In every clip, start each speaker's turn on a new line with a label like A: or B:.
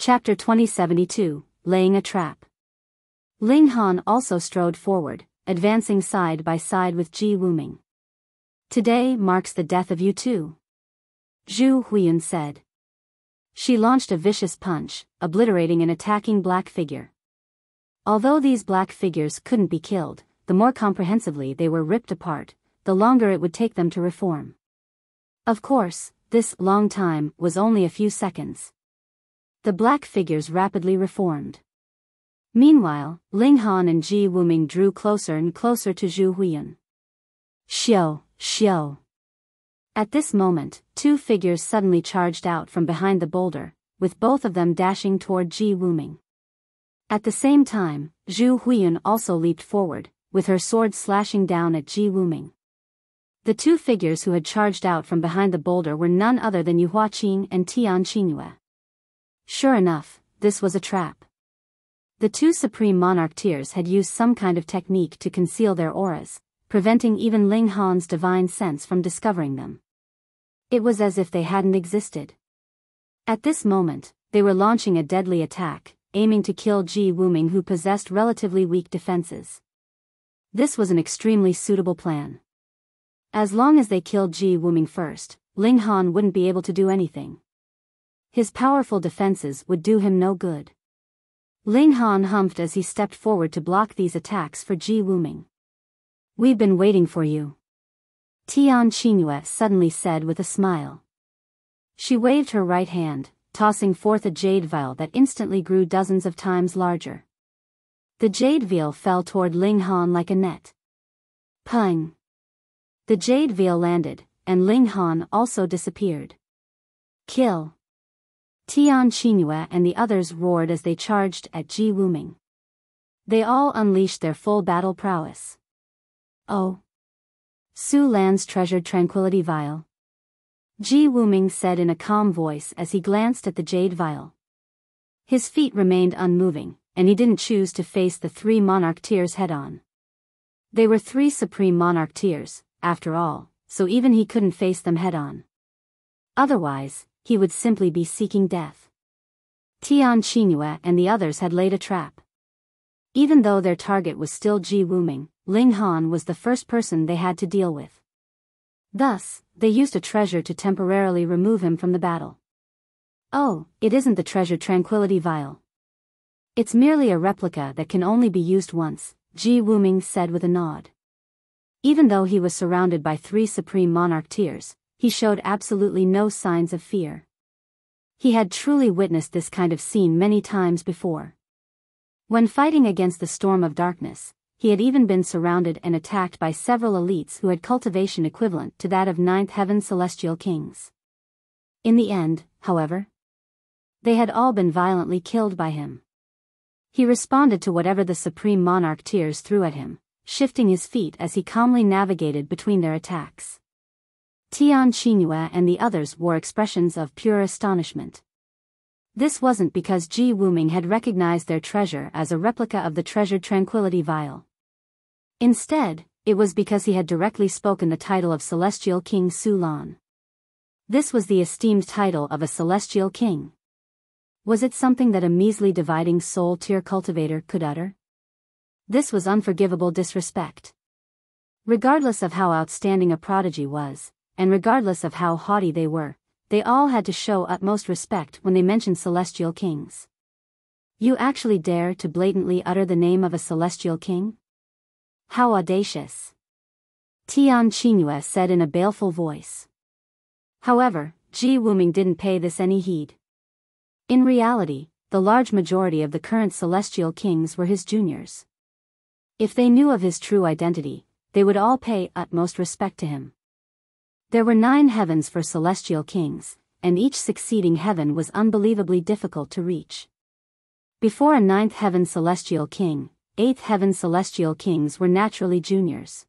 A: Chapter 2072, Laying a Trap. Ling Han also strode forward, advancing side by side with Ji Wuming. Today marks the death of you too, Zhu Huiyun said. She launched a vicious punch, obliterating an attacking black figure. Although these black figures couldn't be killed, the more comprehensively they were ripped apart, the longer it would take them to reform. Of course, this long time was only a few seconds. The black figures rapidly reformed. Meanwhile, Ling Han and Ji Wuming drew closer and closer to Zhu Huiyun. Xiao. At this moment, two figures suddenly charged out from behind the boulder, with both of them dashing toward Ji Wuming. At the same time, Zhu Huiyun also leaped forward, with her sword slashing down at Ji Wuming. The two figures who had charged out from behind the boulder were none other than Yuhua Qing and Tian Qingyue. Sure enough, this was a trap. The two supreme monarch-tiers had used some kind of technique to conceal their auras, preventing even Ling Han's divine sense from discovering them. It was as if they hadn't existed. At this moment, they were launching a deadly attack, aiming to kill Ji Wuming, who possessed relatively weak defenses. This was an extremely suitable plan. As long as they killed Ji Wuming first, Ling Han wouldn't be able to do anything. His powerful defenses would do him no good. Ling Han humphed as he stepped forward to block these attacks for Ji Wuming. "We've been waiting for you," Tian Qingyue suddenly said with a smile. She waved her right hand, tossing forth a jade vial that instantly grew dozens of times larger. The jade vial fell toward Ling Han like a net. Pung! The jade vial landed, and Ling Han also disappeared. "Kill!" Tian Qingyue and the others roared as they charged at Ji Wuming. They all unleashed their full battle prowess. "Oh! Su Lan's treasured tranquility vial," Ji Wuming said in a calm voice as he glanced at the jade vial. His feet remained unmoving, and he didn't choose to face the three monarch-tiers head-on. They were three supreme monarch-tiers, after all, so even he couldn't face them head-on. Otherwise, he would simply be seeking death. Tian Qingyue and the others had laid a trap. Even though their target was still Ji Wuming, Ling Han was the first person they had to deal with. Thus, they used a treasure to temporarily remove him from the battle. "Oh, it isn't the treasured tranquility vial. It's merely a replica that can only be used once," Ji Wuming said with a nod. Even though he was surrounded by three supreme monarch-tiers, he showed absolutely no signs of fear. He had truly witnessed this kind of scene many times before. When fighting against the storm of darkness, he had even been surrounded and attacked by several elites who had cultivation equivalent to that of ninth heaven celestial kings. In the end, however, they had all been violently killed by him. He responded to whatever the supreme monarch-tiers threw at him, shifting his feet as he calmly navigated between their attacks. Tian Qingyue and the others wore expressions of pure astonishment. This wasn't because Ji Wuming had recognized their treasure as a replica of the treasured tranquility vial. Instead, it was because he had directly spoken the title of Celestial King Su Lan. This was the esteemed title of a celestial king. Was it something that a measly dividing soul tier cultivator could utter? This was unforgivable disrespect. Regardless of how outstanding a prodigy was, and regardless of how haughty they were, they all had to show utmost respect when they mentioned celestial kings. "You actually dare to blatantly utter the name of a celestial king? How audacious!" Tian Qingyue said in a baleful voice. However, Ji Wuming didn't pay this any heed. In reality, the large majority of the current celestial kings were his juniors. If they knew of his true identity, they would all pay utmost respect to him. There were 9 heavens for celestial kings, and each succeeding heaven was unbelievably difficult to reach. Before a 9th heaven celestial king, 8th heaven celestial kings were naturally juniors.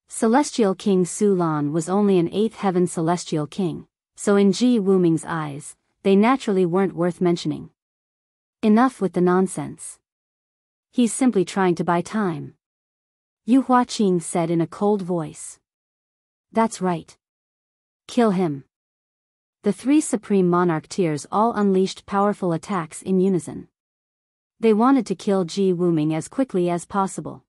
A: Celestial King Su Lan was only an 8th heaven celestial king, so in Ji Wuming's eyes, they naturally weren't worth mentioning. Enough with the nonsense. He's simply trying to buy time, Yuhua Qing said in a cold voice. "That's right. Kill him." the three Supreme Monarch Tiers all unleashed powerful attacks in unison. They wanted to kill Ji Wuming as quickly as possible.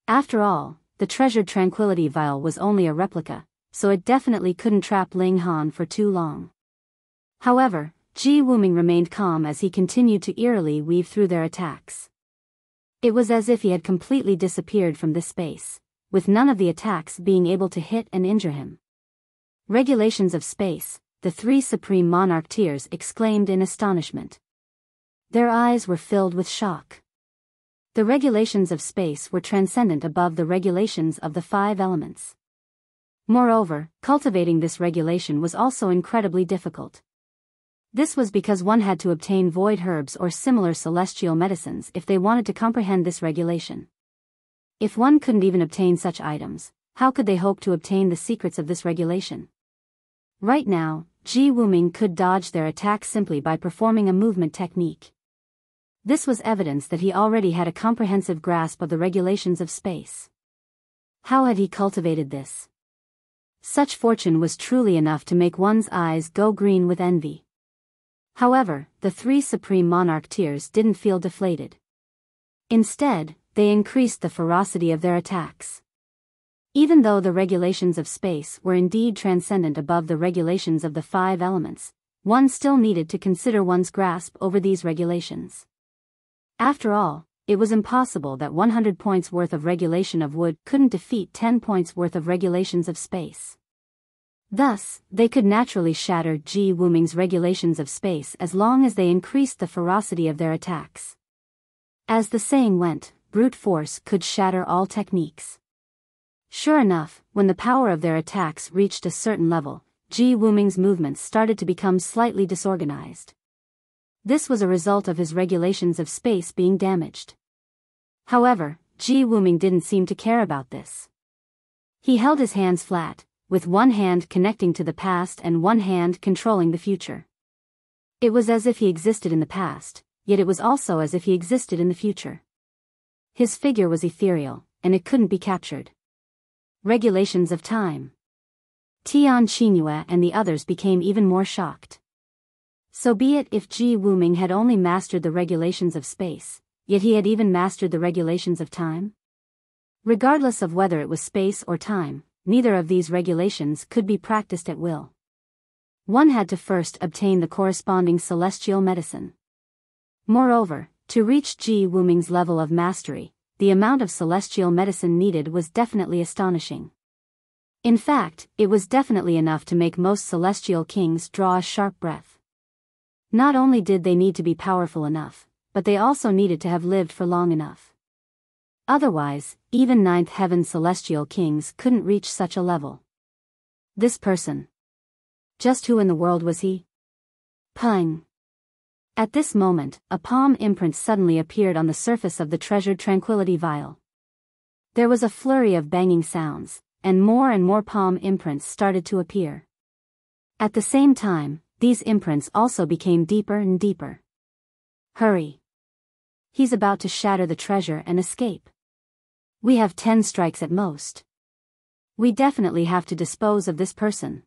A: After all, the treasured Tranquility Vial was only a replica, so it definitely couldn't trap Ling Han for too long. However, Ji Wuming remained calm as he continued to eerily weave through their attacks. It was as if he had completely disappeared from this space, with none of the attacks being able to hit and injure him. Regulations of space, the three Supreme Monarch Tiers exclaimed in astonishment. Their eyes were filled with shock. The regulations of space were transcendent above the regulations of the five elements. Moreover, cultivating this regulation was also incredibly difficult. This was because one had to obtain void herbs or similar celestial medicines if they wanted to comprehend this regulation. If one couldn't even obtain such items, how could they hope to obtain the secrets of this regulation? Right now, Ji Wuming could dodge their attack simply by performing a movement technique. This was evidence that he already had a comprehensive grasp of the regulations of space. How had he cultivated this? Such fortune was truly enough to make one's eyes go green with envy. However, the three Supreme Monarch Tiers didn't feel deflated. Instead, they increased the ferocity of their attacks. Even though the regulations of space were indeed transcendent above the regulations of the five elements, one still needed to consider one's grasp over these regulations. After all, it was impossible that 100 points worth of regulation of wood couldn't defeat 10 points worth of regulations of space. Thus, they could naturally shatter Ji Wuming's regulations of space as long as they increased the ferocity of their attacks. As the saying went, brute force could shatter all techniques. Sure enough, when the power of their attacks reached a certain level, Ji Wuming's movements started to become slightly disorganized. This was a result of his regulations of space being damaged. However, Ji Wuming didn't seem to care about this. He held his hands flat, with one hand connecting to the past and one hand controlling the future. It was as if he existed in the past, yet it was also as if he existed in the future. His figure was ethereal, and it couldn't be captured. Regulations of time. Tian Qingyue and the others became even more shocked. So be it if Ji Wuming had only mastered the regulations of space, yet he had even mastered the regulations of time? Regardless of whether it was space or time, neither of these regulations could be practiced at will. One had to first obtain the corresponding celestial medicine. Moreover, to reach Ji Wuming's level of mastery, the amount of celestial medicine needed was definitely astonishing. In fact, it was definitely enough to make most celestial kings draw a sharp breath. Not only did they need to be powerful enough, but they also needed to have lived for long enough. Otherwise, even ninth heaven celestial kings couldn't reach such a level. This person. Just who in the world was he? Ping. At this moment, a palm imprint suddenly appeared on the surface of the treasured Tranquility Vial. There was a flurry of banging sounds, and more palm imprints started to appear. At the same time, these imprints also became deeper and deeper. Hurry. He's about to shatter the treasure and escape. We have 10 strikes at most. We definitely have to dispose of this person.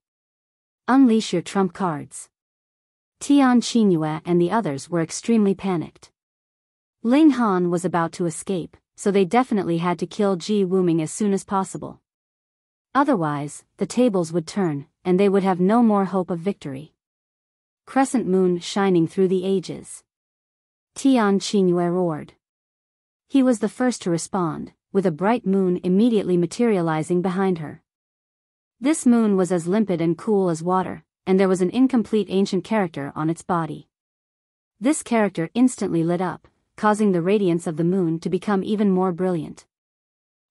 A: Unleash your trump cards. Tian Qingyue and the others were extremely panicked. Ling Han was about to escape, so they definitely had to kill Ji Wuming as soon as possible. Otherwise, the tables would turn, and they would have no more hope of victory. Crescent moon shining through the ages. Tian Qingyue roared. He was the first to respond, with a bright moon immediately materializing behind her. This moon was as limpid and cool as water, and there was an incomplete ancient character on its body. This character instantly lit up, causing the radiance of the moon to become even more brilliant.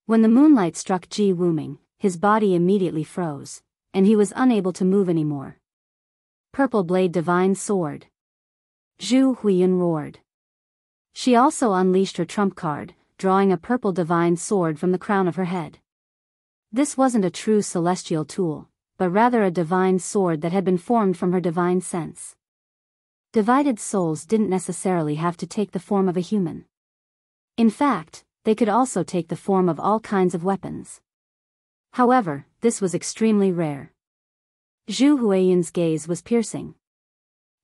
A: When the moonlight struck Ji Wuming, his body immediately froze, and he was unable to move anymore. Purple Blade Divine Sword. Zhu Huiyun roared. She also unleashed her trump card, drawing a purple divine sword from the crown of her head. This wasn't a true celestial tool, but rather a divine sword that had been formed from her divine sense. Divided souls didn't necessarily have to take the form of a human. In fact, they could also take the form of all kinds of weapons. However, this was extremely rare. Zhu Huiyun's gaze was piercing.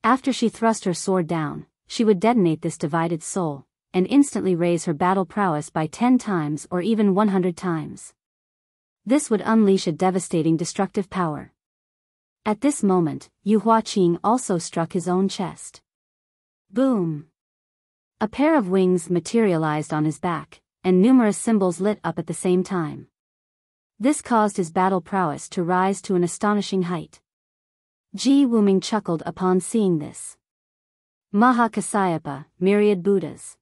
A: After she thrust her sword down, she would detonate this divided soul, and instantly raise her battle prowess by 10 times or even 100 times. This would unleash a devastating destructive power. At this moment, Yu Huaqing also struck his own chest. Boom! A pair of wings materialized on his back, and numerous symbols lit up at the same time. This caused his battle prowess to rise to an astonishing height. Ji Wuming chuckled upon seeing this. Mahakasyapa, myriad Buddhas.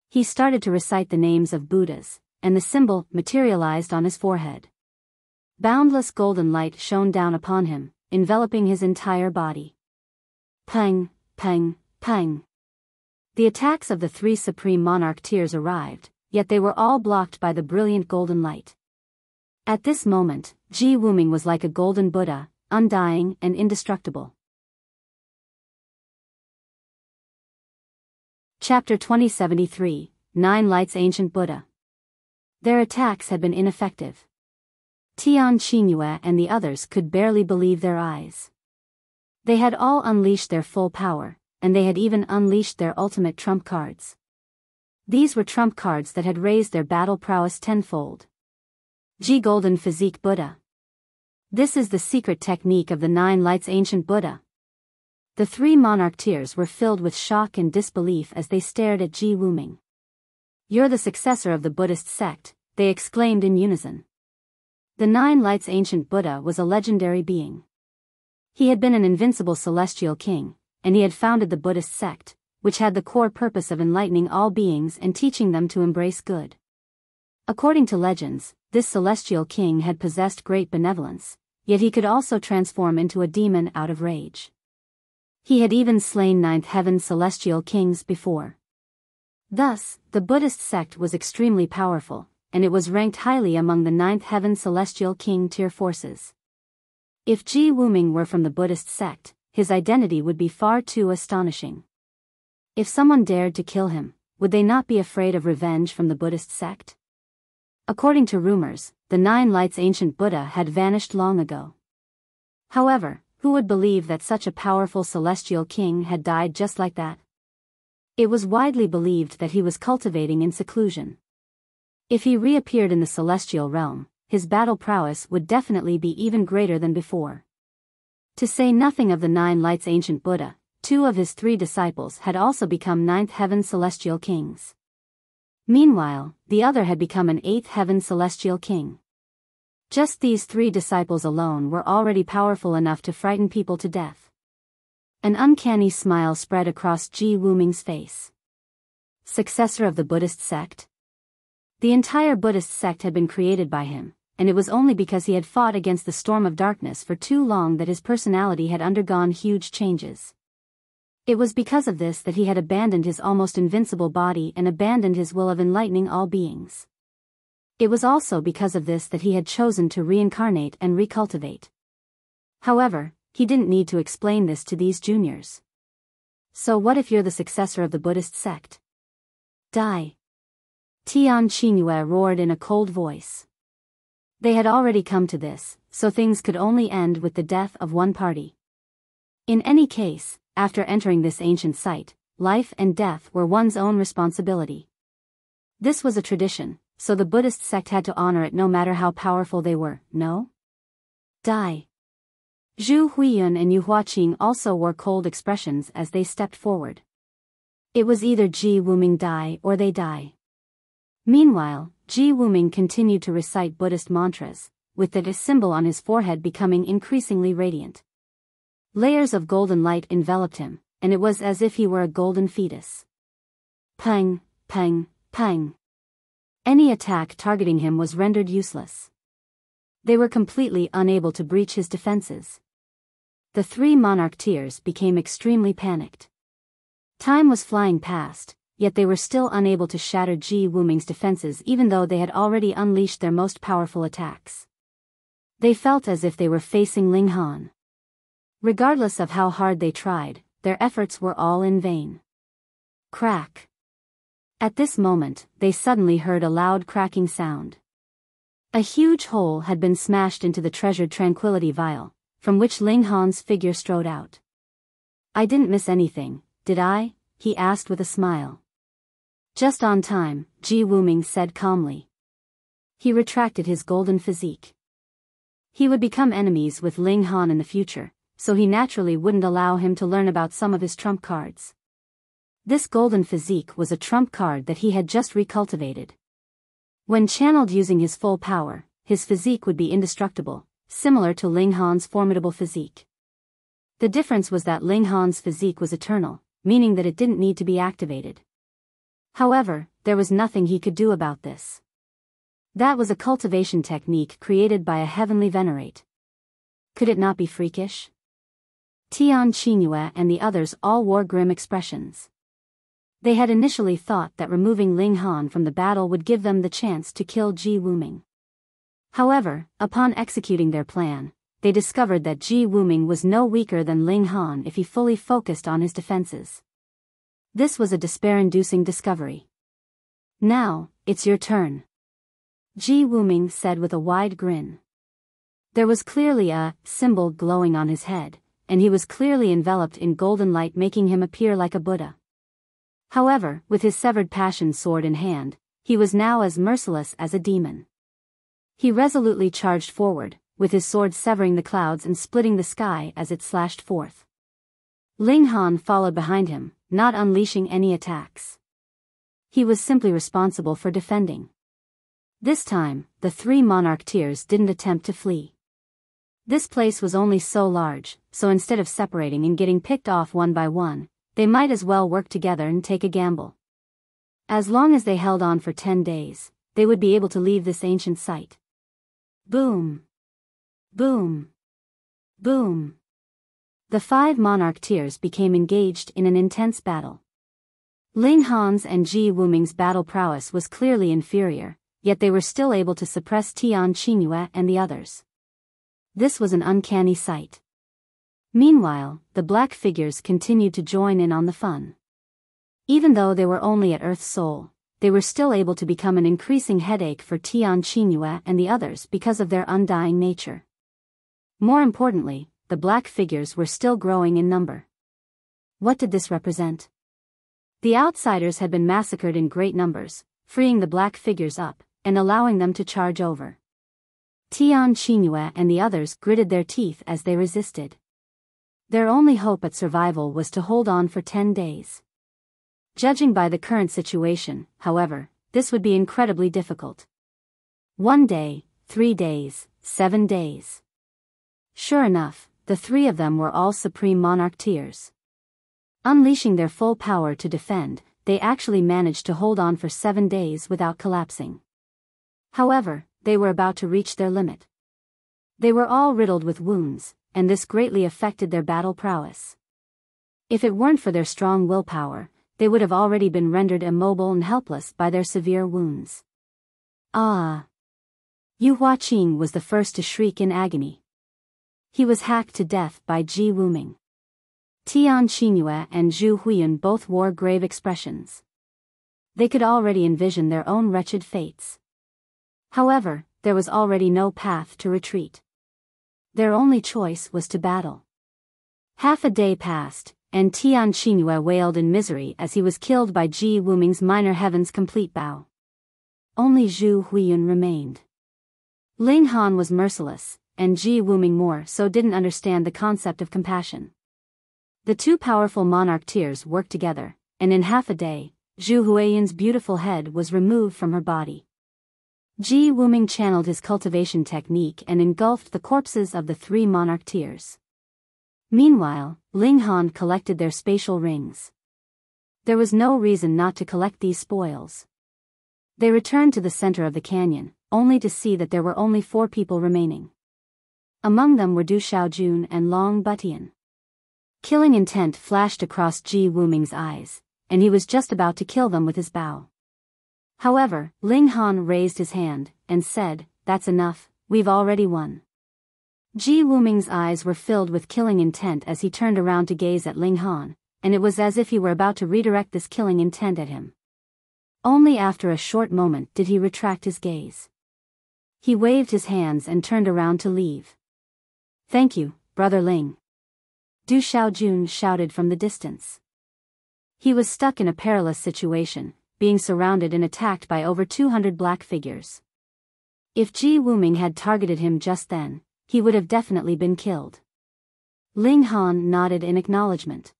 A: He started to recite the names of Buddhas, and the symbol materialized on his forehead. Boundless golden light shone down upon him, enveloping his entire body. Peng, peng, peng. The attacks of the 3 supreme monarch tiers arrived, yet they were all blocked by the brilliant golden light. At this moment, Ji Wuming was like a golden Buddha, undying and indestructible. Chapter 2073, 9 Lights Ancient Buddha. Their attacks had been ineffective. Tian Qingyue and the others could barely believe their eyes. They had all unleashed their full power, and they had even unleashed their ultimate trump cards. These were trump cards that had raised their battle prowess tenfold. Ji Golden Physique Buddha. This is the secret technique of the 9 Lights Ancient Buddha. The 3 monarch tiers were filled with shock and disbelief as they stared at Ji Wuming. "You're the successor of the Buddhist sect," they exclaimed in unison. The 9 Lights Ancient Buddha was a legendary being. He had been an invincible celestial king, and he had founded the Buddhist sect, which had the core purpose of enlightening all beings and teaching them to embrace good. According to legends, this celestial king had possessed great benevolence, yet he could also transform into a demon out of rage. He had even slain 9th heaven celestial kings before. Thus, the Buddhist sect was extremely powerful, and it was ranked highly among the 9th heaven celestial king tier forces. If Ji Wuming were from the Buddhist sect, his identity would be far too astonishing. If someone dared to kill him, would they not be afraid of revenge from the Buddhist sect? According to rumors, the 9 Lights Ancient Buddha had vanished long ago. However, who would believe that such a powerful celestial king had died just like that? It was widely believed that he was cultivating in seclusion. If he reappeared in the celestial realm, his battle prowess would definitely be even greater than before. To say nothing of the 9 Lights Ancient Buddha, 2 of his 3 disciples had also become 9th heaven celestial kings. Meanwhile, the other had become an 8th heaven celestial king. Just these 3 disciples alone were already powerful enough to frighten people to death. An uncanny smile spread across Ji Wuming's face. Successor of the Buddhist sect? The entire Buddhist sect had been created by him, and it was only because he had fought against the storm of darkness for too long that his personality had undergone huge changes. It was because of this that he had abandoned his almost invincible body and abandoned his will of enlightening all beings. It was also because of this that he had chosen to reincarnate and recultivate. However, he didn't need to explain this to these juniors. "So what if you're the successor of the Buddhist sect? Die!" Tian Qingyue roared in a cold voice. They had already come to this, so things could only end with the death of one party. In any case, after entering this ancient site, life and death were one's own responsibility. This was a tradition, so the Buddhist sect had to honor it no matter how powerful they were, no? Die. Zhu Huiyun and Yu Huaqing also wore cold expressions as they stepped forward. It was either Ji Wuming die or they die. Meanwhile, Ji Wuming continued to recite Buddhist mantras, with the symbol on his forehead becoming increasingly radiant. Layers of golden light enveloped him, and it was as if he were a golden fetus. Peng, peng, peng. Any attack targeting him was rendered useless. They were completely unable to breach his defenses. The 3 monarch tiers became extremely panicked. Time was flying past, yet they were still unable to shatter Ji Wuming's defenses even though they had already unleashed their most powerful attacks. They felt as if they were facing Ling Han. Regardless of how hard they tried, their efforts were all in vain. Crack. At this moment, they suddenly heard a loud cracking sound. A huge hole had been smashed into the treasured tranquility vial, from which Ling Han's figure strode out. "I didn't miss anything, did I?" he asked with a smile. "Just on time," Ji Wuming said calmly. He retracted his golden physique. He would become enemies with Ling Han in the future, so he naturally wouldn't allow him to learn about some of his trump cards. This golden physique was a trump card that he had just recultivated. When channeled using his full power, his physique would be indestructible, similar to Ling Han's formidable physique. The difference was that Ling Han's physique was eternal, meaning that it didn't need to be activated. However, there was nothing he could do about this. That was a cultivation technique created by a heavenly venerate. Could it not be freakish? Tian Qingyue and the others all wore grim expressions. They had initially thought that removing Ling Han from the battle would give them the chance to kill Ji Wuming. However, upon executing their plan, they discovered that Ji Wuming was no weaker than Ling Han if he fully focused on his defenses. This was a despair-inducing discovery. "Now, it's your turn," Ji Wuming said with a wide grin. There was clearly a symbol glowing on his head, and he was clearly enveloped in golden light, making him appear like a Buddha. However, with his severed passion sword in hand, he was now as merciless as a demon. He resolutely charged forward, with his sword severing the clouds and splitting the sky as it slashed forth. Ling Han followed behind him, not unleashing any attacks. He was simply responsible for defending. This time, the three monarch-tiers didn't attempt to flee. This place was only so large, so instead of separating and getting picked off one by one, they might as well work together and take a gamble. As long as they held on for 10 days, they would be able to leave this ancient site. Boom! Boom! Boom! The 5 monarch-tiers became engaged in an intense battle. Ling Han's and Ji Wuming's battle prowess was clearly inferior, yet they were still able to suppress Tian Qingyue and the others. This was an uncanny sight. Meanwhile, the black figures continued to join in on the fun. Even though they were only at Earth's soul, they were still able to become an increasing headache for Tian Qingyue and the others because of their undying nature. More importantly, the black figures were still growing in number. What did this represent? The outsiders had been massacred in great numbers, freeing the black figures up, and allowing them to charge over. Tian Qingyue and the others gritted their teeth as they resisted. Their only hope at survival was to hold on for 10 days. Judging by the current situation, however, this would be incredibly difficult. 1 day, 3 days, 7 days. Sure enough, the 3 of them were all supreme monarch-tiers. Unleashing their full power to defend, they actually managed to hold on for 7 days without collapsing. However, they were about to reach their limit. They were all riddled with wounds, and this greatly affected their battle prowess. If it weren't for their strong willpower, they would have already been rendered immobile and helpless by their severe wounds. Ah! Yu Huaqing was the first to shriek in agony. He was hacked to death by Ji Wuming. Tian Qingyue and Zhu Huiyun both wore grave expressions. They could already envision their own wretched fates. However, there was already no path to retreat. Their only choice was to battle. Half a day passed, and Tian Qingyue wailed in misery as he was killed by Ji Wuming's minor heaven's complete bow. Only Zhu Huiyun remained. Ling Han was merciless, and Ji Wuming more so didn't understand the concept of compassion. The 2 powerful monarch-tiers worked together, and in half a day, Zhu Huiyun's beautiful head was removed from her body. Ji Wuming channeled his cultivation technique and engulfed the corpses of the 3 monarch-tiers. Meanwhile, Ling Han collected their spatial rings. There was no reason not to collect these spoils. They returned to the center of the canyon, only to see that there were only 4 people remaining. Among them were Du Xiaojun and Long Butian. Killing intent flashed across Ji Wuming's eyes, and he was just about to kill them with his bow. However, Ling Han raised his hand, and said, "That's enough, we've already won." Ji Wuming's eyes were filled with killing intent as he turned around to gaze at Ling Han, and it was as if he were about to redirect this killing intent at him. Only after a short moment did he retract his gaze. He waved his hands and turned around to leave. "Thank you, Brother Ling. Du Xiaojun shouted from the distance. He was stuck in a perilous situation, being surrounded and attacked by over 200 black figures. If Ji Wuming had targeted him just then, he would have definitely been killed. Ling Han nodded in acknowledgement.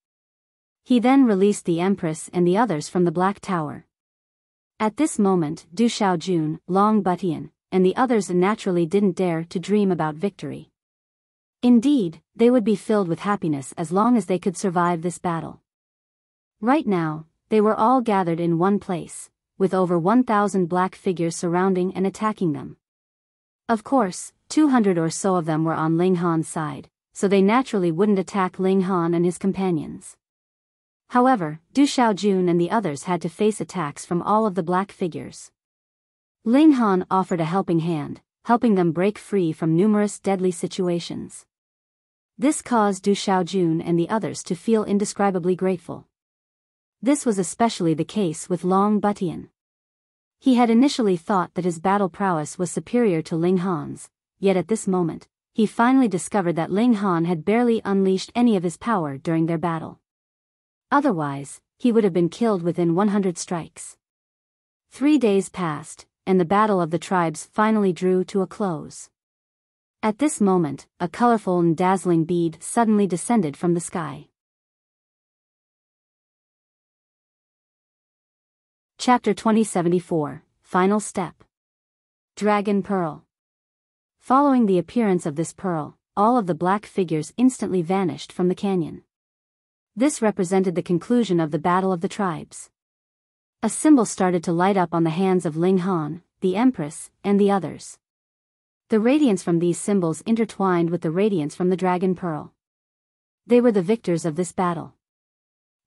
A: He then released the Empress and the others from the Black Tower. At this moment, Du Xiaojun, Long Butian, and the others naturally didn't dare to dream about victory. Indeed, they would be filled with happiness as long as they could survive this battle. Right now, they were all gathered in one place, with over 1,000 black figures surrounding and attacking them. Of course, 200 or so of them were on Ling Han's side, so they naturally wouldn't attack Ling Han and his companions. However, Du Xiaojun and the others had to face attacks from all of the black figures. Ling Han offered a helping hand, helping them break free from numerous deadly situations. This caused Du Xiaojun and the others to feel indescribably grateful. This was especially the case with Long Butian. He had initially thought that his battle prowess was superior to Ling Han's, yet at this moment, he finally discovered that Ling Han had barely unleashed any of his power during their battle. Otherwise, he would have been killed within 100 strikes. 3 days passed, and the battle of the tribes finally drew to a close. At this moment, a colorful and dazzling bead suddenly descended from the sky. Chapter 2074, Final Step. Dragon Pearl. Following the appearance of this pearl, all of the black figures instantly vanished from the canyon. This represented the conclusion of the Battle of the Tribes. A symbol started to light up on the hands of Ling Han, the Empress, and the others. The radiance from these symbols intertwined with the radiance from the Dragon Pearl. They were the victors of this battle.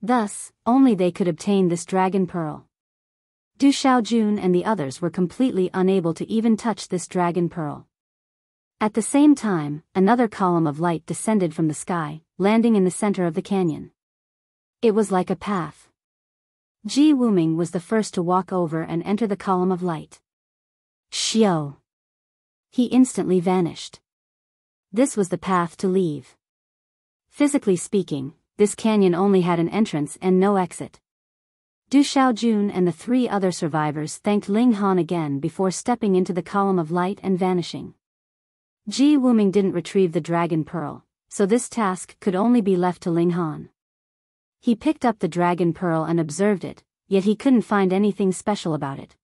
A: Thus, only they could obtain this Dragon Pearl. Du Xiaojun and the others were completely unable to even touch this Dragon Pearl. At the same time, another column of light descended from the sky, landing in the center of the canyon. It was like a path. Ji Wuming was the first to walk over and enter the column of light. Xiao! He instantly vanished. This was the path to leave. Physically speaking, this canyon only had an entrance and no exit. Du Xiaojun and the 3 other survivors thanked Ling Han again before stepping into the column of light and vanishing. Ji Wuming didn't retrieve the Dragon Pearl, so this task could only be left to Ling Han. He picked up the Dragon Pearl and observed it, yet he couldn't find anything special about it.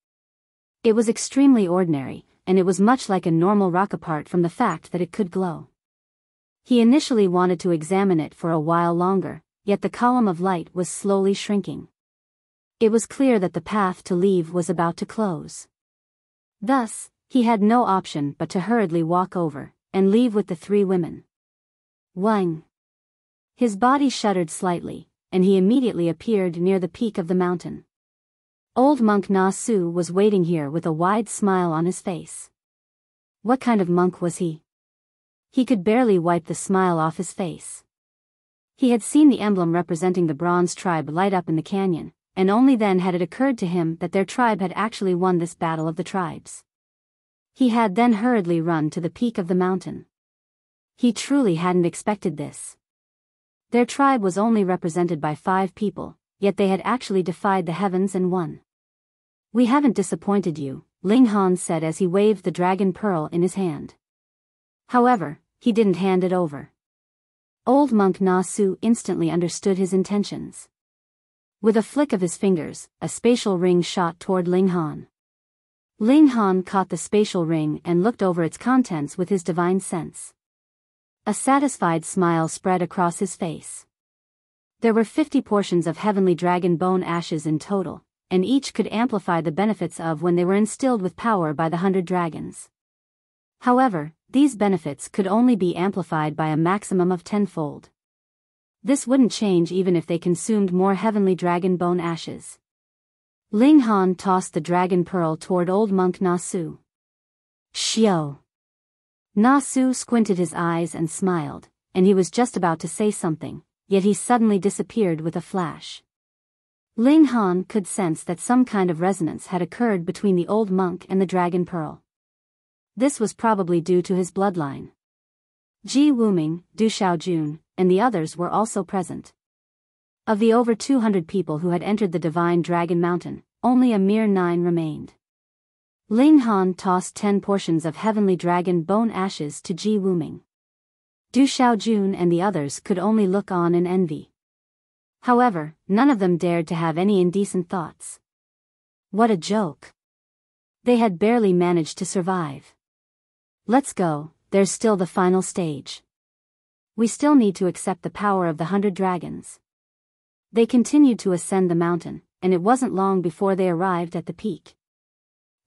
A: It was extremely ordinary, and it was much like a normal rock apart from the fact that it could glow. He initially wanted to examine it for a while longer, yet the column of light was slowly shrinking. It was clear that the path to leave was about to close. Thus, he had no option but to hurriedly walk over and leave with the 3 women. Wang. His body shuddered slightly, and he immediately appeared near the peak of the mountain. Old monk Na Su was waiting here with a wide smile on his face. What kind of monk was he? He could barely wipe the smile off his face. He had seen the emblem representing the Bronze tribe light up in the canyon, and only then had it occurred to him that their tribe had actually won this battle of the tribes. He had then hurriedly run to the peak of the mountain. He truly hadn't expected this. Their tribe was only represented by 5 people, yet they had actually defied the heavens and won. We haven't disappointed you, Ling Han said as he waved the Dragon Pearl in his hand. However, he didn't hand it over. Old monk Na Su instantly understood his intentions. With a flick of his fingers, a spatial ring shot toward Ling Han. Ling Han caught the spatial ring and looked over its contents with his divine sense. A satisfied smile spread across his face. There were 50 portions of heavenly dragon bone ashes in total, and each could amplify the benefits of when they were instilled with power by the 100 dragons. However, these benefits could only be amplified by a maximum of 10-fold. This wouldn't change even if they consumed more heavenly dragon bone ashes. Ling Han tossed the Dragon Pearl toward old monk Na Su. Xiao. Na Su squinted his eyes and smiled, and he was just about to say something, yet he suddenly disappeared with a flash. Ling Han could sense that some kind of resonance had occurred between the old monk and the Dragon Pearl. This was probably due to his bloodline. Ji Wuming, Du Xiaojun, and the others were also present. Of the over 200 people who had entered the Divine Dragon Mountain, only a mere 9 remained. Ling Han tossed 10 portions of heavenly dragon bone ashes to Ji Wuming. Du Xiaojun and the others could only look on in envy. However, none of them dared to have any indecent thoughts. What a joke! They had barely managed to survive. Let's go, there's still the final stage. We still need to accept the power of the 100 dragons. They continued to ascend the mountain, and it wasn't long before they arrived at the peak.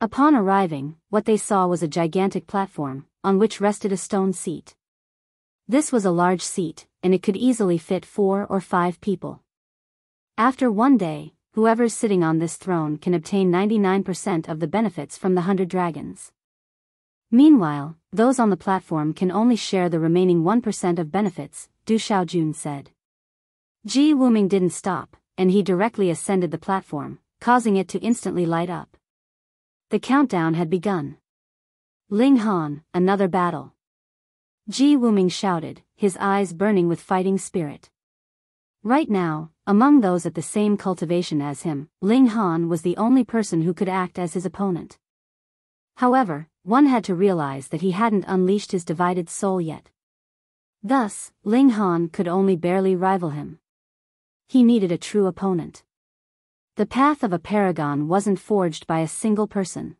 A: Upon arriving, what they saw was a gigantic platform, on which rested a stone seat. This was a large seat, and it could easily fit 4 or 5 people. After one day, whoever's sitting on this throne can obtain 99% of the benefits from the 100 dragons. Meanwhile, those on the platform can only share the remaining 1% of benefits, Du Xiaojun said. Ji Wuming didn't stop, and he directly ascended the platform, causing it to instantly light up. The countdown had begun. Ling Han, another battle. Ji Wuming shouted, his eyes burning with fighting spirit. Right now, among those at the same cultivation as him, Ling Han was the only person who could act as his opponent. However, one had to realize that he hadn't unleashed his divided soul yet. Thus, Ling Han could only barely rival him. He needed a true opponent. The path of a paragon wasn't forged by a single person.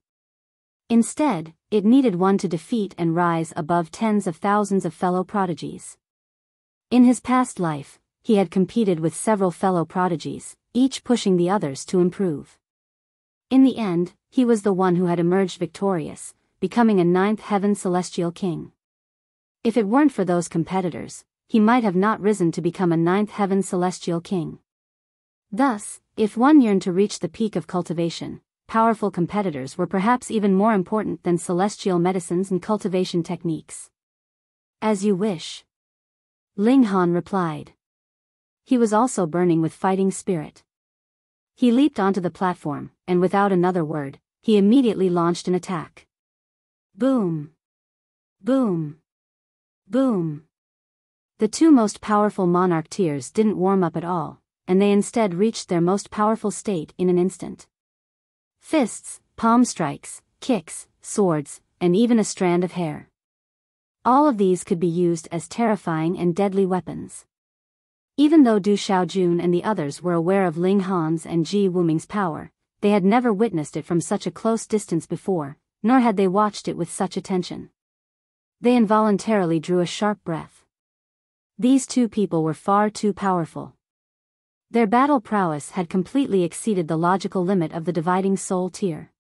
A: Instead, it needed one to defeat and rise above tens of thousands of fellow prodigies. In his past life, he had competed with several fellow prodigies, each pushing the others to improve. In the end, he was the one who had emerged victorious, becoming a 9th heaven celestial king. If it weren't for those competitors, he might have not risen to become a 9th heaven celestial king. Thus, if one yearned to reach the peak of cultivation, powerful competitors were perhaps even more important than celestial medicines and cultivation techniques. As you wish. Ling Han replied. He was also burning with fighting spirit. He leaped onto the platform, and without another word, he immediately launched an attack. Boom! Boom! Boom! The 2 most powerful monarch tiers didn't warm up at all, and they instead reached their most powerful state in an instant. Fists, palm strikes, kicks, swords, and even a strand of hair. All of these could be used as terrifying and deadly weapons. Even though Du Xiaojun and the others were aware of Ling Han's and Ji Wuming's power, they had never witnessed it from such a close distance before, nor had they watched it with such attention. They involuntarily drew a sharp breath. These 2 people were far too powerful. Their battle prowess had completely exceeded the logical limit of the dividing soul tier.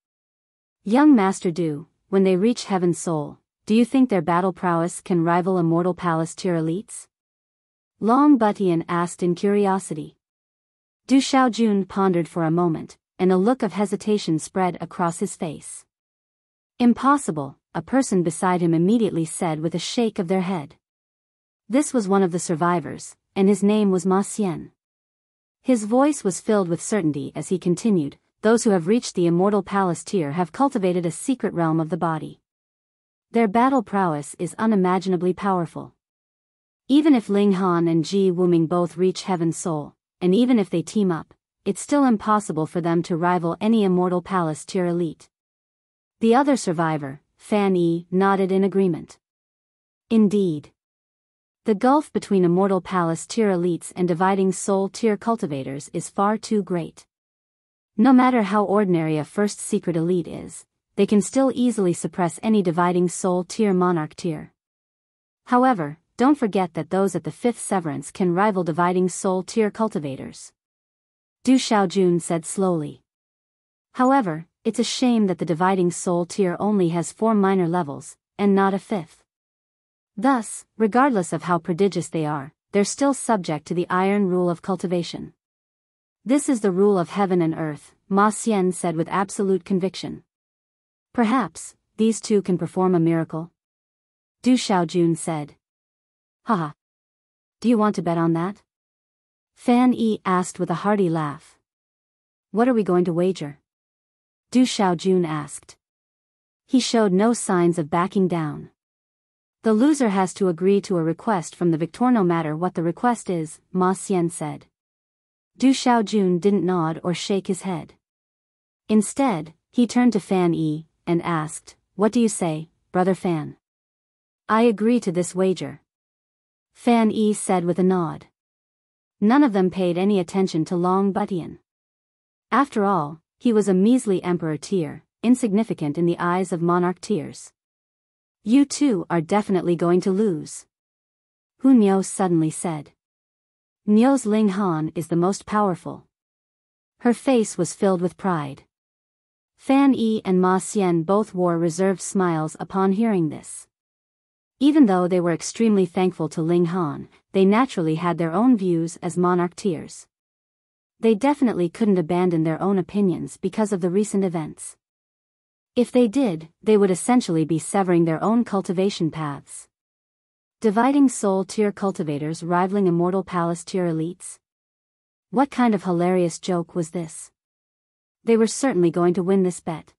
A: Young Master Du, when they reach Heaven Soul, do you think their battle prowess can rival Immortal Palace tier elites? Long Butian asked in curiosity. Du Xiaojun pondered for a moment, and a look of hesitation spread across his face. Impossible, a person beside him immediately said with a shake of their head. This was one of the survivors, and his name was Ma Xian. His voice was filled with certainty as he continued, those who have reached the Immortal Palace tier have cultivated a secret realm of the body. Their battle prowess is unimaginably powerful. Even if Ling Han and Ji Wuming both reach Heaven Soul, and even if they team up, it's still impossible for them to rival any Immortal Palace tier elite. The other survivor, Fan Yi, nodded in agreement. Indeed. The gulf between Immortal Palace tier elites and Dividing Soul tier cultivators is far too great. No matter how ordinary a first secret elite is, they can still easily suppress any Dividing Soul tier monarch tier. However, don't forget that those at the 5th severance can rival Dividing Soul tier cultivators. Du Xiaojun said slowly. However, it's a shame that the Dividing Soul tier only has 4 minor levels, and not a 5th. Thus, regardless of how prodigious they are, they're still subject to the iron rule of cultivation. This is the rule of heaven and earth, Ma Xian said with absolute conviction. Perhaps, these 2 can perform a miracle? Du Xiaojun said. Haha. Do you want to bet on that? Fan Yi asked with a hearty laugh. What are we going to wager? Du Xiaojun asked. He showed no signs of backing down. The loser has to agree to a request from the victor no matter what the request is, Ma Xian said. Du Xiaojun didn't nod or shake his head. Instead, he turned to Fan Yi and asked, "What do you say, Brother Fan?" "I agree to this wager," Fan Yi said with a nod. None of them paid any attention to Long Butian. After all, he was a measly emperor tier, insignificant in the eyes of monarch tiers. "You two are definitely going to lose," Hu Niu suddenly said. "Niu's Ling Han is the most powerful." Her face was filled with pride. Fan Yi and Ma Xian both wore reserved smiles upon hearing this. Even though they were extremely thankful to Ling Han, they naturally had their own views as monarch tiers. They definitely couldn't abandon their own opinions because of the recent events. If they did, they would essentially be severing their own cultivation paths. Dividing soul tier cultivators rivaling immortal palace tier elites? What kind of hilarious joke was this? They were certainly going to win this bet.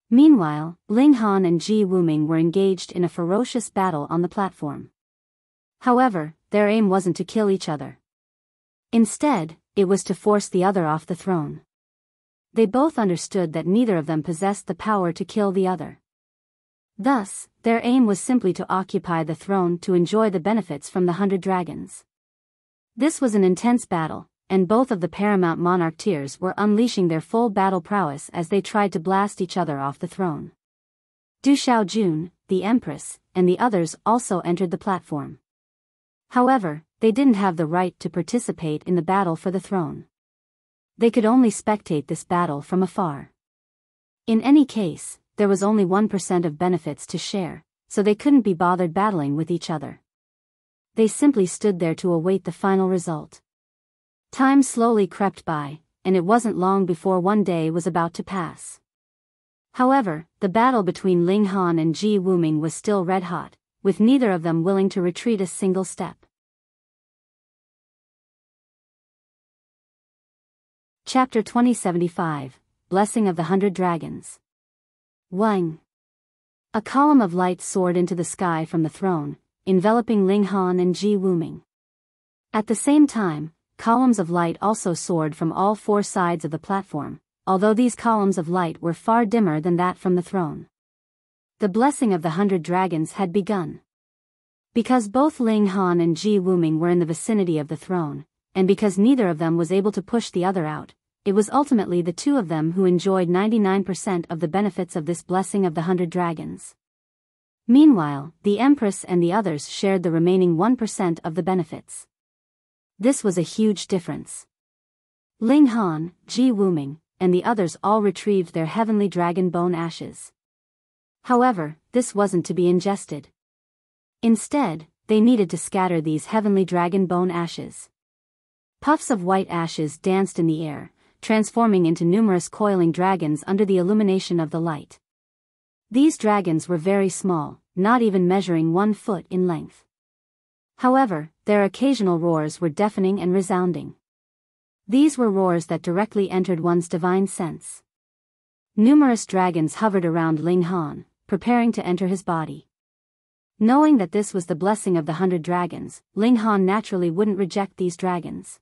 A: Meanwhile, Ling Han and Ji Wuming were engaged in a ferocious battle on the platform. However, their aim wasn't to kill each other. Instead, it was to force the other off the throne. They both understood that neither of them possessed the power to kill the other. Thus, their aim was simply to occupy the throne to enjoy the benefits from the 100 dragons. This was an intense battle, and both of the paramount monarch tiers were unleashing their full battle prowess as they tried to blast each other off the throne. Du Xiaojun, the Empress, and the others also entered the platform. However, they didn't have the right to participate in the battle for the throne. They could only spectate this battle from afar. In any case, there was only 1% of benefits to share, so they couldn't be bothered battling with each other. They simply stood there to await the final result. Time slowly crept by, and it wasn't long before one day was about to pass. However, the battle between Ling Han and Ji Wuming was still red hot, with neither of them willing to retreat a single step. Chapter 2075, Blessing of the 100 Dragons. Wang. A column of light soared into the sky from the throne, enveloping Ling Han and Ji Wuming. At the same time, columns of light also soared from all four sides of the platform, although these columns of light were far dimmer than that from the throne. The blessing of the 100 dragons had begun. Because both Ling Han and Ji Wuming were in the vicinity of the throne, and because neither of them was able to push the other out, it was ultimately the two of them who enjoyed 99% of the benefits of this blessing of the 100 dragons. Meanwhile, the Empress and the others shared the remaining 1% of the benefits. This was a huge difference. Ling Han, Ji Wuming, and the others all retrieved their heavenly dragon bone ashes. However, this wasn't to be ingested. Instead, they needed to scatter these heavenly dragon bone ashes. Puffs of white ashes danced in the air, transforming into numerous coiling dragons under the illumination of the light. These dragons were very small, not even measuring 1 foot in length. However, their occasional roars were deafening and resounding. These were roars that directly entered one's divine sense. Numerous dragons hovered around Ling Han, preparing to enter his body. Knowing that this was the blessing of the 100 dragons, Ling Han naturally wouldn't reject these dragons.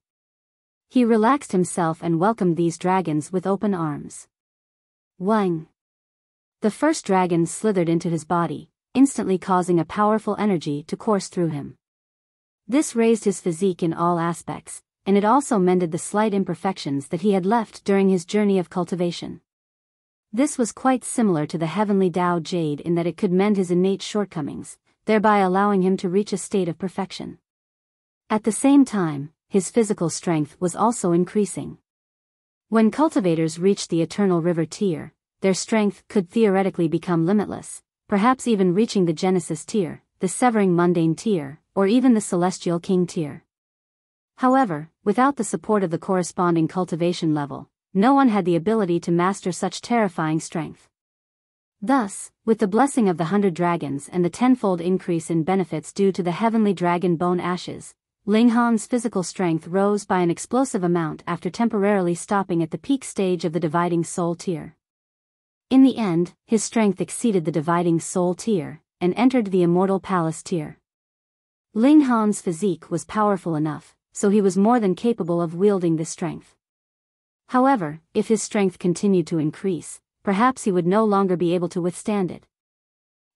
A: He relaxed himself and welcomed these dragons with open arms. Wang. The first dragon slithered into his body, instantly causing a powerful energy to course through him. This raised his physique in all aspects, and it also mended the slight imperfections that he had left during his journey of cultivation. This was quite similar to the heavenly Tao Jade in that it could mend his innate shortcomings, thereby allowing him to reach a state of perfection. At the same time, his physical strength was also increasing. When cultivators reached the Eternal River tier, their strength could theoretically become limitless, perhaps even reaching the Genesis tier, the Severing Mundane tier, or even the Celestial King tier. However, without the support of the corresponding cultivation level, no one had the ability to master such terrifying strength. Thus, with the blessing of the 100 dragons and the tenfold increase in benefits due to the heavenly dragon bone ashes, Ling Han's physical strength rose by an explosive amount after temporarily stopping at the peak stage of the dividing soul tier. In the end, his strength exceeded the dividing soul tier, and entered the immortal palace tier. Ling Han's physique was powerful enough, so he was more than capable of wielding this strength. However, if his strength continued to increase, perhaps he would no longer be able to withstand it.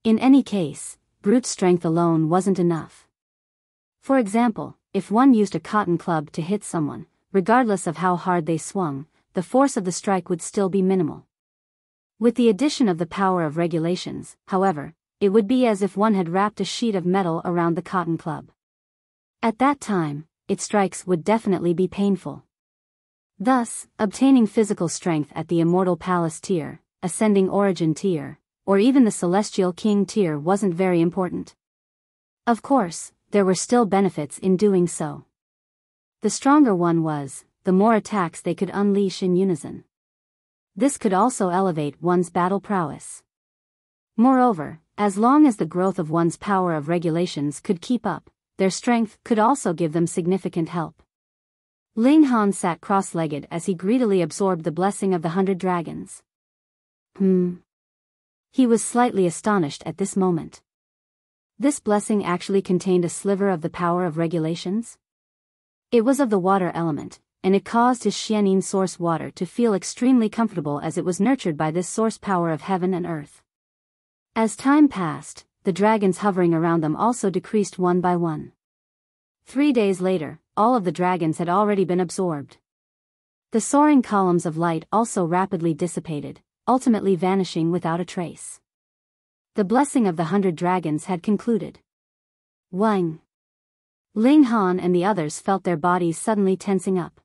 A: In any case, brute strength alone wasn't enough. For example, if one used a cotton club to hit someone, regardless of how hard they swung, the force of the strike would still be minimal. With the addition of the power of regulations, however, it would be as if one had wrapped a sheet of metal around the cotton club. At that time, its strikes would definitely be painful. Thus, obtaining physical strength at the Immortal Palace tier, Ascending Origin tier, or even the Celestial King tier wasn't very important. Of course, there were still benefits in doing so. The stronger one was, the more attacks they could unleash in unison. This could also elevate one's battle prowess. Moreover, as long as the growth of one's power of regulations could keep up, their strength could also give them significant help. Ling Han sat cross-legged as he greedily absorbed the blessing of the 100 dragons. He was slightly astonished at this moment. This blessing actually contained a sliver of the power of regulations? It was of the water element, and it caused his Xianin source water to feel extremely comfortable as it was nurtured by this source power of heaven and earth. As time passed, the dragons hovering around them also decreased one by one. 3 days later, all of the dragons had already been absorbed. The soaring columns of light also rapidly dissipated, ultimately vanishing without a trace. The blessing of the 100 dragons had concluded. Wang! Ling Han and the others felt their bodies suddenly tensing up.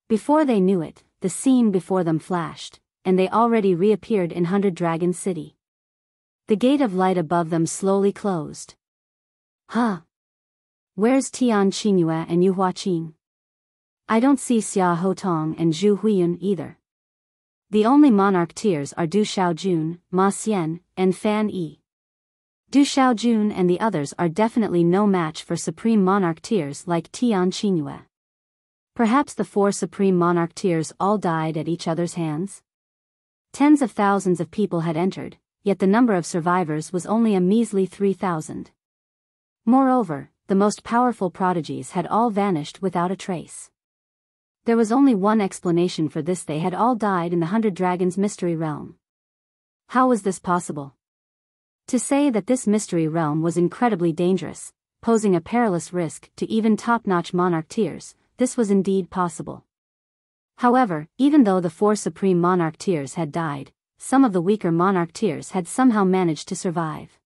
A: Before they knew it, the scene before them flashed, and they already reappeared in 100 Dragon City. The gate of light above them slowly closed. Huh? Where's Tian Qingyue and Yu Huaqing? I don't see Xia Hotong and Zhu Huiyun either. The only monarch tiers are Du Xiaojun, Ma Xian, and Fan Yi. Du Xiaojun and the others are definitely no match for supreme monarch tiers like Tian Qingyue. Perhaps the 4 supreme monarch tiers all died at each other's hands? Tens of thousands of people had entered, yet the number of survivors was only a measly 3,000. Moreover, the most powerful prodigies had all vanished without a trace. There was only one explanation for this: they had all died in the 100 Dragons Mystery Realm. How was this possible? To say that this mystery realm was incredibly dangerous, posing a perilous risk to even top-notch monarch tiers, this was indeed possible. However, even though the 4 supreme monarch tiers had died, some of the weaker monarch tiers had somehow managed to survive.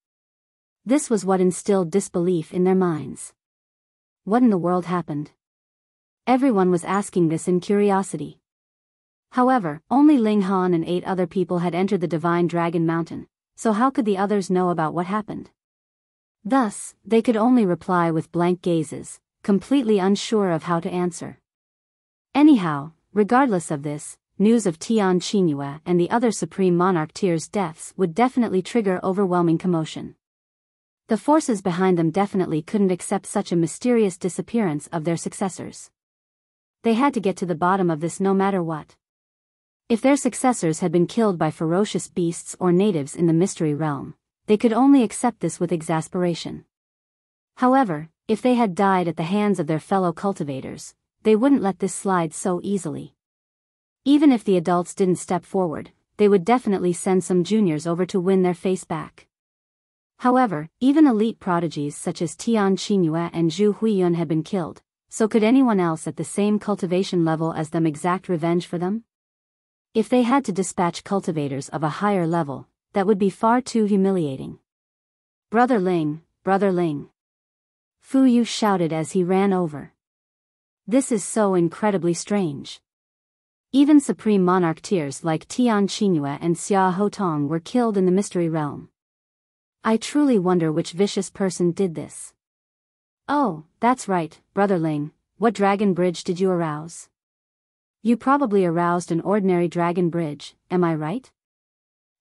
A: This was what instilled disbelief in their minds. What in the world happened? Everyone was asking this in curiosity. However, only Ling Han and 8 other people had entered the Divine Dragon Mountain, so how could the others know about what happened? Thus, they could only reply with blank gazes, completely unsure of how to answer. Anyhow, regardless of this, news of Tian Qingyue and the other Supreme Monarch tiers' deaths would definitely trigger overwhelming commotion. The forces behind them definitely couldn't accept such a mysterious disappearance of their successors. They had to get to the bottom of this no matter what. If their successors had been killed by ferocious beasts or natives in the mystery realm, they could only accept this with exasperation. However, if they had died at the hands of their fellow cultivators, they wouldn't let this slide so easily. Even if the adults didn't step forward, they would definitely send some juniors over to win their face back. However, even elite prodigies such as Tian Qingyue and Zhu Huiyun had been killed, so could anyone else at the same cultivation level as them exact revenge for them? If they had to dispatch cultivators of a higher level, that would be far too humiliating. Brother Ling, Brother Ling! Fu Yu shouted as he ran over. This is so incredibly strange. Even supreme monarch tiers like Tian Qingyue and Xia Hotong were killed in the mystery realm. I truly wonder which vicious person did this. Oh, that's right, Brother Ling, what dragon bridge did you arouse? You probably aroused an ordinary dragon bridge, am I right?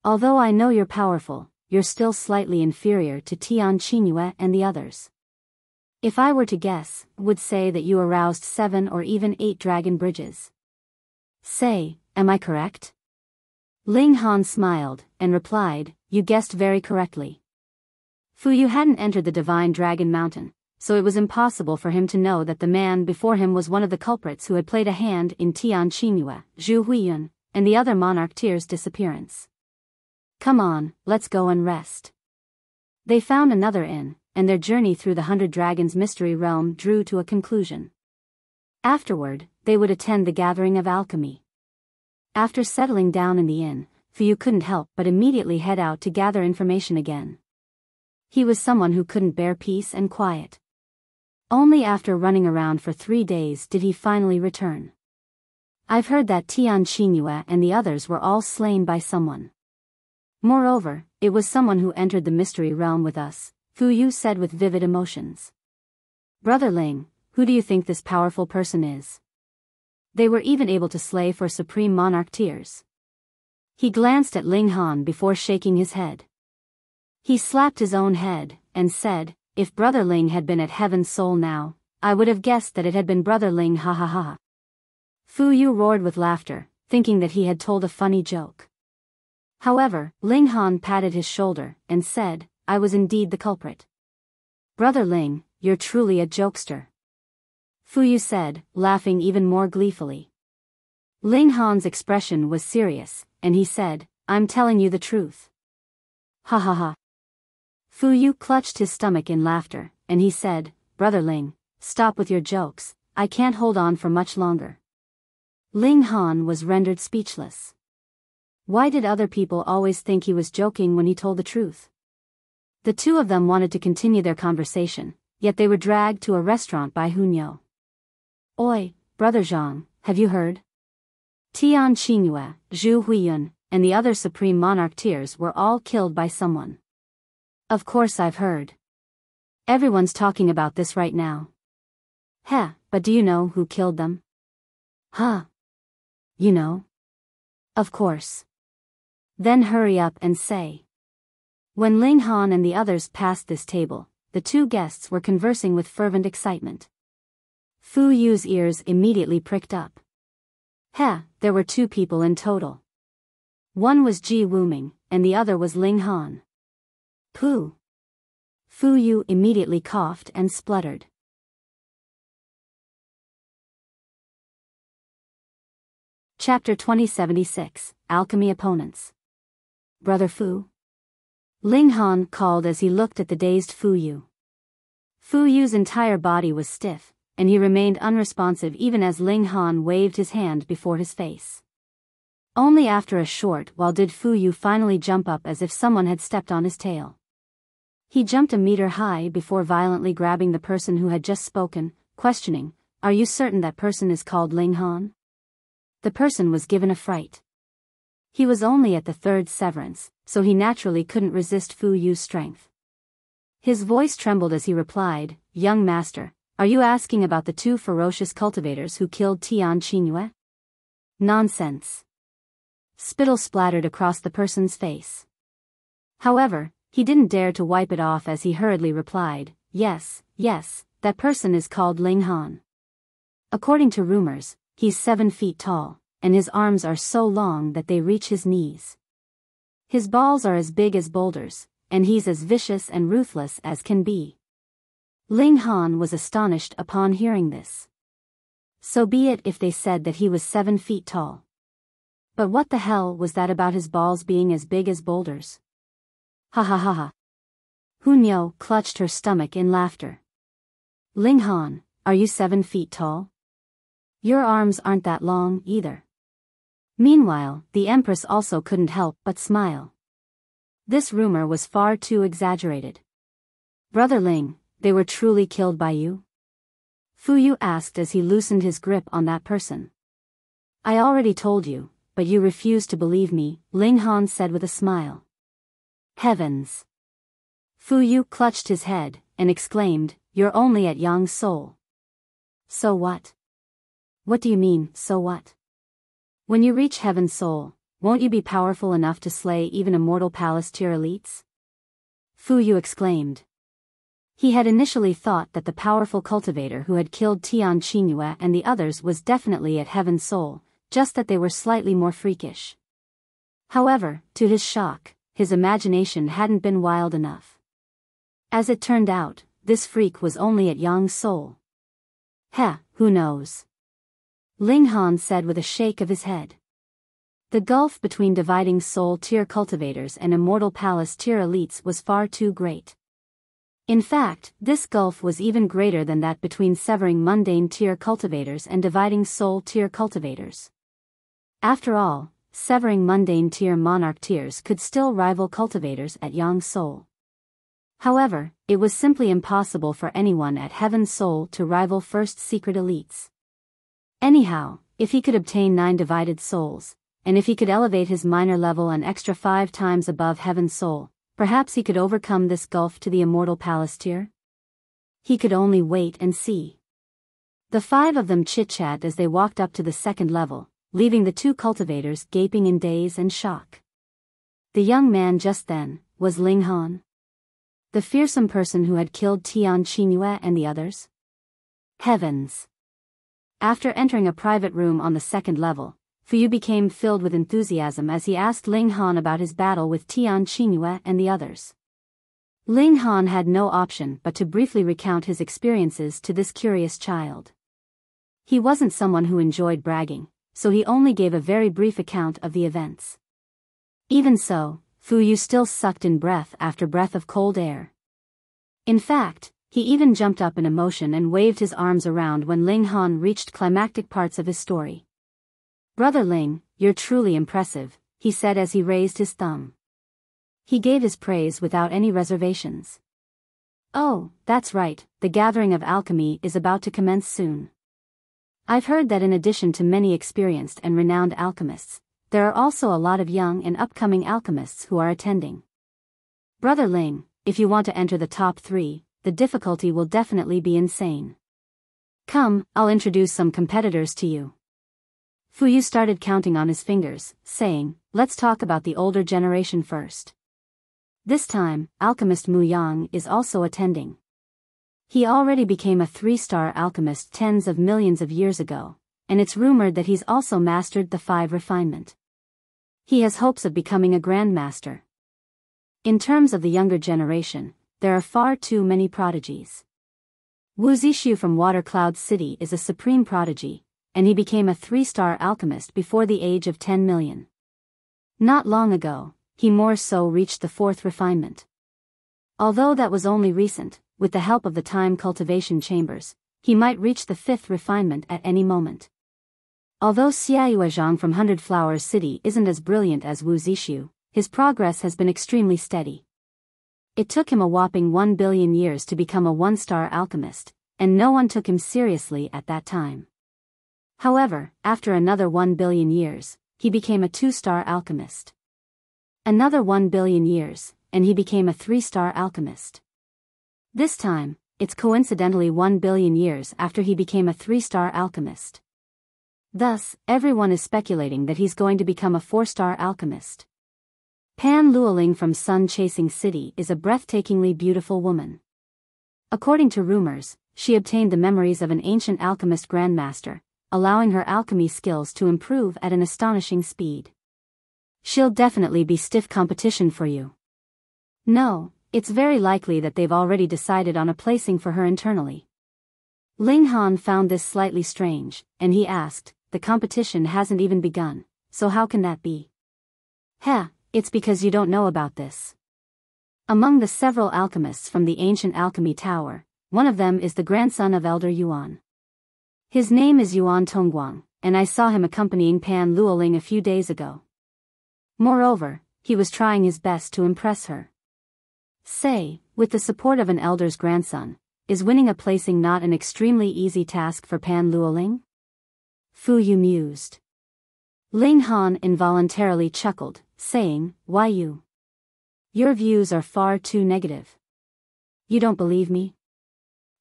A: Although I know you're powerful, you're still slightly inferior to Tian Qingyue and the others. If I were to guess, would say that you aroused 7 or even 8 dragon bridges. Say, am I correct? Ling Han smiled, and replied, you guessed very correctly. Fu Yu hadn't entered the Divine Dragon Mountain, so it was impossible for him to know that the man before him was one of the culprits who had played a hand in Tian Qingyue, Zhu Huiyun, and the other monarch Tier's disappearance. Come on, let's go and rest. They found another inn, and their journey through the 100 Dragons mystery realm drew to a conclusion. Afterward, they would attend the gathering of Alchemy. After settling down in the inn, Fu Yu couldn't help but immediately head out to gather information again. He was someone who couldn't bear peace and quiet. Only after running around for 3 days did he finally return. I've heard that Tian Qingyue and the others were all slain by someone. Moreover, it was someone who entered the mystery realm with us, Fu Yu said with vivid emotions. Brother Ling, who do you think this powerful person is? They were even able to slay for Supreme Monarch Tears. He glanced at Ling Han before shaking his head. He slapped his own head, and said, if Brother Ling had been at Heaven's Soul now, I would have guessed that it had been Brother Ling, ha ha ha. Fu Yu roared with laughter, thinking that he had told a funny joke. However, Ling Han patted his shoulder, and said, I was indeed the culprit. Brother Ling, you're truly a jokester. Fu Yu said, laughing even more gleefully. Ling Han's expression was serious, and he said, I'm telling you the truth. Ha ha ha. Fu Yu clutched his stomach in laughter, and he said, Brother Ling, stop with your jokes, I can't hold on for much longer. Ling Han was rendered speechless. Why did other people always think he was joking when he told the truth? The two of them wanted to continue their conversation, yet they were dragged to a restaurant by Hunyou. Oi, Brother Zhang, have you heard? Tian Qingyue, Zhu Huiyun, and the other Supreme Monarch Tears were all killed by someone. Of course I've heard. Everyone's talking about this right now. Heh, but do you know who killed them? Huh? You know? Of course. Then hurry up and say. When Ling Han and the others passed this table, the two guests were conversing with fervent excitement. Fu Yu's ears immediately pricked up. Heh, there were 2 people in total. One was Ji Wuming, and the other was Ling Han. Pooh. Fu Yu immediately coughed and spluttered. Chapter 2076, Alchemy Opponents. Brother Fu? Ling Han called as he looked at the dazed Fu Yu. Fu Yu's entire body was stiff, and he remained unresponsive even as Ling Han waved his hand before his face. Only after a short while did Fu Yu finally jump up as if someone had stepped on his tail. He jumped a meter high before violently grabbing the person who had just spoken, questioning, Are you certain that person is called Ling Han? The person was given a fright. He was only at the 3rd severance, so he naturally couldn't resist Fu Yu's strength. His voice trembled as he replied, Young master, are you asking about the 2 ferocious cultivators who killed Tian Qingyue? Nonsense. Spittle splattered across the person's face. However, he didn't dare to wipe it off as he hurriedly replied, Yes, that person is called Ling Han. According to rumors, he's 7 feet tall, and his arms are so long that they reach his knees. His balls are as big as boulders, and he's as vicious and ruthless as can be. Ling Han was astonished upon hearing this. So be it if they said that he was 7 feet tall. But what the hell was that about his balls being as big as boulders? Ha ha ha ha. Hunyou clutched her stomach in laughter. Ling Han, are you 7 feet tall? Your arms aren't that long either. Meanwhile, the Empress also couldn't help but smile. This rumor was far too exaggerated. Brother Ling, they were truly killed by you? Fu Yu asked as he loosened his grip on that person. I already told you, but you refused to believe me, Ling Han said with a smile. Heavens! Fu Yu clutched his head, and exclaimed, You're only at Yang's soul. So what? What do you mean, so what? When you reach Heaven's Soul, won't you be powerful enough to slay even immortal palace tier elites? Fu Yu exclaimed. He had initially thought that the powerful cultivator who had killed Tian Qingyue and the others was definitely at Heaven's Soul, just that they were slightly more freakish. However, to his shock, his imagination hadn't been wild enough. As it turned out, this freak was only at Yang's soul. Who knows? Ling Han said with a shake of his head. The gulf between dividing soul tier cultivators and immortal palace tier elites was far too great. In fact, this gulf was even greater than that between severing mundane tier cultivators and dividing soul tier cultivators. After all, severing mundane tier monarch tiers could still rival cultivators at Yang's soul. However, it was simply impossible for anyone at Heaven's Soul to rival first secret elites. Anyhow, if he could obtain 9 divided souls, and if he could elevate his minor level an extra 5 times above Heaven's Soul, perhaps he could overcome this gulf to the immortal palace tier? He could only wait and see. The 5 of them chit-chat as they walked up to the second level, leaving the 2 cultivators gaping in daze and shock. The young man just then was Ling Han, the fearsome person who had killed Tian Qingyue and the others. Heavens! After entering a private room on the second level, Fu Yu became filled with enthusiasm as he asked Ling Han about his battle with Tian Qingyue and the others. Ling Han had no option but to briefly recount his experiences to this curious child. He wasn't someone who enjoyed bragging, so he only gave a very brief account of the events. Even so, Fu Yu still sucked in breath after breath of cold air. In fact, he even jumped up in emotion and waved his arms around when Ling Han reached climactic parts of his story. "Brother Ling, you're truly impressive," he said as he raised his thumb. He gave his praise without any reservations. "Oh, that's right, the gathering of alchemy is about to commence soon. I've heard that in addition to many experienced and renowned alchemists, there are also a lot of young and upcoming alchemists who are attending. Brother Ling, if you want to enter the top 3, the difficulty will definitely be insane. Come, I'll introduce some competitors to you." Fu Yu started counting on his fingers, saying, "Let's talk about the older generation first." This time, alchemist Mu Yang is also attending. He already became a 3-star alchemist tens of millions of years ago, and it's rumored that he's also mastered the 5 refinement. He has hopes of becoming a grandmaster. In terms of the younger generation, there are far too many prodigies. Wu Zixu from Water Cloud City is a supreme prodigy, and he became a 3-star alchemist before the age of 10 million. Not long ago, he more so reached the 4th refinement. Although that was only recent, with the help of the time cultivation chambers, he might reach the 5th refinement at any moment. Although Xiaoyue Zhang from 100 Flowers City isn't as brilliant as Wu Zixu, his progress has been extremely steady. It took him a whopping 1 billion years to become a 1-star alchemist, and no one took him seriously at that time. However, after another 1 billion years, he became a 2-star alchemist. Another 1 billion years, and he became a 3-star alchemist. This time, it's coincidentally 1 billion years after he became a 3-star alchemist. Thus, everyone is speculating that he's going to become a 4-star alchemist. Pan Luoling from Sun Chasing City is a breathtakingly beautiful woman. According to rumors, she obtained the memories of an ancient alchemist grandmaster, allowing her alchemy skills to improve at an astonishing speed. She'll definitely be stiff competition for you. No, it's very likely that they've already decided on a placing for her internally. Ling Han found this slightly strange, and he asked, "The competition hasn't even begun, so how can that be?" It's because you don't know about this. Among the several alchemists from the ancient alchemy tower, one of them is the grandson of Elder Yuan. His name is Yuan Tongguang, and I saw him accompanying Pan Luoling a few days ago. Moreover, he was trying his best to impress her. Say, with the support of an elder's grandson, is winning a placing not an extremely easy task for Pan Luoling? Fu Yu mused. Ling Han involuntarily chuckled, saying, "Why you? Your views are far too negative. You don't believe me?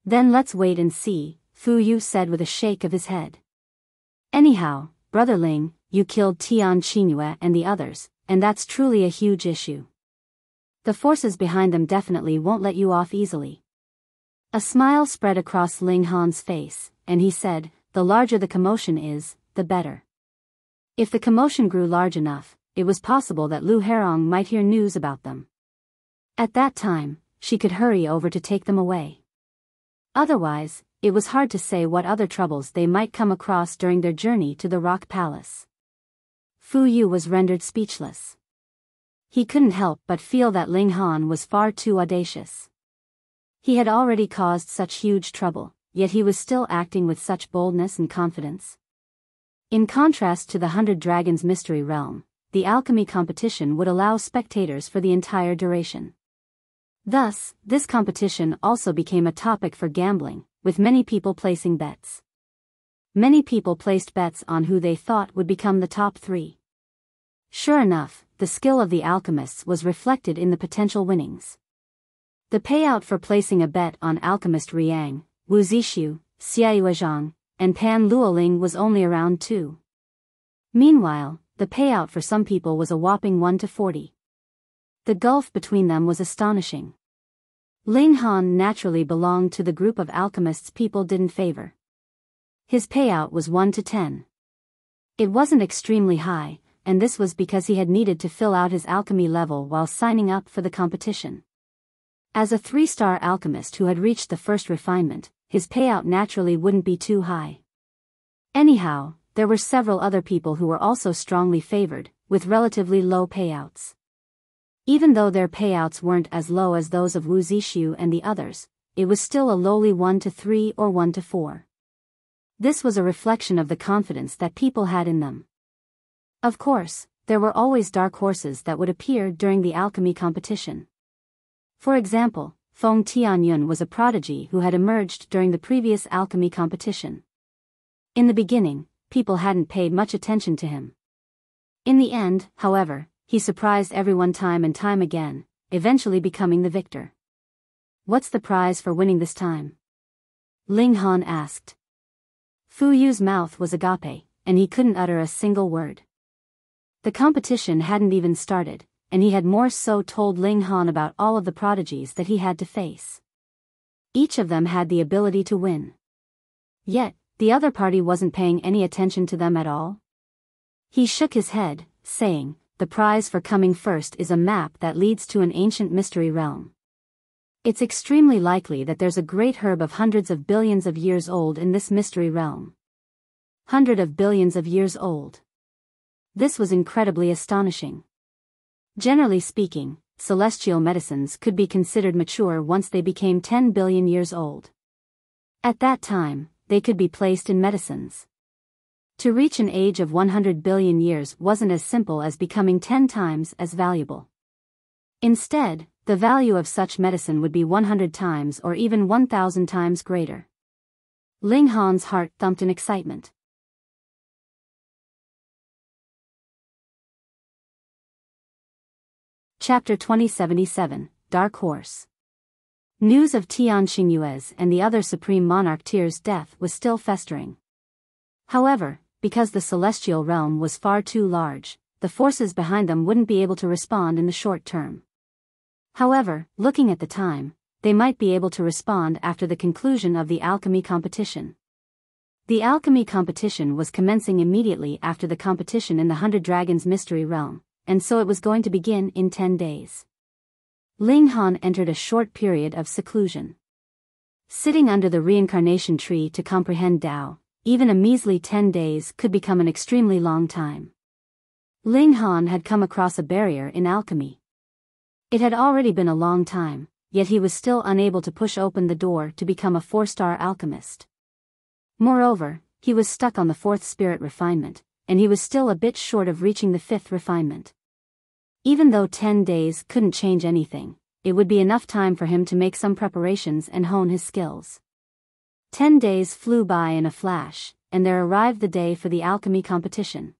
A: Then let's wait and see," Fu Yu said with a shake of his head. "Anyhow, Brother Ling, you killed Tian Qingyue and the others, and that's truly a huge issue. The forces behind them definitely won't let you off easily." A smile spread across Ling Han's face, and he said, "The larger the commotion is, the better." If the commotion grew large enough, it was possible that Lu Herong might hear news about them. At that time, she could hurry over to take them away. Otherwise, it was hard to say what other troubles they might come across during their journey to the Rock Palace. Fu Yu was rendered speechless. He couldn't help but feel that Ling Han was far too audacious. He had already caused such huge trouble, yet he was still acting with such boldness and confidence. In contrast to the 100 Dragons Mystery Realm, the alchemy competition would allow spectators for the entire duration. Thus, this competition also became a topic for gambling, with many people placing bets. Many people placed bets on who they thought would become the top 3. Sure enough, the skill of the alchemists was reflected in the potential winnings. The payout for placing a bet on alchemist Riang, Wu Zixu, Xia Yuezhang, and Pan Luoling was only around 2. Meanwhile, the payout for some people was a whopping 1 to 40. The gulf between them was astonishing. Ling Han naturally belonged to the group of alchemists people didn't favor. His payout was 1 to 10. It wasn't extremely high, and this was because he had needed to fill out his alchemy level while signing up for the competition. As a 3-star alchemist who had reached the first refinement, his payout naturally wouldn't be too high. Anyhow, there were several other people who were also strongly favored, with relatively low payouts. Even though their payouts weren't as low as those of Wu Zixu and the others, it was still a lowly 1 to 3 or 1 to 4. This was a reflection of the confidence that people had in them. Of course, there were always dark horses that would appear during the alchemy competition. For example, Feng Tianyun was a prodigy who had emerged during the previous alchemy competition. In the beginning, people hadn't paid much attention to him. In the end, however, he surprised everyone time and time again, eventually becoming the victor. "What's the prize for winning this time?" Ling Han asked. Fu Yu's mouth was agape, and he couldn't utter a single word. The competition hadn't even started, and he had more so told Ling Han about all of the prodigies that he had to face. Each of them had the ability to win. Yet, the other party wasn't paying any attention to them at all. He shook his head, saying, "The prize for coming first is a map that leads to an ancient mystery realm. It's extremely likely that there's a great herb of hundreds of billions of years old in this mystery realm." 100 of billions of years old. This was incredibly astonishing. Generally speaking, celestial medicines could be considered mature once they became 10 billion years old. At that time, they could be placed in medicines. To reach an age of 100 billion years wasn't as simple as becoming 10 times as valuable. Instead, the value of such medicine would be 100 times or even 1,000 times greater. Ling Han's heart thumped in excitement. Chapter 2077, Dark Horse. News of Tian Xingyue's and the other Supreme Monarch Tier's death was still festering. However, because the celestial realm was far too large, the forces behind them wouldn't be able to respond in the short term. However, looking at the time, they might be able to respond after the conclusion of the alchemy competition. The alchemy competition was commencing immediately after the competition in the 100 Dragons Mystery Realm, and so it was going to begin in 10 days. Ling Han entered a short period of seclusion. Sitting under the reincarnation tree to comprehend Tao, even a measly 10 days could become an extremely long time. Ling Han had come across a barrier in alchemy. It had already been a long time, yet he was still unable to push open the door to become a 4-star alchemist. Moreover, he was stuck on the 4th spirit refinement, and he was still a bit short of reaching the 5th refinement. Even though 10 days couldn't change anything, it would be enough time for him to make some preparations and hone his skills. 10 days flew by in a flash, and there arrived the day for the alchemy competition.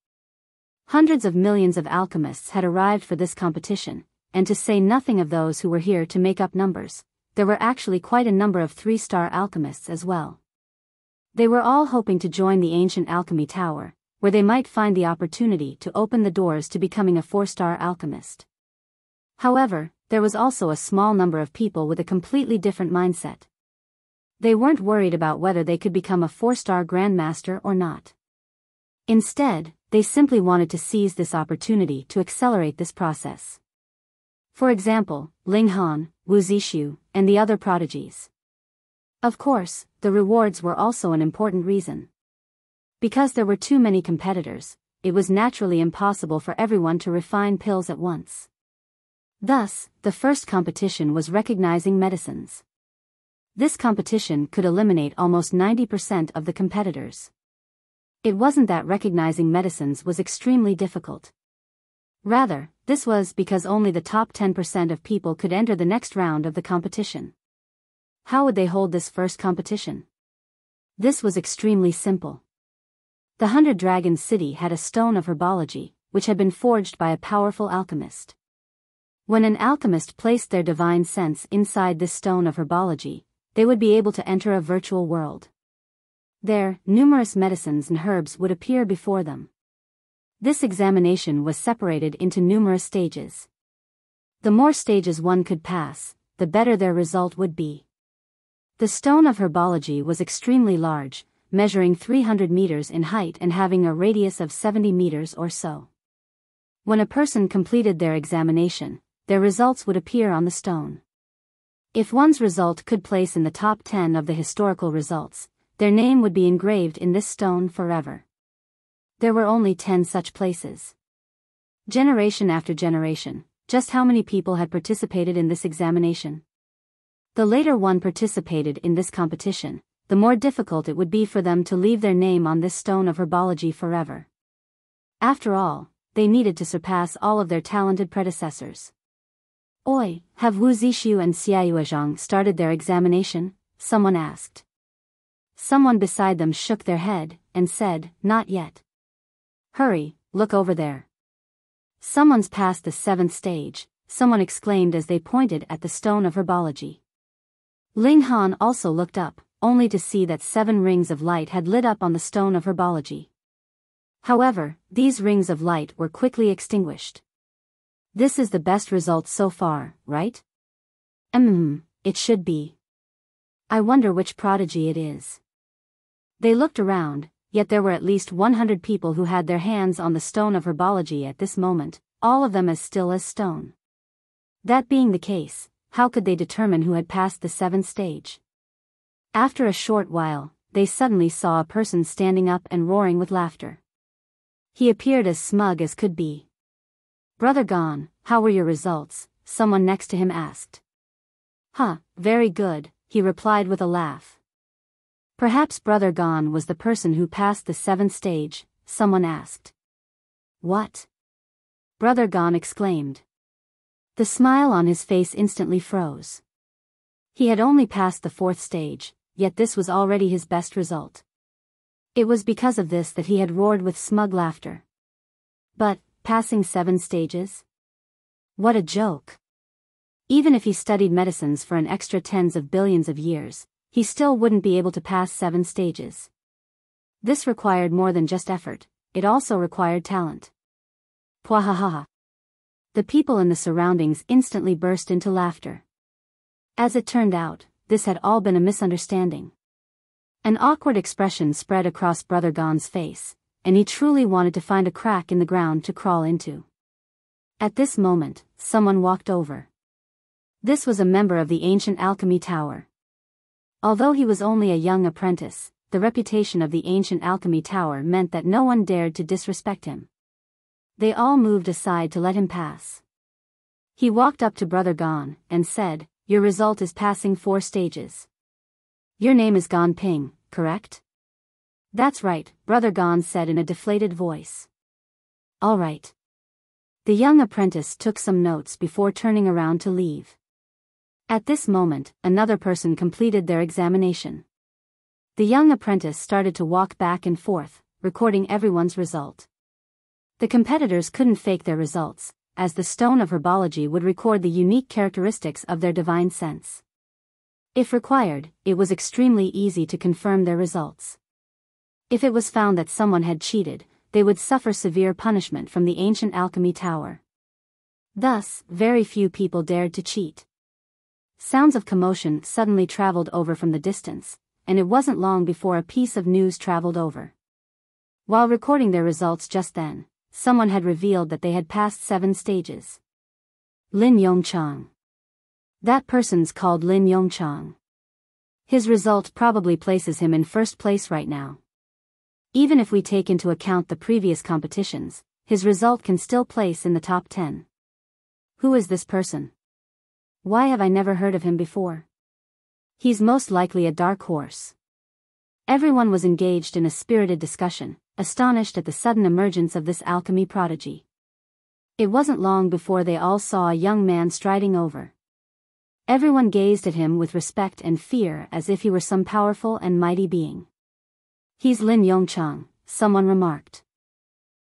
A: Hundreds of millions of alchemists had arrived for this competition, and to say nothing of those who were here to make up numbers, there were actually quite a number of 3-star alchemists as well. They were all hoping to join the ancient alchemy tower, where they might find the opportunity to open the doors to becoming a 4-star alchemist. However, there was also a small number of people with a completely different mindset. They weren't worried about whether they could become a 4-star grandmaster or not. Instead, they simply wanted to seize this opportunity to accelerate this process. For example, Ling, Wuxia, and the other prodigies. Of course, the rewards were also an important reason. Because there were too many competitors, it was naturally impossible for everyone to refine pills at once. Thus, the first competition was recognizing medicines. This competition could eliminate almost 90% of the competitors. It wasn't that recognizing medicines was extremely difficult. Rather, this was because only the top 10% of people could enter the next round of the competition. How would they hold this first competition? This was extremely simple. The 100 Dragons City had a stone of herbology, which had been forged by a powerful alchemist. When an alchemist placed their divine sense inside this stone of herbology, they would be able to enter a virtual world. There, numerous medicines and herbs would appear before them. This examination was separated into numerous stages. The more stages one could pass, the better their result would be. The stone of herbology was extremely large, measuring 300 meters in height and having a radius of 70 meters or so. When a person completed their examination, their results would appear on the stone. If one's result could place in the top 10 of the historical results, their name would be engraved in this stone forever. There were only 10 such places. Generation after generation, just how many people had participated in this examination? The later one participated in this competition, the more difficult it would be for them to leave their name on this stone of herbology forever. After all, they needed to surpass all of their talented predecessors. Oi, have Wu Zixu and Xiaoyuezhang started their examination? Someone asked. Someone beside them shook their head, and said, not yet. Hurry, look over there. Someone's past the 7th stage, someone exclaimed as they pointed at the stone of herbology. Ling also looked up, only to see that 7 rings of light had lit up on the stone of herbology. However, these rings of light were quickly extinguished. This is the best result so far, right? It should be. I wonder which prodigy it is. They looked around, yet there were at least 100 people who had their hands on the stone of herbology at this moment, all of them as still as stone. That being the case, how could they determine who had passed the 7th stage? After a short while, they suddenly saw a person standing up and roaring with laughter. He appeared as smug as could be. Brother Gon, how were your results? Someone next to him asked. Very good, he replied with a laugh. Perhaps Brother Gon was the person who passed the 7th stage, someone asked. What? Brother Gon exclaimed. The smile on his face instantly froze. He had only passed the 4th stage, yet this was already his best result. It was because of this that he had roared with smug laughter. But, passing 7 stages? What a joke. Even if he studied medicines for an extra tens of billions of years, he still wouldn't be able to pass 7 stages. This required more than just effort, it also required talent. Pwahahaha. The people in the surroundings instantly burst into laughter. As it turned out, this had all been a misunderstanding. An awkward expression spread across Brother Gon's face, and he truly wanted to find a crack in the ground to crawl into. At this moment, someone walked over. This was a member of the ancient Alchemy Tower. Although he was only a young apprentice, the reputation of the ancient Alchemy Tower meant that no one dared to disrespect him. They all moved aside to let him pass. He walked up to Brother Gon, and said, your result is passing 4 stages. Your name is Gon Ping, correct? That's right, Brother Gon said in a deflated voice. All right. The young apprentice took some notes before turning around to leave. At this moment, another person completed their examination. The young apprentice started to walk back and forth, recording everyone's result. The competitors couldn't fake their results, as the stone of herbology would record the unique characteristics of their divine sense. If required, it was extremely easy to confirm their results. If it was found that someone had cheated, they would suffer severe punishment from the ancient Alchemy Tower. Thus, very few people dared to cheat. Sounds of commotion suddenly traveled over from the distance, and it wasn't long before a piece of news traveled over. While recording their results just then, someone had revealed that they had passed 7 stages. Lin Yongchang. That person's called Lin Yongchang. His result probably places him in first place right now. Even if we take into account the previous competitions, his result can still place in the top 10. Who is this person? Why have I never heard of him before? He's most likely a dark horse. Everyone was engaged in a spirited discussion, astonished at the sudden emergence of this alchemy prodigy. It wasn't long before they all saw a young man striding over. Everyone gazed at him with respect and fear as if he were some powerful and mighty being. He's Lin Yongchang, someone remarked.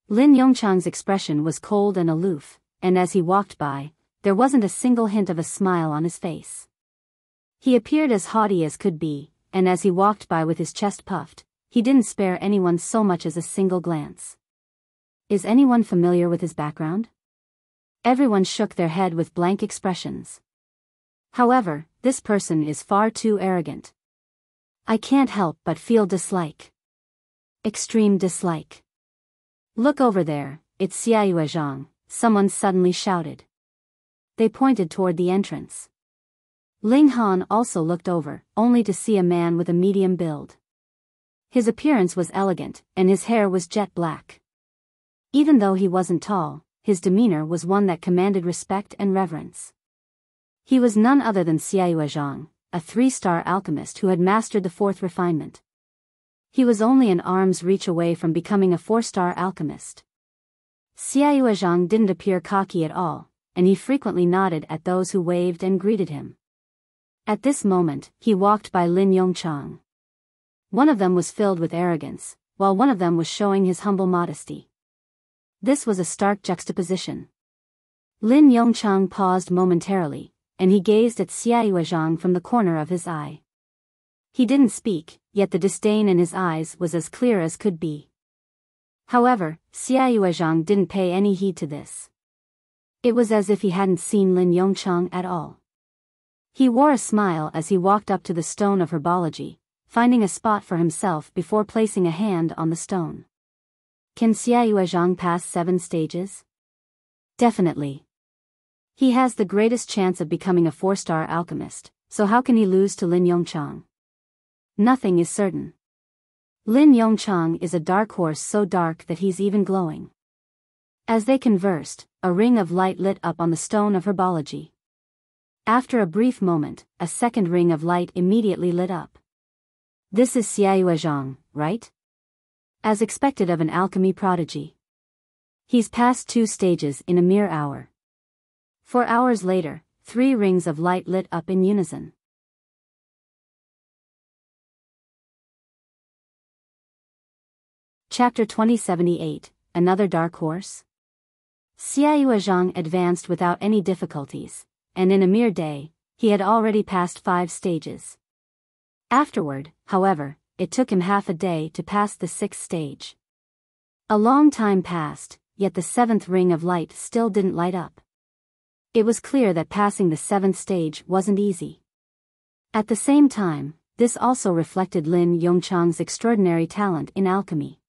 A: Lin Yongchang's expression was cold and aloof, and as he walked by, there wasn't a single hint of a smile on his face. He appeared as haughty as could be, and as he walked by with his chest puffed, he didn't spare anyone so much as a single glance. Is anyone familiar with his background? Everyone shook their head with blank expressions. However, this person is far too arrogant. I can't help but feel dislike. Extreme dislike. Look over there, it's Xiaoyue Zhang, someone suddenly shouted. They pointed toward the entrance. Ling Han also looked over, only to see a man with a medium build. His appearance was elegant, and his hair was jet black. Even though he wasn't tall, his demeanor was one that commanded respect and reverence. He was none other than Xiaoyue Zhang, a 3-star alchemist who had mastered the 4th refinement. He was only an arm's reach away from becoming a 4-star alchemist. Xiaoyue Zhang didn't appear cocky at all, and he frequently nodded at those who waved and greeted him. At this moment, he walked by Lin Yongchang. One of them was filled with arrogance, while one of them was showing his humble modesty. This was a stark juxtaposition. Lin Yongchang paused momentarily, and he gazed at Xiaoyue Zhang from the corner of his eye. He didn't speak, yet the disdain in his eyes was as clear as could be. However, Xiaoyue Zhang didn't pay any heed to this. It was as if he hadn't seen Lin Yongchang at all. He wore a smile as he walked up to the stone of herbology, finding a spot for himself before placing a hand on the stone. Can Xiaoyue Zhang pass 7 stages? Definitely. He has the greatest chance of becoming a 4-star alchemist, so how can he lose to Lin Yongchang? Nothing is certain. Lin Yongchang is a dark horse so dark that he's even glowing. As they conversed, a ring of light lit up on the stone of herbology. After a brief moment, a second ring of light immediately lit up. This is Xiaoyue Zhang, right? As expected of an alchemy prodigy. He's passed 2 stages in a mere hour. 4 hours later, 3 rings of light lit up in unison. Chapter 2078, Another Dark Horse? Xiaoyue Zhang advanced without any difficulties, and in a mere day, he had already passed 5 stages. Afterward, however, it took him half a day to pass the 6th stage. A long time passed, yet the 7th ring of light still didn't light up. It was clear that passing the 7th stage wasn't easy. At the same time, this also reflected Lin Yongchang's extraordinary talent in alchemy.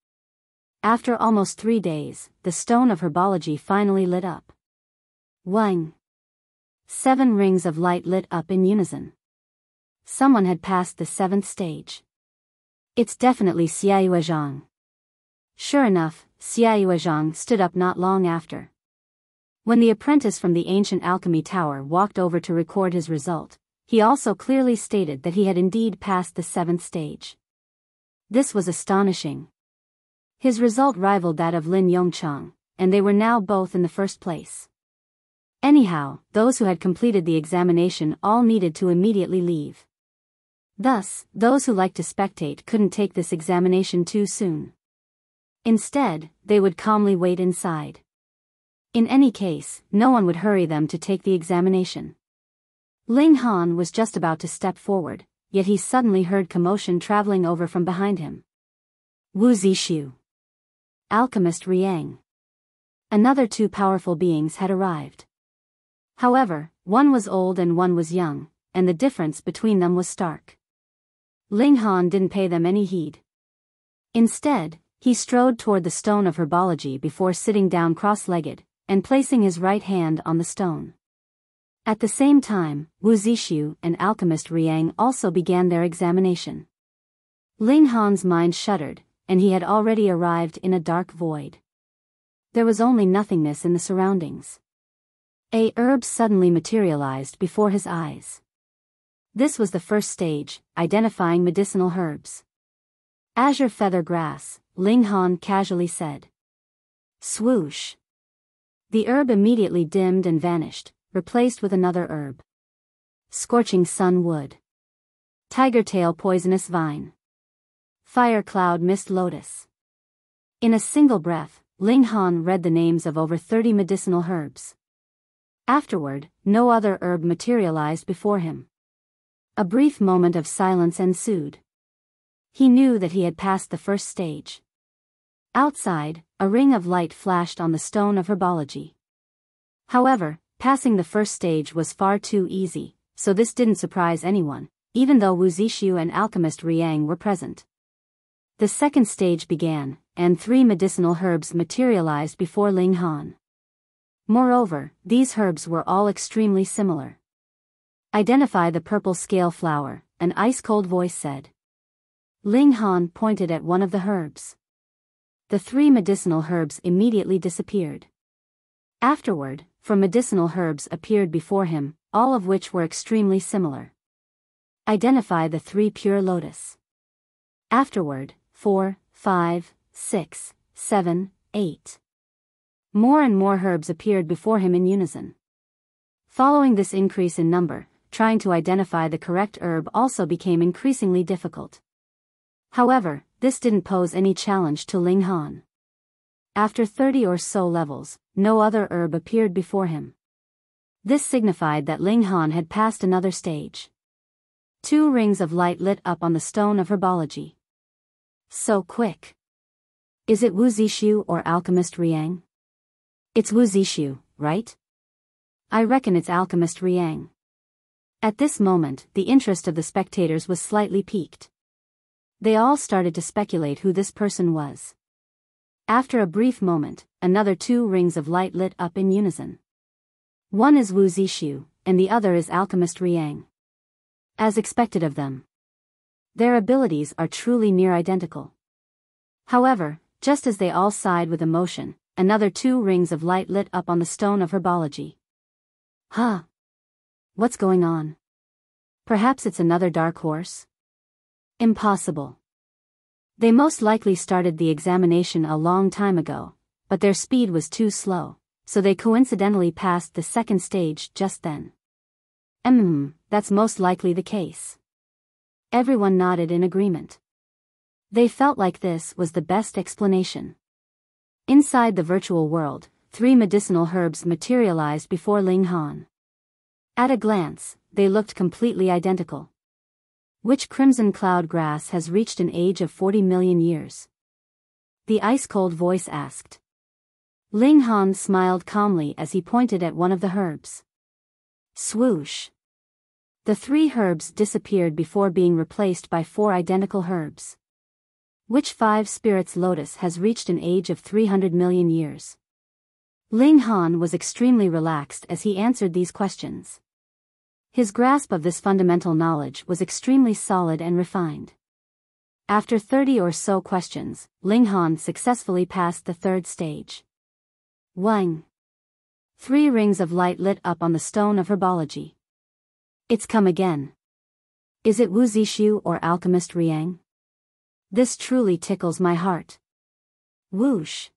A: After almost 3 days, the stone of herbology finally lit up. Wang! 7 rings of light lit up in unison. Someone had passed the 7th stage. It's definitely Xiaoyue Zhang. Sure enough, Xiaoyue Zhang stood up not long after. When the apprentice from the ancient alchemy tower walked over to record his result, he also clearly stated that he had indeed passed the 7th stage. This was astonishing. His result rivaled that of Lin Yongchang, and they were now both in the first place. Anyhow, those who had completed the examination all needed to immediately leave. Thus, those who liked to spectate couldn't take this examination too soon. Instead, they would calmly wait inside. In any case, no one would hurry them to take the examination. Ling Han was just about to step forward, yet he suddenly heard commotion traveling over from behind him. Wu Zishu. Alchemist Riang. Another 2 powerful beings had arrived. However, one was old and one was young, and the difference between them was stark. Ling Han didn't pay them any heed. Instead, he strode toward the stone of herbology before sitting down cross-legged, and placing his right hand on the stone. At the same time, Wu Zixu and alchemist Riang also began their examination. Ling Han's mind shuddered, and he had already arrived in a dark void. There was only nothingness in the surroundings. A herb suddenly materialized before his eyes. This was the first stage, identifying medicinal herbs. Azure feather grass, Ling Han casually said. Swoosh. The herb immediately dimmed and vanished, replaced with another herb. Scorching sun wood. Tiger tail poisonous vine. Fire cloud mist lotus. In a single breath, Ling Han read the names of over 30 medicinal herbs. Afterward, no other herb materialized before him. A brief moment of silence ensued. He knew that he had passed the first stage. Outside, a ring of light flashed on the stone of herbology. However, passing the first stage was far too easy, so this didn't surprise anyone, even though Wu Zixu and alchemist Riang were present. The second stage began, and 3 medicinal herbs materialized before Ling Han. Moreover, these herbs were all extremely similar. Identify the purple scale flower, an ice-cold voice said. Ling Han pointed at one of the herbs. The 3 medicinal herbs immediately disappeared. Afterward, 4 medicinal herbs appeared before him, all of which were extremely similar. Identify the 3 pure lotus. Afterward, 4, 5, 6, 7, 8. More and more herbs appeared before him in unison. Following this increase in number, trying to identify the correct herb also became increasingly difficult. However, this didn't pose any challenge to Ling Han. After 30 or so levels, no other herb appeared before him. This signified that Ling Han had passed another stage. 2 rings of light lit up on the stone of herbology. So quick. Is it Wu Zixu or alchemist Riang? It's Wu Zixu, right? I reckon it's alchemist Riang. At this moment, the interest of the spectators was slightly piqued. They all started to speculate who this person was. After a brief moment, another 2 rings of light lit up in unison. One is Wu Zixu, and the other is alchemist Riang. As expected of them. Their abilities are truly near identical. However, just as they all sighed with emotion, another 2 rings of light lit up on the stone of herbology. Huh? What's going on? Perhaps it's another dark horse? Impossible. They most likely started the examination a long time ago, but their speed was too slow, so they coincidentally passed the second stage just then. That's most likely the case. Everyone nodded in agreement. They felt like this was the best explanation. Inside the virtual world, 3 medicinal herbs materialized before Ling Han. At a glance, they looked completely identical. Which crimson cloud grass has reached an age of 40 million years? The ice-cold voice asked. Ling Han smiled calmly as he pointed at one of the herbs. Swoosh. The 3 herbs disappeared before being replaced by 4 identical herbs. Which 5 spirits lotus has reached an age of 300 million years? Ling Han was extremely relaxed as he answered these questions. His grasp of this fundamental knowledge was extremely solid and refined. After 30 or so questions, Ling Han successfully passed the 3rd stage. Wang. 3 rings of light lit up on the stone of herbology. It's come again. Is it Wu Zixu or alchemist Riang? This truly tickles my heart. Whoosh.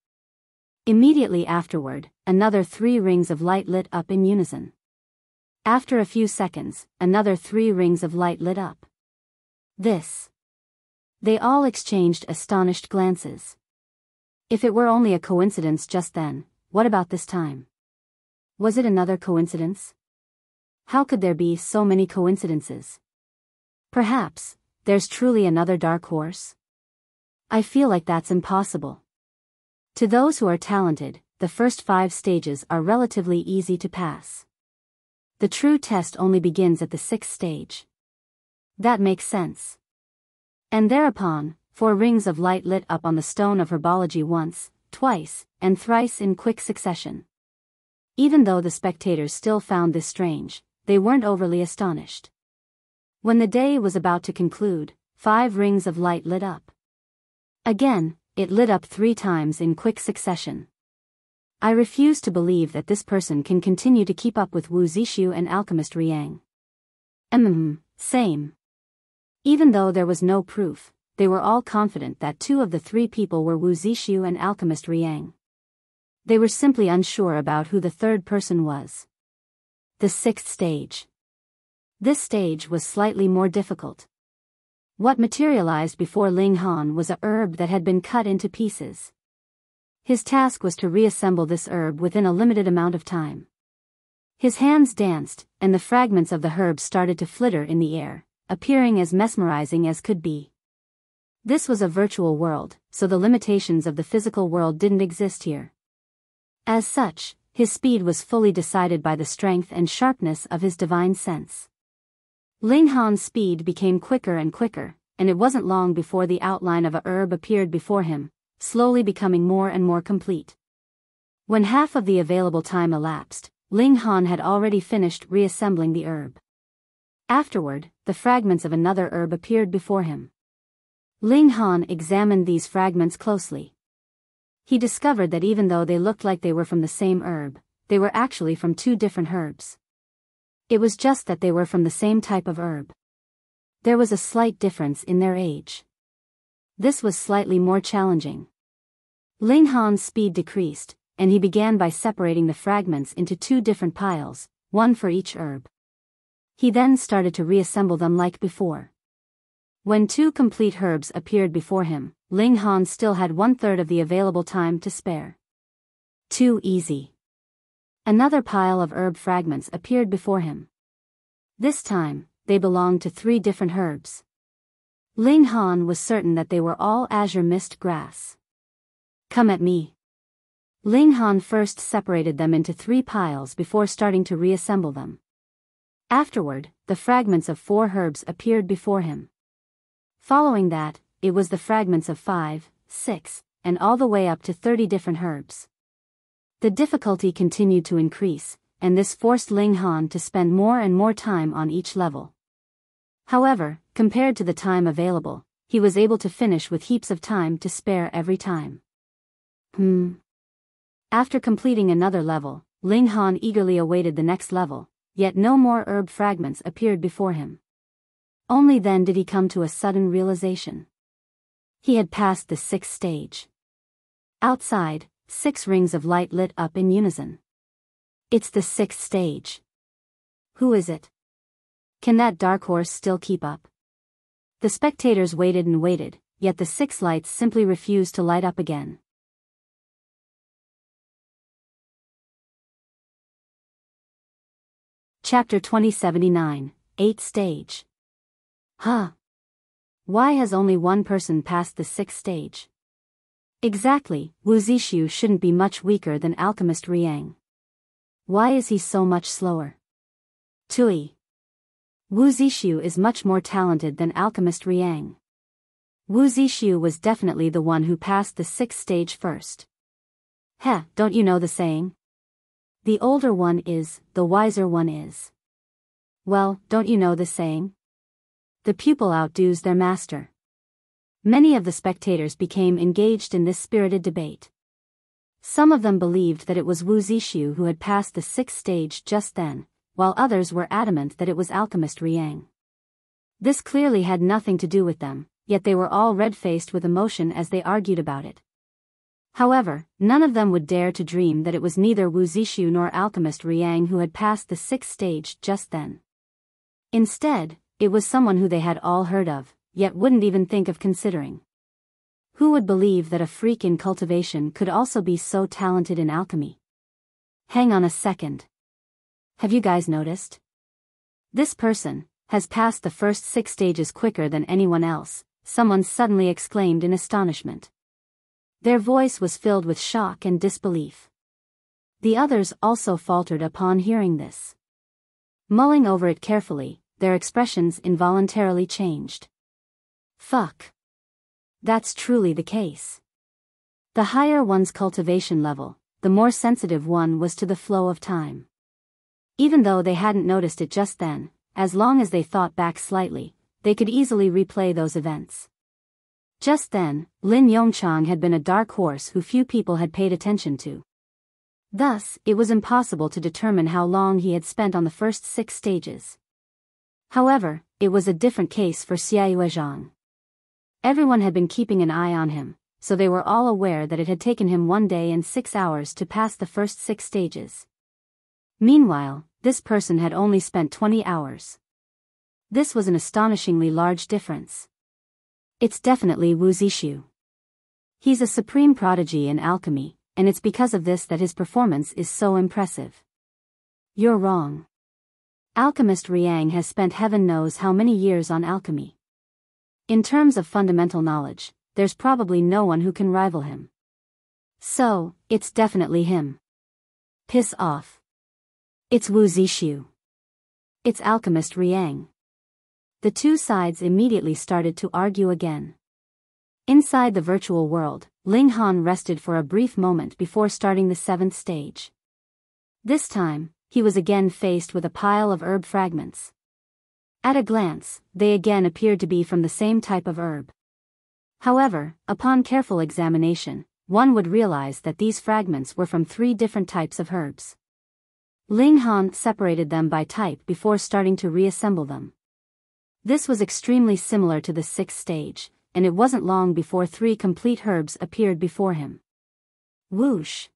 A: Immediately afterward, another 3 rings of light lit up in unison. After a few seconds, another 3 rings of light lit up. This. They all exchanged astonished glances. If it were only a coincidence just then, what about this time? Was it another coincidence? How could there be so many coincidences? Perhaps, there's truly another dark horse? I feel like that's impossible. To those who are talented, the first 5 stages are relatively easy to pass. The true test only begins at the 6th stage. That makes sense. And thereupon, 4 rings of light lit up on the stone of herbology once, twice, and thrice in quick succession. Even though the spectators still found this strange, they weren't overly astonished. When the day was about to conclude, 5 rings of light lit up. Again, it lit up 3 times in quick succession. I refuse to believe that this person can continue to keep up with Wu Zixu and Alchemist Riang. Same. Even though there was no proof, they were all confident that 2 of the 3 people were Wu Zixu and Alchemist Riang. They were simply unsure about who the 3rd person was. The 6th stage. This stage was slightly more difficult. What materialized before Ling Han was a herb that had been cut into pieces. His task was to reassemble this herb within a limited amount of time. His hands danced, and the fragments of the herb started to flitter in the air, appearing as mesmerizing as could be. This was a virtual world, so the limitations of the physical world didn't exist here. As such, his speed was fully decided by the strength and sharpness of his divine sense. Ling Han's speed became quicker and quicker, and it wasn't long before the outline of a herb appeared before him, slowly becoming more and more complete. When half of the available time elapsed, Ling Han had already finished reassembling the herb. Afterward, the fragments of another herb appeared before him. Ling Han examined these fragments closely. He discovered that even though they looked like they were from the same herb, they were actually from 2 different herbs. It was just that they were from the same type of herb. There was a slight difference in their age. This was slightly more challenging. Ling Han's speed decreased, and he began by separating the fragments into 2 different piles, 1 for each herb. He then started to reassemble them like before. When 2 complete herbs appeared before him, Ling Han still had 1/3 of the available time to spare. Too easy. Another pile of herb fragments appeared before him. This time, they belonged to 3 different herbs. Ling Han was certain that they were all azure mist grass. Come at me. Ling Han first separated them into 3 piles before starting to reassemble them. Afterward, the fragments of 4 herbs appeared before him. Following that, it was the fragments of 5, 6, and all the way up to 30 different herbs. The difficulty continued to increase, and this forced Ling Han to spend more and more time on each level. However, compared to the time available, he was able to finish with heaps of time to spare every time. After completing another level, Ling Han eagerly awaited the next level, yet no more herb fragments appeared before him. Only then did he come to a sudden realization. He had passed the 6th stage. Outside, 6 rings of light lit up in unison. It's the 6th stage. Who is it? Can that dark horse still keep up? The spectators waited and waited, yet the 6 lights simply refused to light up again. Chapter 2079, 8th Stage. Why has only 1 person passed the 6th stage? Exactly, Wu Zixu shouldn't be much weaker than Alchemist Riang. Why is he so much slower? Tui. Wu Zixu is much more talented than Alchemist Riang. Wu Zixu was definitely the one who passed the 6th stage first. Don't you know the saying? The older one is, the wiser one is. Well, don't you know the saying? The pupil outdoes their master. Many of the spectators became engaged in this spirited debate. Some of them believed that it was Wu Zixu who had passed the 6th stage just then, while others were adamant that it was Alchemist Riang. This clearly had nothing to do with them, yet they were all red-faced with emotion as they argued about it. However, none of them would dare to dream that it was neither Wu Zixu nor Alchemist Riang who had passed the 6th stage just then. Instead, it was someone who they had all heard of, yet wouldn't even think of considering. Who would believe that a freak in cultivation could also be so talented in alchemy? Hang on a second. Have you guys noticed? This person has passed the first 6 stages quicker than anyone else, someone suddenly exclaimed in astonishment. Their voice was filled with shock and disbelief. The others also faltered upon hearing this. Mulling over it carefully, their expressions involuntarily changed. Fuck. That's truly the case. The higher one's cultivation level, the the more sensitive one was to the flow of time. Even though they hadn't noticed it just then, as long as they thought back slightly, they could easily replay those events. Just then, Lin Yongchang had been a dark horse who few people had paid attention to. Thus, it was impossible to determine how long he had spent on the first 6 stages. However, it was a different case for Xiaoyuezhang. Everyone had been keeping an eye on him, so they were all aware that it had taken him 1 day and 6 hours to pass the first 6 stages. Meanwhile, this person had only spent 20 hours. This was an astonishingly large difference. It's definitely Wu Zixu. He's a supreme prodigy in alchemy, and it's because of this that his performance is so impressive. You're wrong. Alchemist Riang has spent heaven knows how many years on alchemy. In terms of fundamental knowledge, there's probably no one who can rival him. So, it's definitely him. Piss off. It's Wu Zixu. It's Alchemist Riang. The two sides immediately started to argue again. Inside the virtual world, Ling Han rested for a brief moment before starting the 7th stage. This time, he was again faced with a pile of herb fragments. At a glance, they again appeared to be from the same type of herb. However, upon careful examination, one would realize that these fragments were from 3 different types of herbs. Ling Han separated them by type before starting to reassemble them. This was extremely similar to the 6th stage, and it wasn't long before 3 complete herbs appeared before him. Whoosh!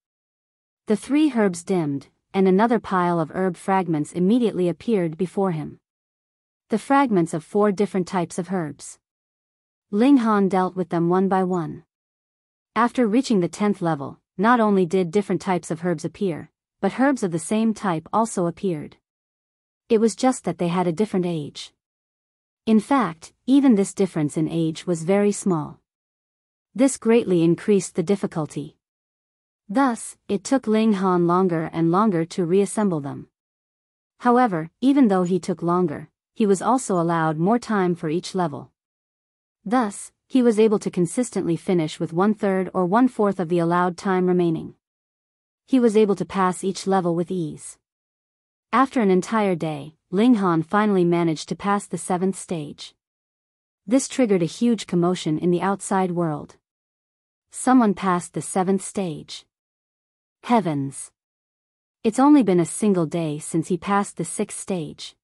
A: The 3 herbs dimmed, and another pile of herb fragments immediately appeared before him. The fragments of 4 different types of herbs. Ling Han dealt with them one by one. After reaching the 10th level, not only did different types of herbs appear, but herbs of the same type also appeared. It was just that they had a different age. In fact, even this difference in age was very small. This greatly increased the difficulty. Thus, it took Ling Han longer and longer to reassemble them. However, even though he took longer, he was also allowed more time for each level. Thus, he was able to consistently finish with 1/3 or 1/4 of the allowed time remaining. He was able to pass each level with ease. After an entire day, Ling Han finally managed to pass the 7th stage. This triggered a huge commotion in the outside world. Someone passed the 7th stage. Heavens! It's only been a single day since he passed the 6th stage.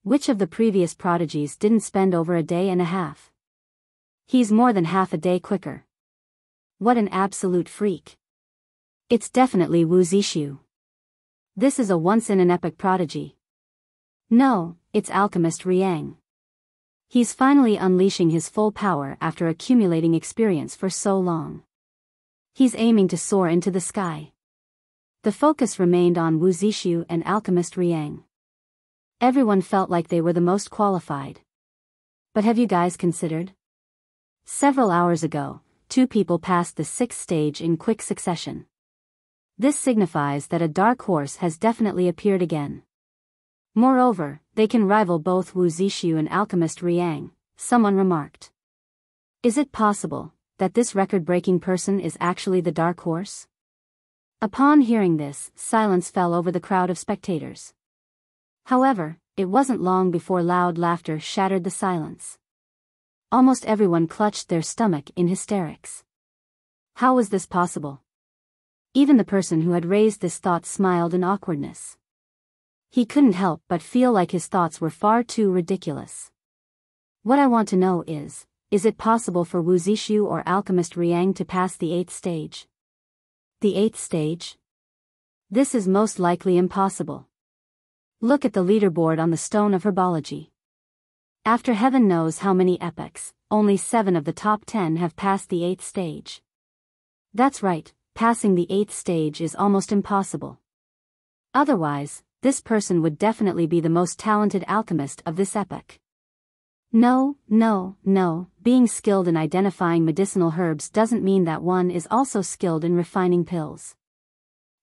A: Which of the previous prodigies didn't spend over a day and a half? He's more than half a day quicker. What an absolute freak. It's definitely Wu Zixu. This is a once-in-an-epoch prodigy. No, it's Alchemist Riang. He's finally unleashing his full power after accumulating experience for so long. He's aiming to soar into the sky. The focus remained on Wu Zixu and Alchemist Riang. Everyone felt like they were the most qualified. But have you guys considered? Several hours ago, 2 people passed the 6th stage in quick succession. This signifies that a dark horse has definitely appeared again. Moreover, they can rival both Wu Zixu and Alchemist Riang, someone remarked. Is it possible that this record-breaking person is actually the dark horse? Upon hearing this, silence fell over the crowd of spectators. However, it wasn't long before loud laughter shattered the silence. Almost everyone clutched their stomach in hysterics. How was this possible? Even the person who had raised this thought smiled in awkwardness. He couldn't help but feel like his thoughts were far too ridiculous. What I want to know is it possible for Wu Zixu or Alchemist Riang to pass the 8th stage? The 8th stage? This is most likely impossible. Look at the leaderboard on the stone of herbology. After heaven knows how many epochs, only 7 of the top 10 have passed the 8th stage. That's right, passing the 8th stage is almost impossible. Otherwise, this person would definitely be the most talented alchemist of this epoch. No, being skilled in identifying medicinal herbs doesn't mean that one is also skilled in refining pills.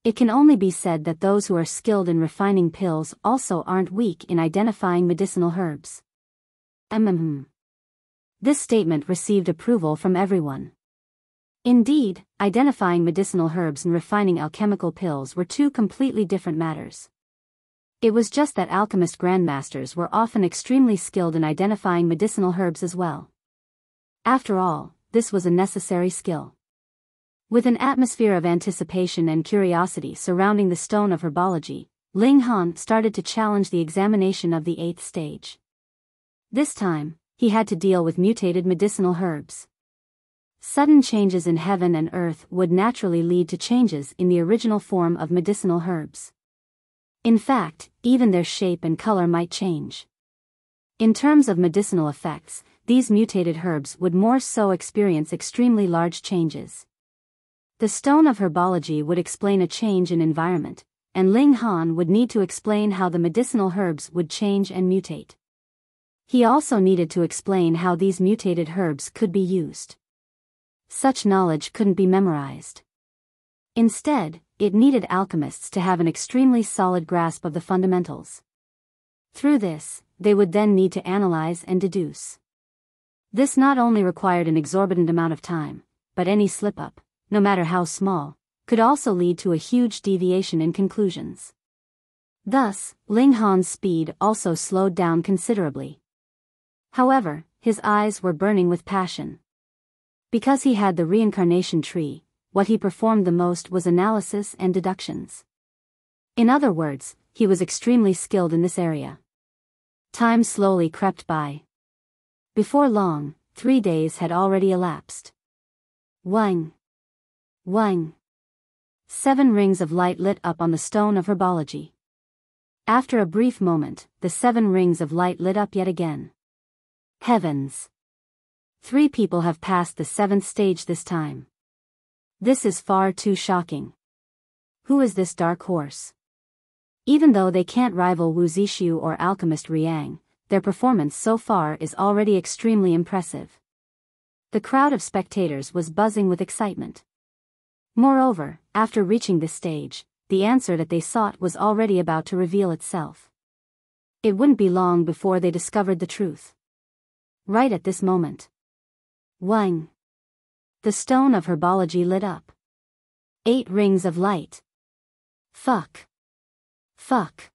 A: It can only be said that those who are skilled in refining pills also aren't weak in identifying medicinal herbs. This statement received approval from everyone. Indeed, identifying medicinal herbs and refining alchemical pills were two completely different matters. It was just that alchemist grandmasters were often extremely skilled in identifying medicinal herbs as well. After all, this was a necessary skill. With an atmosphere of anticipation and curiosity surrounding the stone of herbology, Ling Han started to challenge the examination of the 8th stage. This time, he had to deal with mutated medicinal herbs. Sudden changes in heaven and earth would naturally lead to changes in the original form of medicinal herbs. In fact, even their shape and color might change. In terms of medicinal effects, these mutated herbs would more so experience extremely large changes. The stone of herbology would explain a change in environment, and Ling Han would need to explain how the medicinal herbs would change and mutate. He also needed to explain how these mutated herbs could be used. Such knowledge couldn't be memorized. Instead, it needed alchemists to have an extremely solid grasp of the fundamentals. Through this, they would then need to analyze and deduce. This not only required an exorbitant amount of time, but any slip-up, no matter how small, could also lead to a huge deviation in conclusions. Thus, Ling Han's speed also slowed down considerably. However, his eyes were burning with passion. Because he had the reincarnation tree, what he performed the most was analysis and deductions. In other words, he was extremely skilled in this area. Time slowly crept by. Before long, 3 days had already elapsed. Wang. Wang. 7 rings of light lit up on the stone of herbology. After a brief moment, the 7 rings of light lit up yet again. Heavens! 3 people have passed the 7th stage this time. This is far too shocking. Who is this dark horse? Even though they can't rival Wu Zixu or Alchemist Riang, their performance so far is already extremely impressive. The crowd of spectators was buzzing with excitement. Moreover, after reaching this stage, the answer that they sought was already about to reveal itself. It wouldn't be long before they discovered the truth. Right at this moment. Wang. The stone of herbology lit up. 8 rings of light. Fuck. Fuck.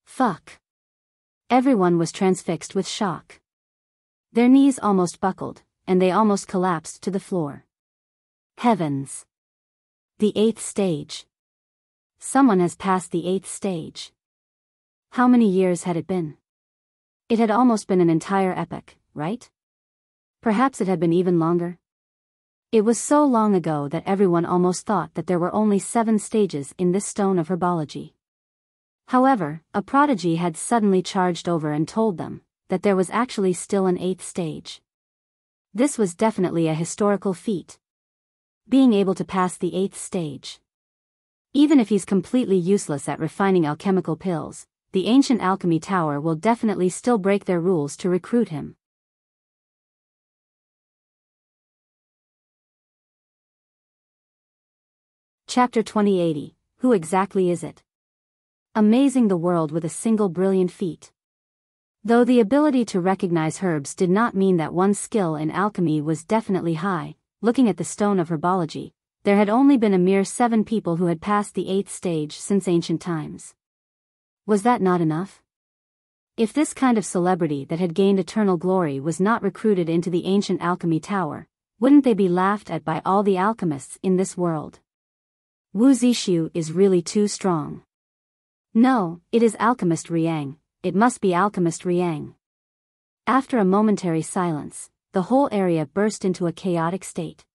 A: Fuck. Everyone was transfixed with shock. Their knees almost buckled, and they almost collapsed to the floor. Heavens! The 8th stage. Someone has passed the 8th stage. How many years had it been? It had almost been an entire epoch, right? Perhaps it had been even longer. It was so long ago that everyone almost thought that there were only 7 stages in this stone of herbology. However, a prodigy had suddenly charged over and told them that there was actually still an 8th stage. This was definitely a historical feat. Being able to pass the 8th stage. Even if he's completely useless at refining alchemical pills, the ancient alchemy tower will definitely still break their rules to recruit him. Chapter 2080, Who exactly is it? Amazing the world with a single brilliant feat. Though the ability to recognize herbs did not mean that one's skill in alchemy was definitely high, looking at the stone of herbology, there had only been a mere 7 people who had passed the 8th stage since ancient times. Was that not enough? If this kind of celebrity that had gained eternal glory was not recruited into the ancient alchemy tower, wouldn't they be laughed at by all the alchemists in this world? Wu Zixu is really too strong. No, it is Alchemist Riang, it must be Alchemist Riang. After a momentary silence, the whole area burst into a chaotic state.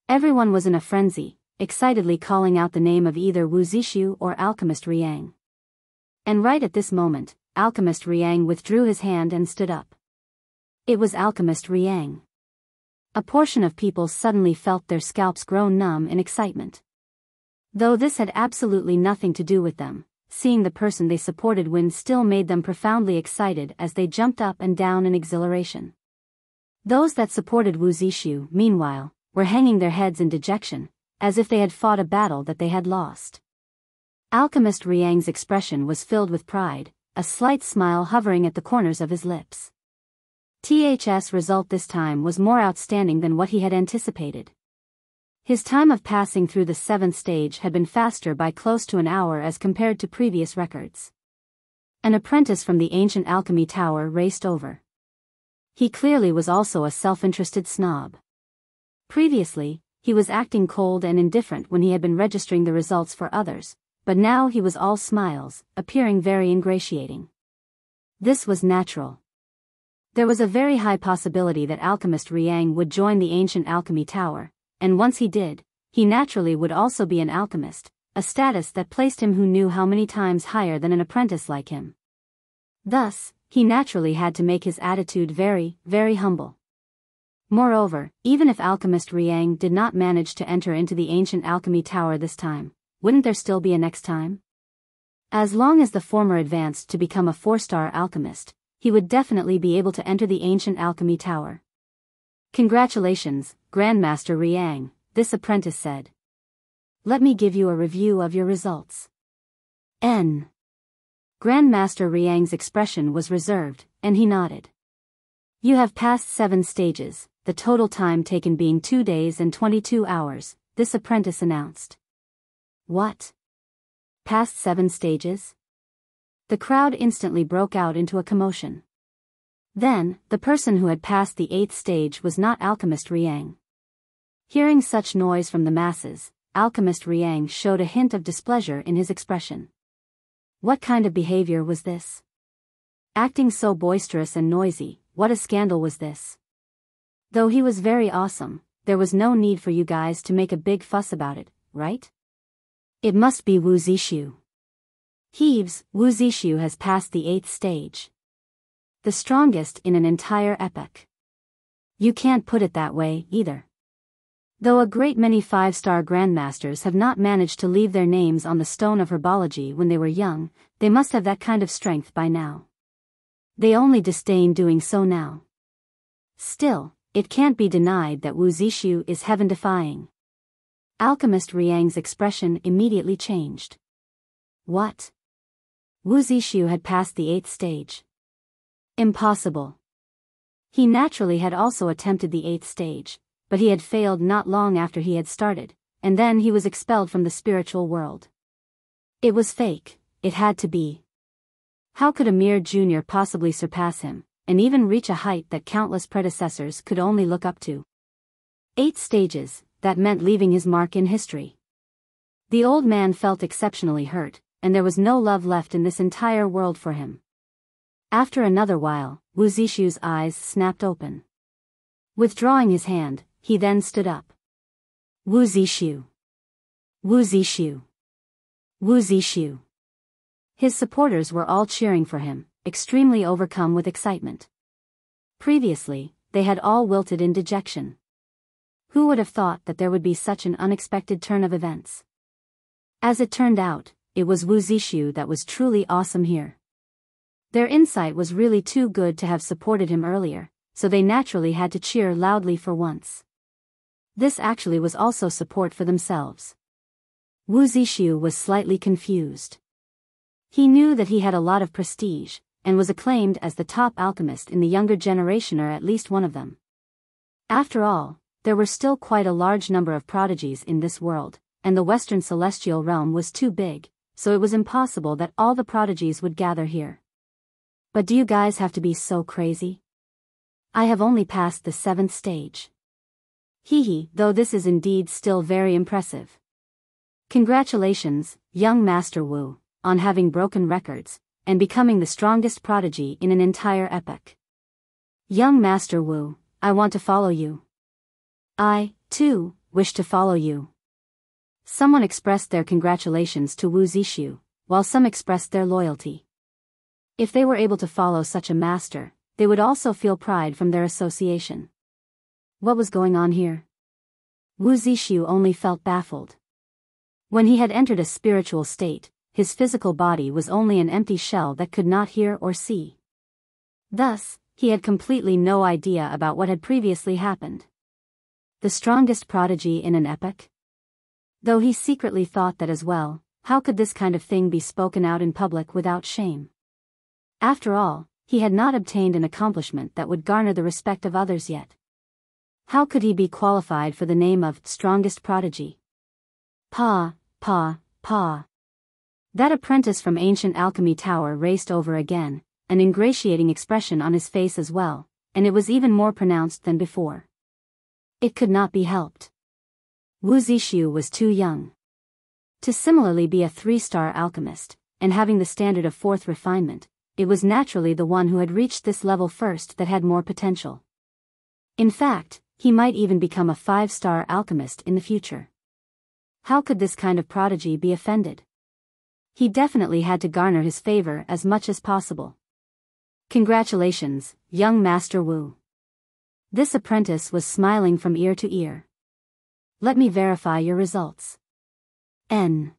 A: Everyone was in a frenzy, excitedly calling out the name of either Wu Zixu or Alchemist Riang. And right at this moment, Alchemist Riang withdrew his hand and stood up. It was Alchemist Riang. A portion of people suddenly felt their scalps grow numb in excitement. Though this had absolutely nothing to do with them, seeing the person they supported win still made them profoundly excited as they jumped up and down in exhilaration. Those that supported Wu Zixu, meanwhile, were hanging their heads in dejection, as if they had fought a battle that they had lost. Alchemist Riang's expression was filled with pride, a slight smile hovering at the corners of his lips. TH's result this time was more outstanding than what he had anticipated. His time of passing through the 7th stage had been faster by close to an hour as compared to previous records. An apprentice from the ancient alchemy tower raced over. He clearly was also a self-interested snob. Previously, he was acting cold and indifferent when he had been registering the results for others, but now he was all smiles, appearing very ingratiating. This was natural. There was a very high possibility that alchemist Riang would join the ancient alchemy tower, and once he did, he naturally would also be an alchemist, a status that placed him who knew how many times higher than an apprentice like him. Thus, he naturally had to make his attitude very, very humble. Moreover, even if alchemist Riang did not manage to enter into the ancient alchemy tower this time, wouldn't there still be a next time? As long as the former advanced to become a 4-star alchemist, he would definitely be able to enter the ancient alchemy tower. Congratulations, Grandmaster Riang, this apprentice said. Let me give you a review of your results. N. Grandmaster Riang's expression was reserved, and he nodded. You have passed 7 stages, the total time taken being 2 days and 22 hours, this apprentice announced. What? Past 7 stages? The crowd instantly broke out into a commotion. Then, the person who had passed the 8th stage was not Alchemist Riang. Hearing such noise from the masses, Alchemist Riang showed a hint of displeasure in his expression. What kind of behavior was this? Acting so boisterous and noisy, what a scandal was this? Though he was very awesome, there was no need for you guys to make a big fuss about it, right? It must be Wu Zixu. Heaves, Wu Zixu has passed the 8th stage. The strongest in an entire epoch. You can't put it that way, either. Though a great many 5-star grandmasters have not managed to leave their names on the stone of herbology when they were young, they must have that kind of strength by now. They only disdain doing so now. Still, it can't be denied that Wu Zixu is heaven-defying. Alchemist Riang's expression immediately changed. What? Wu Zixu had passed the 8th stage. Impossible. He naturally had also attempted the 8th stage, but he had failed not long after he had started, and then he was expelled from the spiritual world. It was fake, it had to be. How could a mere junior possibly surpass him, and even reach a height that countless predecessors could only look up to? 8 stages, that meant leaving his mark in history. The old man felt exceptionally hurt, and there was no love left in this entire world for him. After another while, Wu Zixu's eyes snapped open. Withdrawing his hand, he then stood up. Wu Zixu. Wu Zixu. Wu Zixu. His supporters were all cheering for him, extremely overcome with excitement. Previously, they had all wilted in dejection. Who would have thought that there would be such an unexpected turn of events? As it turned out, it was Wu Zixu that was truly awesome here. Their insight was really too good to have supported him earlier, so they naturally had to cheer loudly for once. This actually was also support for themselves. Wu Zixu was slightly confused. He knew that he had a lot of prestige, and was acclaimed as the top alchemist in the younger generation, or at least one of them. After all, there were still quite a large number of prodigies in this world, and the Western Celestial Realm was too big, so it was impossible that all the prodigies would gather here. But do you guys have to be so crazy? I have only passed the 7th stage. Though this is indeed still very impressive. Congratulations, young Master Wu, on having broken records, and becoming the strongest prodigy in an entire epoch. Young Master Wu, I want to follow you. I, too, wish to follow you. Someone expressed their congratulations to Wu Zixu, while some expressed their loyalty. If they were able to follow such a master, they would also feel pride from their association. What was going on here? Wu Zixu only felt baffled. When he had entered a spiritual state, his physical body was only an empty shell that could not hear or see. Thus, he had completely no idea about what had previously happened. The strongest prodigy in an epoch? Though he secretly thought that as well, how could this kind of thing be spoken out in public without shame? After all, he had not obtained an accomplishment that would garner the respect of others yet. How could he be qualified for the name of strongest prodigy? Pa. That apprentice from ancient Alchemy Tower raced over again, an ingratiating expression on his face as well, and it was even more pronounced than before. It could not be helped. Wu Zixu was too young to similarly be a 3-star alchemist, and having the standard of 4th refinement, it was naturally the one who had reached this level first that had more potential. In fact, he might even become a 5-star alchemist in the future. How could this kind of prodigy be offended? He definitely had to garner his favor as much as possible. Congratulations, young Master Wu. This apprentice was smiling from ear to ear. Let me verify your results. N.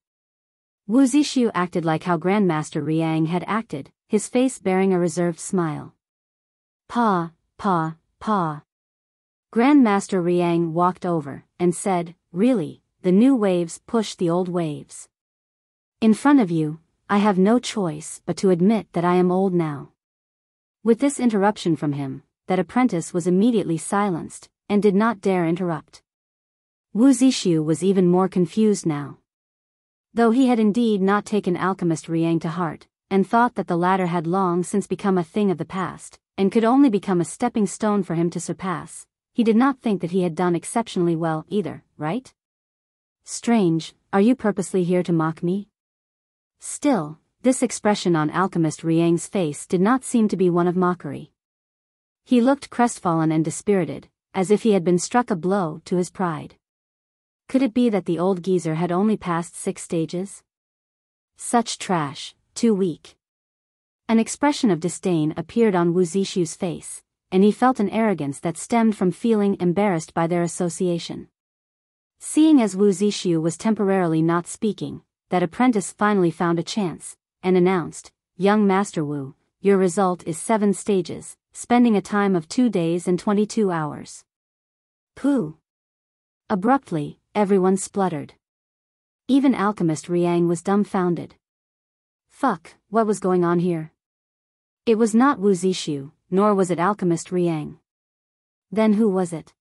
A: Wu Zixu acted like how Grandmaster Riang had acted, his face bearing a reserved smile. Pa. Grandmaster Riang walked over and said, really, the new waves push the old waves. In front of you, I have no choice but to admit that I am old now. With this interruption from him, that apprentice was immediately silenced, and did not dare interrupt. Wu Zixu was even more confused now. Though he had indeed not taken Alchemist Riang to heart, and thought that the latter had long since become a thing of the past, and could only become a stepping stone for him to surpass, he did not think that he had done exceptionally well either, right? Strange, are you purposely here to mock me? Still, this expression on Alchemist Riang's face did not seem to be one of mockery. He looked crestfallen and dispirited, as if he had been struck a blow to his pride. Could it be that the old geezer had only passed 6 stages? Such trash, too weak. An expression of disdain appeared on Wu Zixu's face, and he felt an arrogance that stemmed from feeling embarrassed by their association. Seeing as Wu Zixu was temporarily not speaking, that apprentice finally found a chance, and announced, young Master Wu, your result is 7 stages, spending a time of 2 days and 22 hours. Pooh! Abruptly, everyone spluttered. Even Alchemist Riang was dumbfounded. Fuck, what was going on here? It was not Wu Zixu, nor was it Alchemist Riang. Then who was it?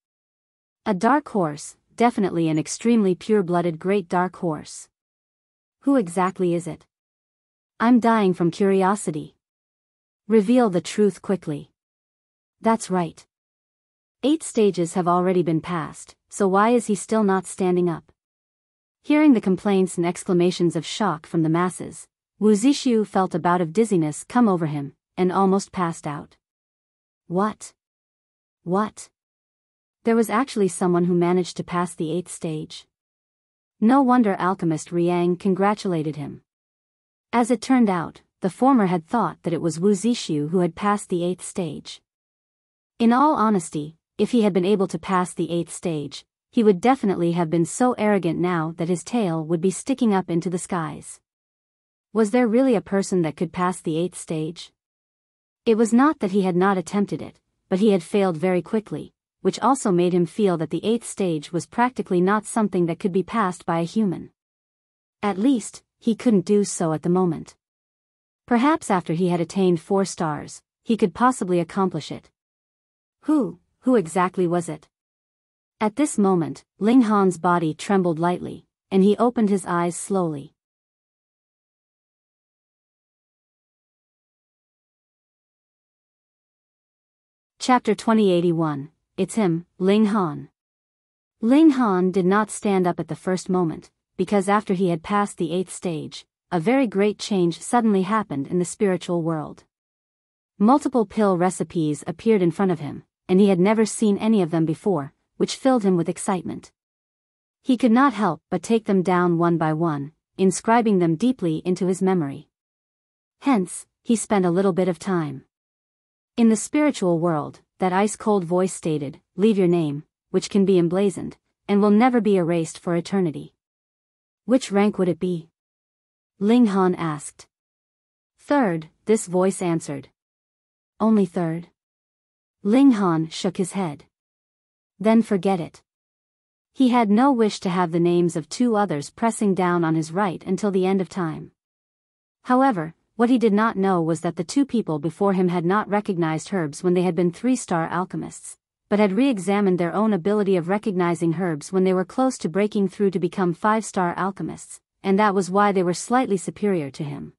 A: A dark horse, definitely an extremely pure-blooded great dark horse. Who exactly is it? I'm dying from curiosity. Reveal the truth quickly. That's right. 8 stages have already been passed, so why is he still not standing up? Hearing the complaints and exclamations of shock from the masses, Wu Zixu felt a bout of dizziness come over him, and almost passed out. What? There was actually someone who managed to pass the 8th stage. No wonder Alchemist Riang congratulated him. As it turned out, the former had thought that it was Wu Zixu who had passed the 8th stage. In all honesty, if he had been able to pass the 8th stage, he would definitely have been so arrogant now that his tail would be sticking up into the skies. Was there really a person that could pass the 8th stage? It was not that he had not attempted it, but he had failed very quickly, which also made him feel that the 8th stage was practically not something that could be passed by a human. At least, he couldn't do so at the moment. Perhaps after he had attained 4 stars, he could possibly accomplish it. Who exactly was it? At this moment, Ling Han's body trembled lightly, and he opened his eyes slowly. Chapter 2081, It's him, Ling Han. Ling Han did not stand up at the first moment, because after he had passed the 8th stage, a very great change suddenly happened in the spiritual world. Multiple pill recipes appeared in front of him, and he had never seen any of them before, which filled him with excitement. He could not help but take them down one by one, inscribing them deeply into his memory. Hence, he spent a little bit of time. In the spiritual world, that ice-cold voice stated, leave your name, which can be emblazoned, and will never be erased for eternity. Which rank would it be? Ling Han asked. 3rd, this voice answered. Only 3rd? Ling Han shook his head. Then forget it. He had no wish to have the names of 2 others pressing down on his right until the end of time. However, what he did not know was that the 2 people before him had not recognized herbs when they had been 3-star alchemists, but had re-examined their own ability of recognizing herbs when they were close to breaking through to become 5-star alchemists, and that was why they were slightly superior to him.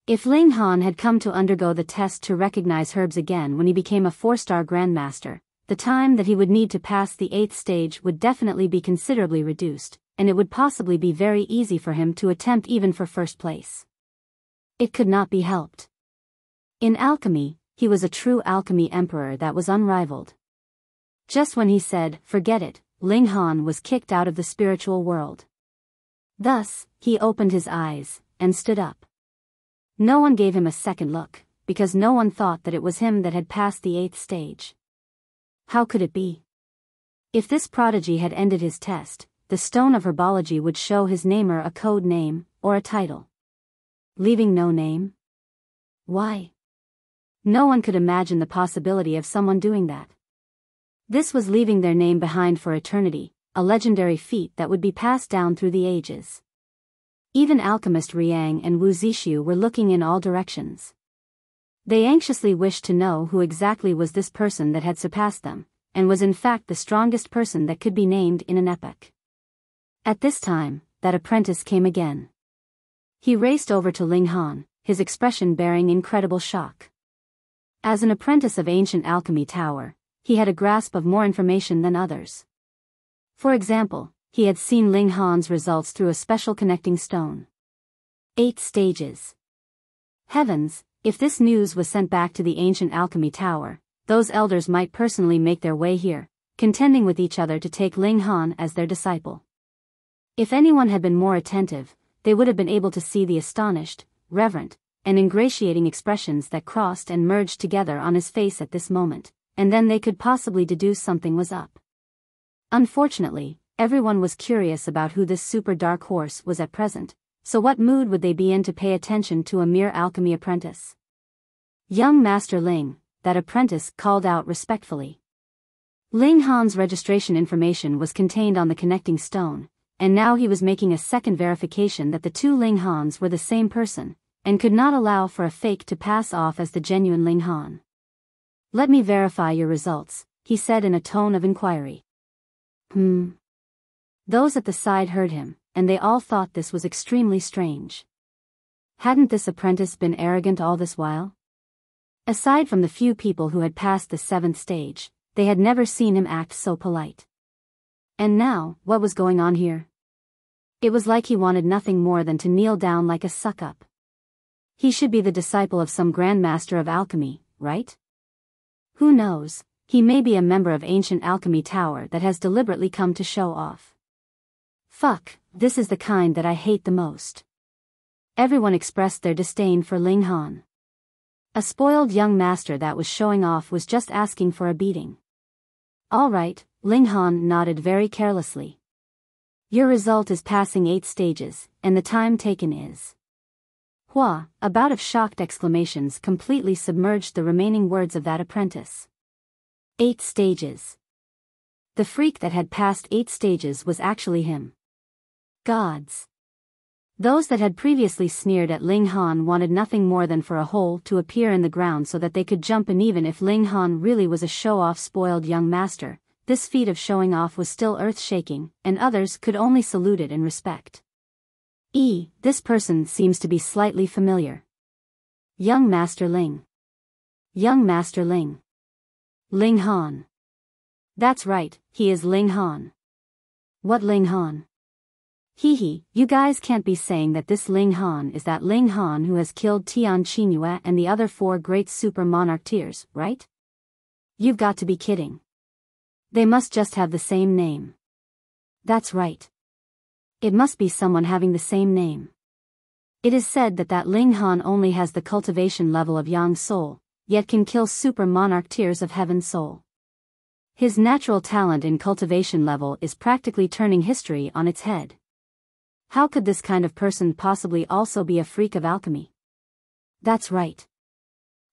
A: If Ling Han had come to undergo the test to recognize herbs again when he became a 4-star grandmaster, the time that he would need to pass the 8th stage would definitely be considerably reduced, and it would possibly be very easy for him to attempt even for first place. It could not be helped. In alchemy, he was a true alchemy emperor that was unrivaled. Just when he said, "Forget it," Ling Han was kicked out of the spiritual world. Thus, he opened his eyes, and stood up. No one gave him a second look, because no one thought that it was him that had passed the 8th stage. How could it be? If this prodigy had ended his test, the stone of herbology would show his namer a code name, or a title. Leaving no name? Why? No one could imagine the possibility of someone doing that. This was leaving their name behind for eternity, a legendary feat that would be passed down through the ages. Even alchemist Riang and Wu Zixu were looking in all directions. They anxiously wished to know who exactly was this person that had surpassed them, and was in fact the strongest person that could be named in an epoch. At this time, that apprentice came again. He raced over to Ling Han, his expression bearing incredible shock. As an apprentice of ancient alchemy tower, he had a grasp of more information than others. For example, he had seen Ling Han's results through a special connecting stone. 8 stages. Heavens, if this news was sent back to the ancient alchemy tower, those elders might personally make their way here, contending with each other to take Ling Han as their disciple. If anyone had been more attentive, they would have been able to see the astonished, reverent, and ingratiating expressions that crossed and merged together on his face at this moment, and then they could possibly deduce something was up. Unfortunately, everyone was curious about who this super dark horse was at present, so what mood would they be in to pay attention to a mere alchemy apprentice? Young Master Ling, that apprentice called out respectfully. Ling Han's registration information was contained on the connecting stone, and now he was making a second verification that the two Ling Hans were the same person, and could not allow for a fake to pass off as the genuine Ling Han. "Let me verify your results," he said in a tone of inquiry. Those at the side heard him, and they all thought this was extremely strange. Hadn't this apprentice been arrogant all this while? Aside from the few people who had passed the 7th stage, they had never seen him act so polite. And now, what was going on here? It was like he wanted nothing more than to kneel down like a suck-up. He should be the disciple of some grandmaster of alchemy, right? Who knows, he may be a member of ancient alchemy tower that has deliberately come to show off. Fuck, this is the kind that I hate the most. Everyone expressed their disdain for Ling Han. A spoiled young master that was showing off was just asking for a beating. All right, Ling Han nodded very carelessly. Your result is passing 8 stages, and the time taken is... Hua, a bout of shocked exclamations completely submerged the remaining words of that apprentice. 8 stages. The freak that had passed 8 stages was actually him. Gods. Those that had previously sneered at Ling Han wanted nothing more than for a hole to appear in the ground so that they could jump in. Even if Ling Han really was a show-off spoiled young master, this feat of showing off was still earth-shaking, and others could only salute it in respect. This person seems to be slightly familiar. Young Master Ling. Young Master Ling. Ling Han. That's right, he is Ling Han. What Ling Han? You guys can't be saying that this Ling Han is that Ling Han who has killed Tian Qingyue and the other 4 great super monarchs, right? You've got to be kidding. They must just have the same name. That's right. It must be someone having the same name. It is said that Ling Han only has the cultivation level of Yang Soul, yet can kill super monarchs of Heaven Soul. His natural talent in cultivation level is practically turning history on its head. How could this kind of person possibly also be a freak of alchemy? That's right.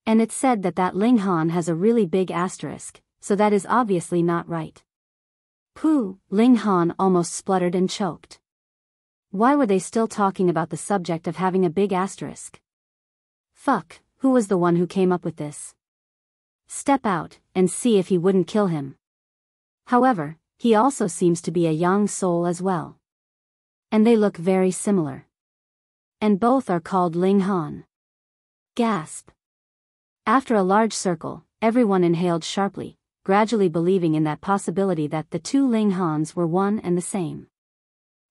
A: And it's said that Ling Han has a really big asterisk, so that is obviously not right. Pooh, Ling Han almost spluttered and choked. Why were they still talking about the subject of having a big asterisk? Fuck, who was the one who came up with this? step out and see if he wouldn't kill him. However, he also seems to be a young soul as well. And they look very similar. And both are called Ling Han. Gasp. After a large circle, everyone inhaled sharply, gradually believing in that possibility that the two Ling Hans were one and the same.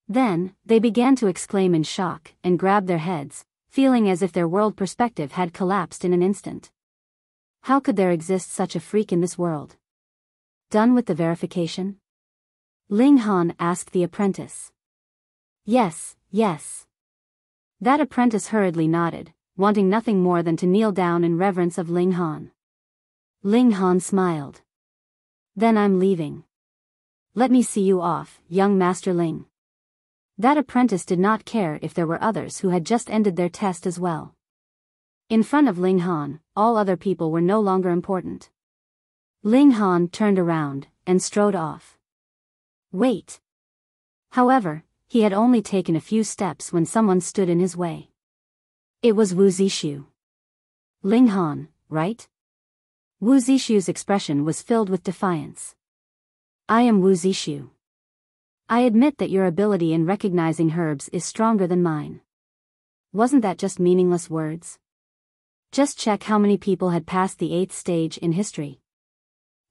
A: Then, they began to exclaim in shock and grab their heads, feeling as if their world perspective had collapsed in an instant. How could there exist such a freak in this world? Done with the verification? Ling Han asked the apprentice. Yes, yes. That apprentice hurriedly nodded, wanting nothing more than to kneel down in reverence of Ling Han. Ling Han smiled. Then I'm leaving. Let me see you off, young Master Ling. That apprentice did not care if there were others who had just ended their test as well. In front of Ling Han, all other people were no longer important. Ling Han turned around and strode off. Wait. However, he had only taken a few steps when someone stood in his way. It was Wu Zixu. Ling Han, right? Wu Zixu's expression was filled with defiance. I am Wu Zixu. I admit that your ability in recognizing herbs is stronger than mine. Wasn't that just meaningless words? Just check how many people had passed the 8th stage in history.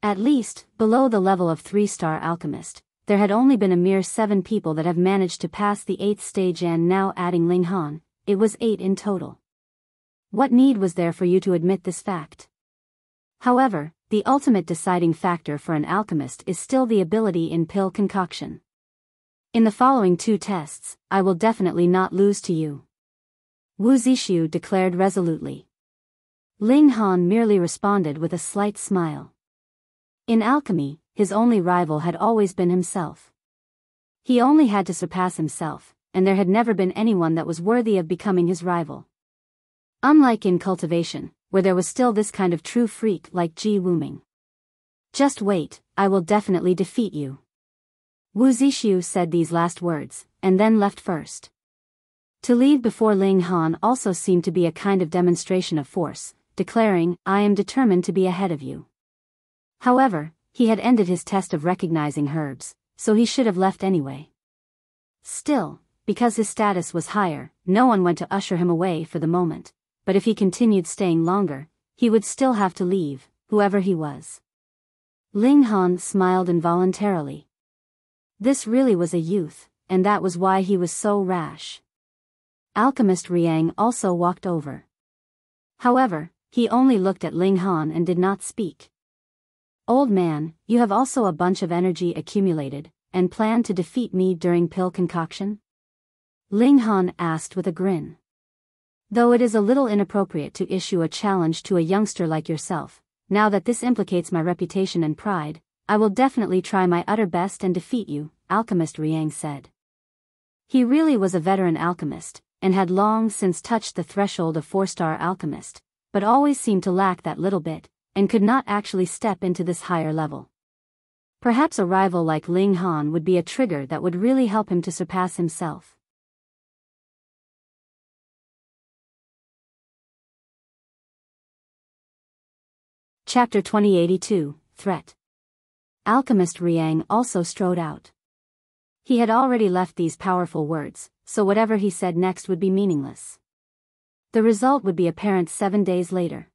A: At least, below the level of 3-star alchemist, there had only been a mere 7 people that have managed to pass the 8th stage, and now adding Ling Han, it was 8 in total. What need was there for you to admit this fact? However, the ultimate deciding factor for an alchemist is still the ability in pill concoction. In the following 2 tests, I will definitely not lose to you. Wu Zixu declared resolutely. Ling Han merely responded with a slight smile. In alchemy, his only rival had always been himself. He only had to surpass himself, and there had never been anyone that was worthy of becoming his rival. Unlike in cultivation, where there was still this kind of true freak like Ji Wuming. Just wait, I will definitely defeat you. Wu Zixu said these last words, and then left first. To leave before Ling Han also seemed to be a kind of demonstration of force, declaring, I am determined to be ahead of you. However, he had ended his test of recognizing herbs, so he should have left anyway. Still, because his status was higher, no one went to usher him away for the moment, but if he continued staying longer, he would still have to leave, whoever he was. Ling Han smiled involuntarily. This really was a youth, and that was why he was so rash. Alchemist Riang also walked over. However, he only looked at Ling Han and did not speak. Old man, you have also a bunch of energy accumulated, and plan to defeat me during pill concoction? Ling Han asked with a grin. Though it is a little inappropriate to issue a challenge to a youngster like yourself, now that this implicates my reputation and pride, I will definitely try my utter best and defeat you, Alchemist Riang said. He really was a veteran alchemist, and had long since touched the threshold of 4-star alchemist, but always seemed to lack that little bit, and could not actually step into this higher level. Perhaps a rival like Ling Han would be a trigger that would really help him to surpass himself. Chapter 2082, Threat. Alchemist Riang also strode out. He had already left these powerful words, so whatever he said next would be meaningless. The result would be apparent 7 days later.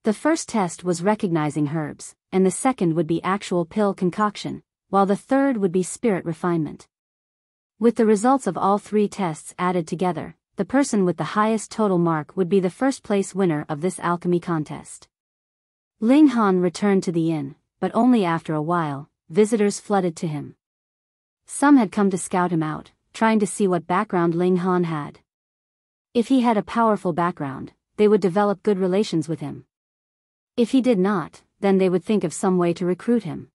A: The first test was recognizing herbs, and the second would be actual pill concoction, while the third would be spirit refinement. With the results of all 3 tests added together, the person with the highest total mark would be the first place winner of this alchemy contest. Ling Han returned to the inn, but only after a while, visitors flooded to him. Some had come to scout him out, trying to see what background Ling Han had. If he had a powerful background, they would develop good relations with him. If he did not, then they would think of some way to recruit him.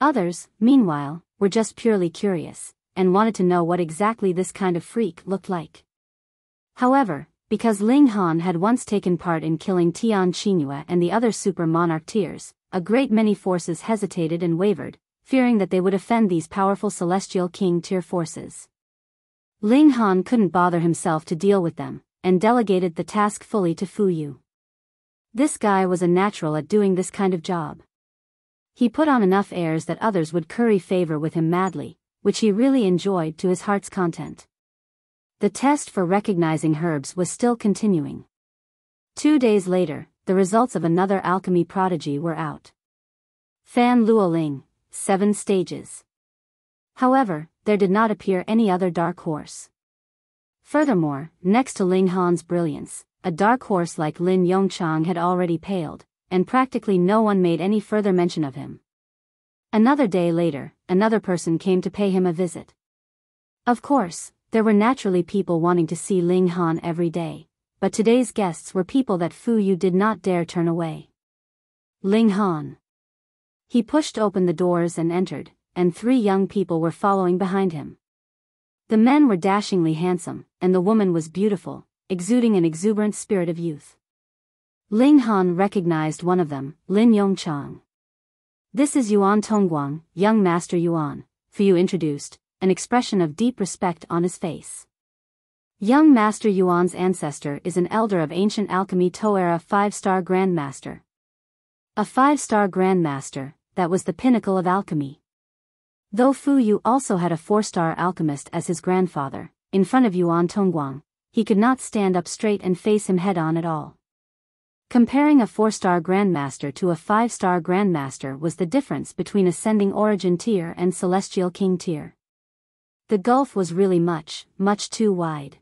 A: Others, meanwhile, were just purely curious, and wanted to know what exactly this kind of freak looked like. However, because Ling Han had once taken part in killing Tian Qingyue and the other super monarch tiers, a great many forces hesitated and wavered, fearing that they would offend these powerful celestial king tier forces. Ling Han couldn't bother himself to deal with them, and delegated the task fully to Fu Yu. This guy was a natural at doing this kind of job. He put on enough airs that others would curry favor with him madly, which he really enjoyed to his heart's content. The test for recognizing herbs was still continuing. 2 days later, the results of another alchemy prodigy were out. Fan Luo Ling, 7 stages. However, there did not appear any other dark horse. Furthermore, next to Ling Han's brilliance, a dark horse like Lin Yongchang had already paled, and practically no one made any further mention of him. Another day later, another person came to pay him a visit. Of course, there were naturally people wanting to see Ling Han every day, but today's guests were people that Fu Yu did not dare turn away. Ling Han. He pushed open the doors and entered, and 3 young people were following behind him. The men were dashingly handsome, and the woman was beautiful, exuding an exuberant spirit of youth. Ling Han recognized one of them, Lin Yongchang. "This is Yuan Tongguang, young Master Yuan," Fu Yu introduced, an expression of deep respect on his face. Young Master Yuan's ancestor is an elder of ancient alchemy Toera 5-star Grandmaster. A 5-star Grandmaster, that was the pinnacle of alchemy. Though Fu Yu also had a 4-star alchemist as his grandfather, in front of Yuan Tongguang, he could not stand up straight and face him head-on at all. Comparing a 4-star Grandmaster to a 5-star Grandmaster was the difference between Ascending Origin tier and Celestial King tier. The gulf was really much, much too wide.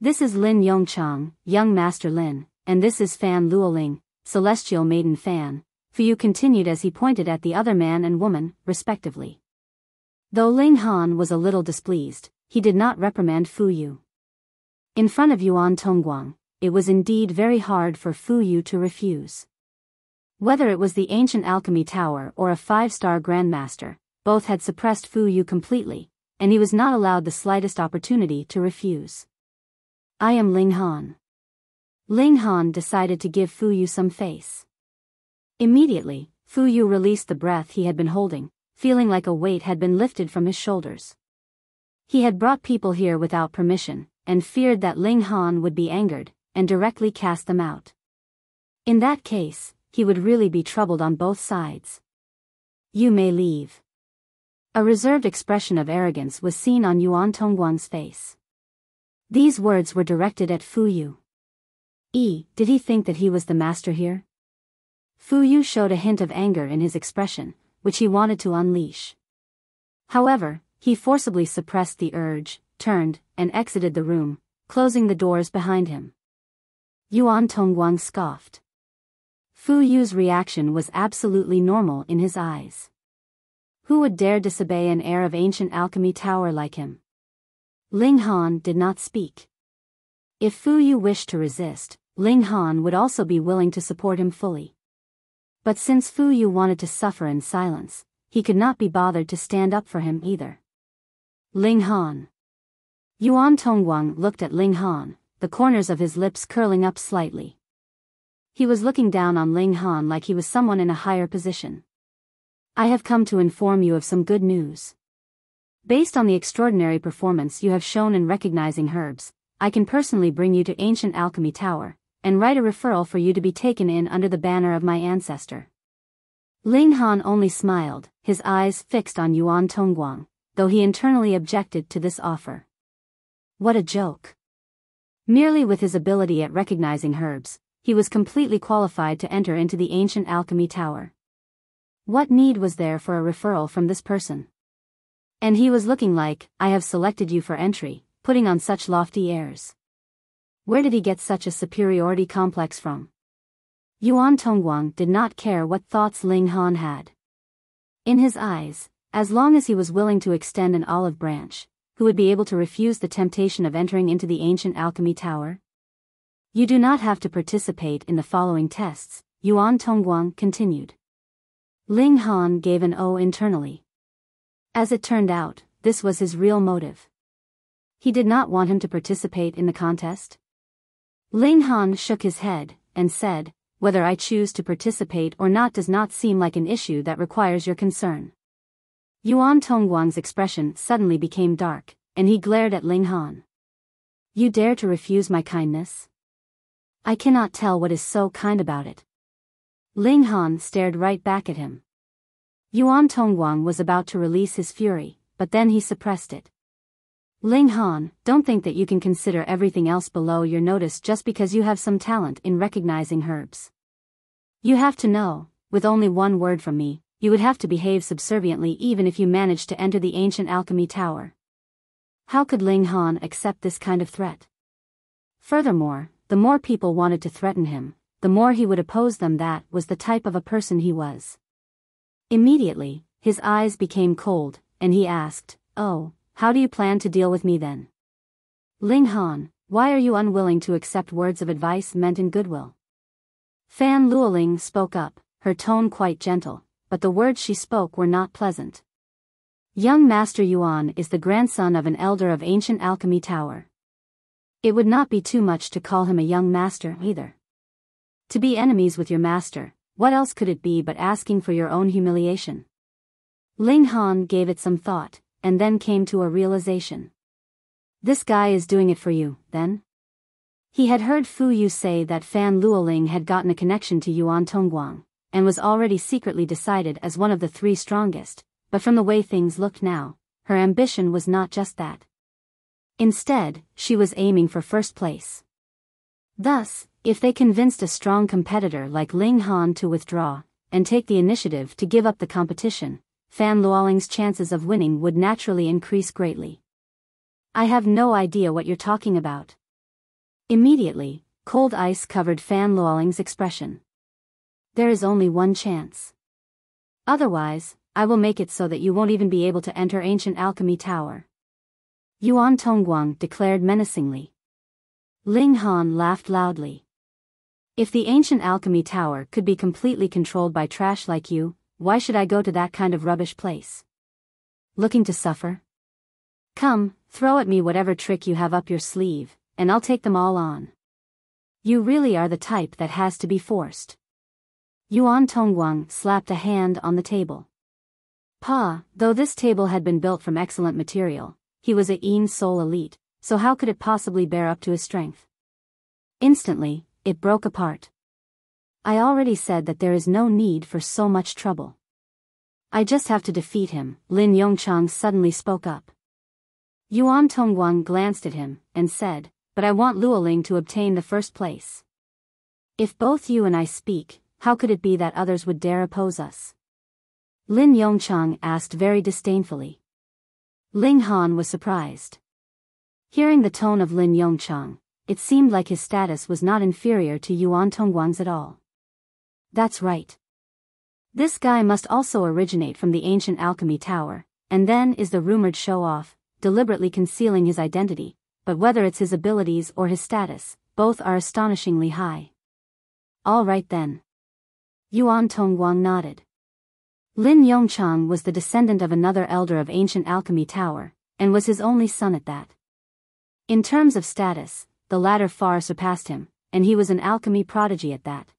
A: "This is Lin Yongchang, young Master Lin, and this is Fan Luoling, Celestial Maiden Fan," Fu Yu continued as he pointed at the other man and woman, respectively. Though Ling Han was a little displeased, he did not reprimand Fu Yu. In front of Yuan Tongguang, it was indeed very hard for Fu Yu to refuse. Whether it was the ancient alchemy tower or a 5-star Grandmaster, both had suppressed Fu Yu completely, and he was not allowed the slightest opportunity to refuse. "I am Ling Han." Ling Han decided to give Fu Yu some face. Immediately, Fu Yu released the breath he had been holding, feeling like a weight had been lifted from his shoulders. He had brought people here without permission, and feared that Ling Han would be angered, and directly cast them out. In that case, he would really be troubled on both sides. "You may leave." A reserved expression of arrogance was seen on Yuan Tongguang's face. These words were directed at Fu Yu. Did he think that he was the master here? Fu Yu showed a hint of anger in his expression, which he wanted to unleash. However, he forcibly suppressed the urge, turned, and exited the room, closing the doors behind him. Yuan Tongguang scoffed. Fu Yu's reaction was absolutely normal in his eyes. Who would dare disobey an heir of ancient alchemy tower like him? Ling Han did not speak. If Fu Yu wished to resist, Ling Han would also be willing to support him fully. But since Fu Yu wanted to suffer in silence, he could not be bothered to stand up for him either. Ling Han. Yuan Tongguang looked at Ling Han, the corners of his lips curling up slightly. He was looking down on Ling Han like he was someone in a higher position. "I have come to inform you of some good news. Based on the extraordinary performance you have shown in recognizing herbs, I can personally bring you to Ancient Alchemy Tower, and write a referral for you to be taken in under the banner of my ancestor." Ling Han only smiled, his eyes fixed on Yuan Tongguang, though he internally objected to this offer. What a joke. Merely with his ability at recognizing herbs, he was completely qualified to enter into the Ancient Alchemy Tower. What need was there for a referral from this person? And he was looking like, "I have selected you for entry," putting on such lofty airs. Where did he get such a superiority complex from? Yuan Tongguang did not care what thoughts Ling Han had. In his eyes, as long as he was willing to extend an olive branch, who would be able to refuse the temptation of entering into the Ancient Alchemy Tower? "You do not have to participate in the following tests," Yuan Tongguang continued. Ling Han gave an "oh" internally. As it turned out, this was his real motive. He did not want him to participate in the contest. Ling Han shook his head, and said, "Whether I choose to participate or not does not seem like an issue that requires your concern." Yuan Tongguang's expression suddenly became dark, and he glared at Ling Han. "You dare to refuse my kindness?" I cannot tell what is so kind about it. Ling Han stared right back at him. Yuan Tongguang was about to release his fury, but then he suppressed it. Ling Han, don't think that you can consider everything else below your notice just because you have some talent in recognizing herbs. You have to know, with only one word from me, you would have to behave subserviently even if you managed to enter the ancient alchemy tower. How could Ling Han accept this kind of threat? Furthermore, the more people wanted to threaten him, the more he would oppose them. That was the type of a person he was. Immediately, his eyes became cold, and he asked, "Oh, how do you plan to deal with me then? Ling Han, why are you unwilling to accept words of advice meant in goodwill?" Fan Luoling spoke up, her tone quite gentle, but the words she spoke were not pleasant. Young Master Yuan is the grandson of an elder of ancient alchemy tower. It would not be too much to call him a young master either. To be enemies with your master, what else could it be but asking for your own humiliation? Ling Han gave it some thought, and then came to a realization. This guy is doing it for you, then? He had heard Fu Yu say that Fan Luoling had gotten a connection to Yuan Tongguang, and was already secretly decided as one of the three strongest, but from the way things looked now, her ambition was not just that. Instead, she was aiming for first place. Thus, if they convinced a strong competitor like Ling Han to withdraw, and take the initiative to give up the competition, Fan Luoling's chances of winning would naturally increase greatly. I have no idea what you're talking about. Immediately, cold ice covered Fan Luoling's expression. There is only one chance. Otherwise, I will make it so that you won't even be able to enter ancient alchemy tower. Yuan Tongguang declared menacingly. Ling Han laughed loudly. If the ancient alchemy tower could be completely controlled by trash like you, why should I go to that kind of rubbish place? Looking to suffer? Come, throw at me whatever trick you have up your sleeve, and I'll take them all on. You really are the type that has to be forced. Yuan Tongguang slapped a hand on the table. Though this table had been built from excellent material, he was a Yin soul elite, so how could it possibly bear up to his strength? Instantly, it broke apart. I already said that there is no need for so much trouble. I just have to defeat him, Lin Yongchang suddenly spoke up. Yuan Tongguang glanced at him, and said, but I want Luoling to obtain the first place. If both you and I speak, how could it be that others would dare oppose us? Lin Yongchang asked very disdainfully. Ling Han was surprised. Hearing the tone of Lin Yongchang, it seemed like his status was not inferior to Yuan Tongguang's at all. That's right. This guy must also originate from the ancient alchemy tower, and then is the rumored show-off, deliberately concealing his identity, but whether it's his abilities or his status, both are astonishingly high. All right then. Yuan Tongguang nodded. Lin Yongchang was the descendant of another elder of ancient alchemy tower, and was his only son at that. In terms of status, the latter far surpassed him, and he was an alchemy prodigy at that.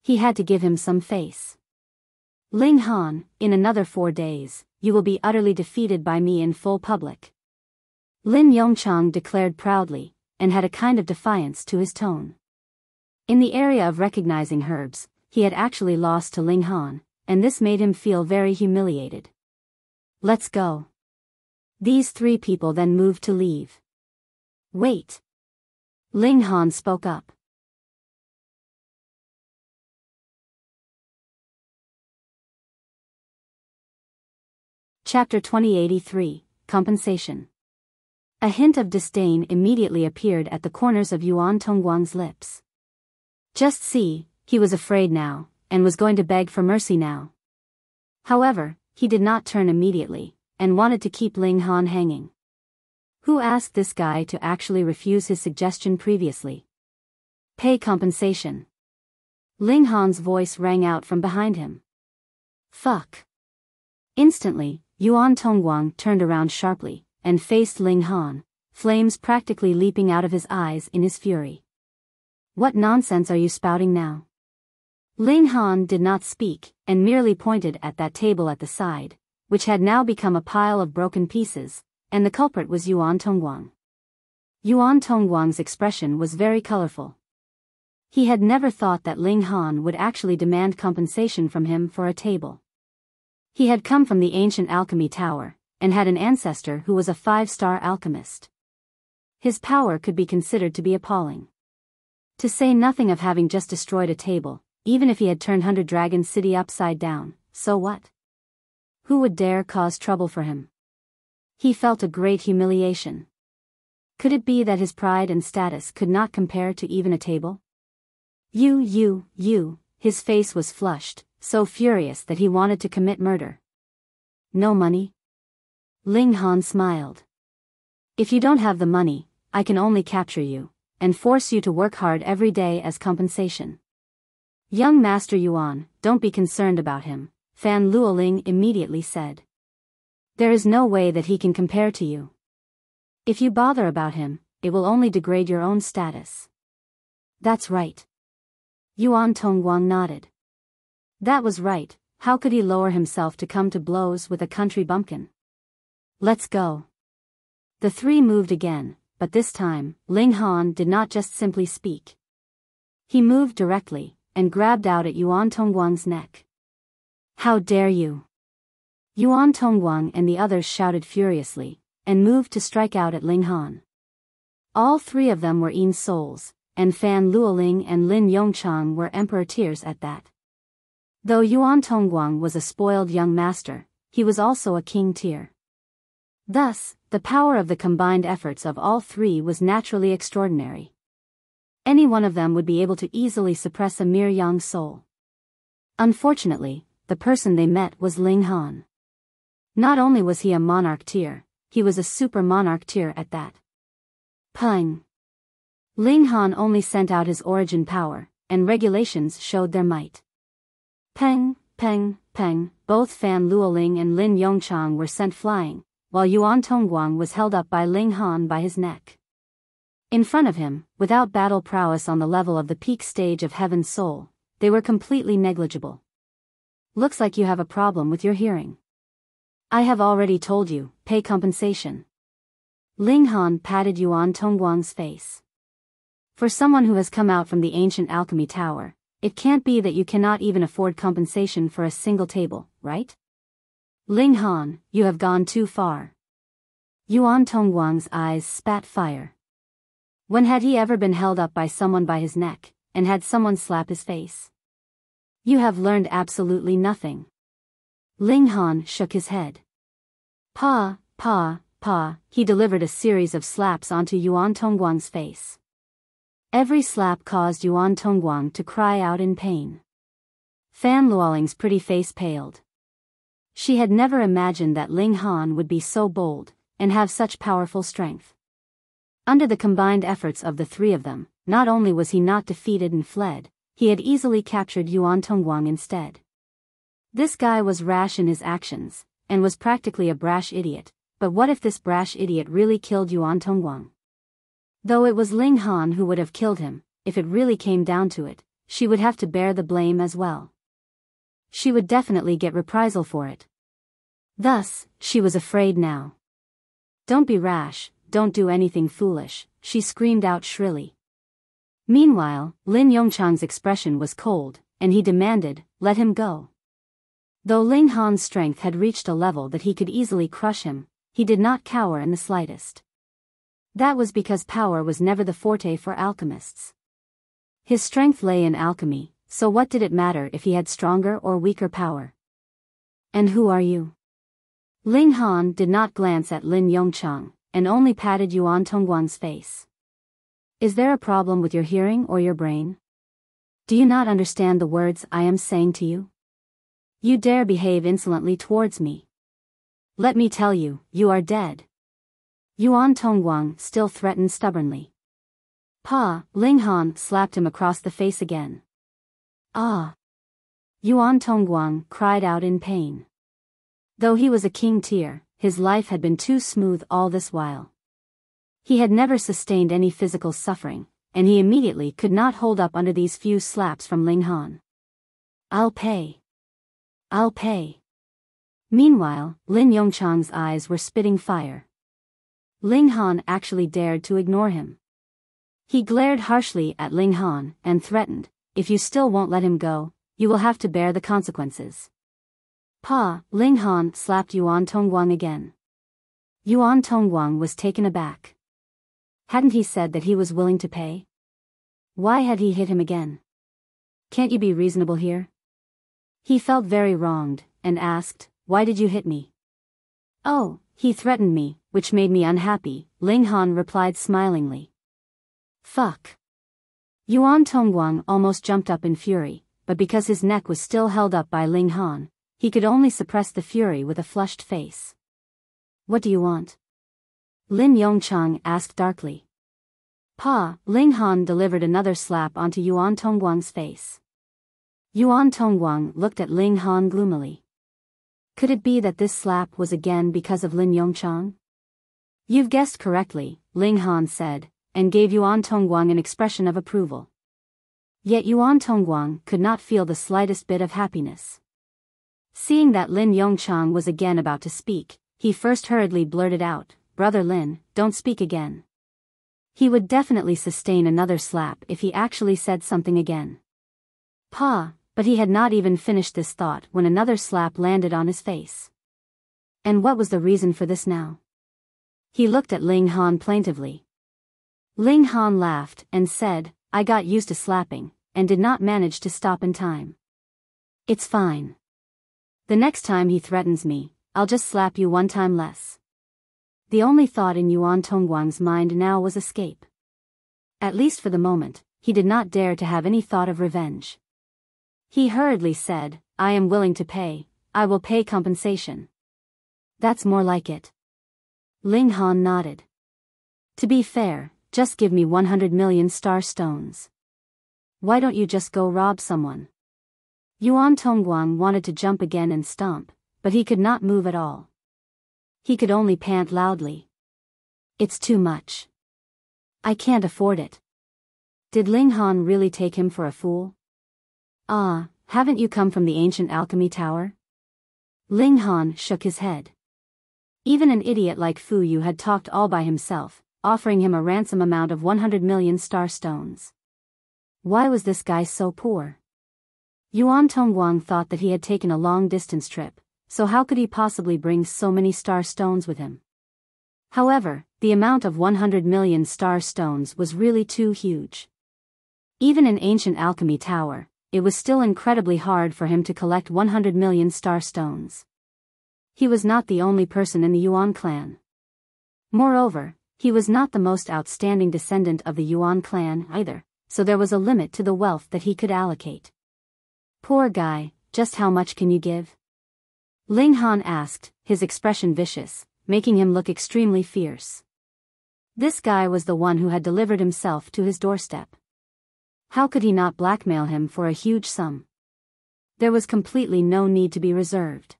A: He had to give him some face. Ling Han, in another 4 days, you will be utterly defeated by me in full public. Lin Yongchang declared proudly, and had a kind of defiance to his tone. In the area of recognizing herbs, he had actually lost to Ling Han, and this made him feel very humiliated. Let's go. These 3 people then moved to leave. Wait. Ling Han spoke up. Chapter 2083, Compensation. A hint of disdain immediately appeared at the corners of Yuan Tongguang's lips. Just see, he was afraid now, and was going to beg for mercy now. However, he did not turn immediately, and wanted to keep Ling Han hanging. Who asked this guy to actually refuse his suggestion previously? Pay compensation. Ling Han's voice rang out from behind him. Fuck. Instantly, Yuan Tongguang turned around sharply, and faced Ling Han, flames practically leaping out of his eyes in his fury. What nonsense are you spouting now? Ling Han did not speak, and merely pointed at that table at the side, which had now become a pile of broken pieces, and the culprit was Yuan Tongguang. Yuan Tongguang's expression was very colorful. He had never thought that Ling Han would actually demand compensation from him for a table. He had come from the ancient alchemy tower, and had an ancestor who was a 5-star alchemist. His power could be considered to be appalling. To say nothing of having just destroyed a table, even if he had turned 100 Dragon City upside down, so what? Who would dare cause trouble for him? He felt a great humiliation. Could it be that his pride and status could not compare to even a table? His face was flushed, so furious that he wanted to commit murder. No money? Ling Han smiled. If you don't have the money, I can only capture you, and force you to work hard every day as compensation. Young Master Yuan, don't be concerned about him, Fan Luoling immediately said. There is no way that he can compare to you. If you bother about him, it will only degrade your own status. That's right. Yuan Tongguang nodded. That was right. How could he lower himself to come to blows with a country bumpkin? Let's go. The three moved again, but this time, Ling Han did not just simply speak. He moved directly, and grabbed out at Yuan Tongguang's neck. How dare you! Yuan Tongguang and the others shouted furiously, and moved to strike out at Ling Han. All three of them were Yin souls, and Fan Luoling and Lin Yongchang were emperor tiers at that. Though Yuan Tongguang was a spoiled young master, he was also a king tier. Thus, the power of the combined efforts of all three was naturally extraordinary. Any one of them would be able to easily suppress a mere young soul. Unfortunately, the person they met was Ling Han. Not only was he a monarch tier, he was a super monarch tier at that. Peng. Ling Han only sent out his origin power, and regulations showed their might. Peng, peng, peng, both Fan Luoling and Lin Yongchang were sent flying, while Yuan Tongguang was held up by Ling Han by his neck. In front of him, without battle prowess on the level of the peak stage of Heaven's Soul, they were completely negligible. Looks like you have a problem with your hearing. I have already told you, pay compensation. Ling Han patted Yuan Tongguang's face. For someone who has come out from the ancient alchemy tower, it can't be that you cannot even afford compensation for a single table, right? Ling Han, you have gone too far. Yuan Tongguang's eyes spat fire. When had he ever been held up by someone by his neck, and had someone slap his face? You have learned absolutely nothing. Ling Han shook his head. Pa, he delivered a series of slaps onto Yuan Tongguang's face. Every slap caused Yuan Tongguang to cry out in pain. Fan Luoling's pretty face paled. She had never imagined that Ling Han would be so bold, and have such powerful strength. Under the combined efforts of the three of them, not only was he not defeated and fled, he had easily captured Yuan Tongguang instead. This guy was rash in his actions, and was practically a brash idiot, but what if this brash idiot really killed Yuan Tongguang? Though it was Ling Han who would have killed him, if it really came down to it, she would have to bear the blame as well. She would definitely get reprisal for it. Thus, she was afraid now. Don't be rash, don't do anything foolish, she screamed out shrilly. Meanwhile, Lin Yongchang's expression was cold, and he demanded, let him go. Though Ling Han's strength had reached a level that he could easily crush him, he did not cower in the slightest. That was because power was never the forte for alchemists. His strength lay in alchemy, so what did it matter if he had stronger or weaker power? And who are you? Ling Han did not glance at Lin Yongchang, and only patted Yuan Tongguang's face. Is there a problem with your hearing or your brain? Do you not understand the words I am saying to you? You dare behave insolently towards me. Let me tell you, you are dead. Yuan Tongguang still threatened stubbornly. Pa, Ling Han slapped him across the face again. Ah! Yuan Tongguang cried out in pain. Though he was a king tier, his life had been too smooth all this while. He had never sustained any physical suffering, and he immediately could not hold up under these few slaps from Ling Han. I'll pay. I'll pay. Meanwhile, Lin Yongchang's eyes were spitting fire. Ling Han actually dared to ignore him. He glared harshly at Ling Han and threatened, if you still won't let him go, you will have to bear the consequences. Pa, Ling Han slapped Yuan Tongguang again. Yuan Tongguang was taken aback. Hadn't he said that he was willing to pay? Why had he hit him again? Can't you be reasonable here? He felt very wronged, and asked, why did you hit me? Oh, he threatened me, which made me unhappy, Ling Han replied smilingly. Fuck. Yuan Tongguang almost jumped up in fury, but because his neck was still held up by Ling Han, he could only suppress the fury with a flushed face. What do you want? Lin Yongchang asked darkly. Pa, Ling Han delivered another slap onto Yuan Tongguang's face. Yuan Tongguang looked at Ling Han gloomily. Could it be that this slap was again because of Lin Yongchang? You've guessed correctly, Ling Han said, and gave Yuan Tongguang an expression of approval. Yet Yuan Tongguang could not feel the slightest bit of happiness. Seeing that Lin Yongchang was again about to speak, he first hurriedly blurted out, Brother Lin, don't speak again. He would definitely sustain another slap if he actually said something again. Pa, but he had not even finished this thought when another slap landed on his face. And what was the reason for this now? He looked at Ling Han plaintively. Ling Han laughed and said, I got used to slapping, and did not manage to stop in time. It's fine. The next time he threatens me, I'll just slap you one time less. The only thought in Yuan Tongguang's mind now was escape. At least for the moment, he did not dare to have any thought of revenge. He hurriedly said, I am willing to pay, I will pay compensation. That's more like it. Ling Han nodded. To be fair, just give me 100 million star stones. Why don't you just go rob someone? Yuan Tongguang wanted to jump again and stomp, but he could not move at all. He could only pant loudly. It's too much. I can't afford it. Did Ling Han really take him for a fool? Ah, haven't you come from the ancient alchemy tower? Ling Han shook his head. Even an idiot like Fu Yu had talked all by himself, offering him a ransom amount of 100 million star stones. Why was this guy so poor? Yuan Tongguang thought that he had taken a long-distance trip, so how could he possibly bring so many star stones with him? However, the amount of 100 million star stones was really too huge. Even in ancient alchemy tower, it was still incredibly hard for him to collect 100 million star stones. He was not the only person in the Yuan clan. Moreover, he was not the most outstanding descendant of the Yuan clan either, so there was a limit to the wealth that he could allocate. Poor guy, just how much can you give? Ling Han asked, his expression vicious, making him look extremely fierce. This guy was the one who had delivered himself to his doorstep. How could he not blackmail him for a huge sum? There was completely no need to be reserved.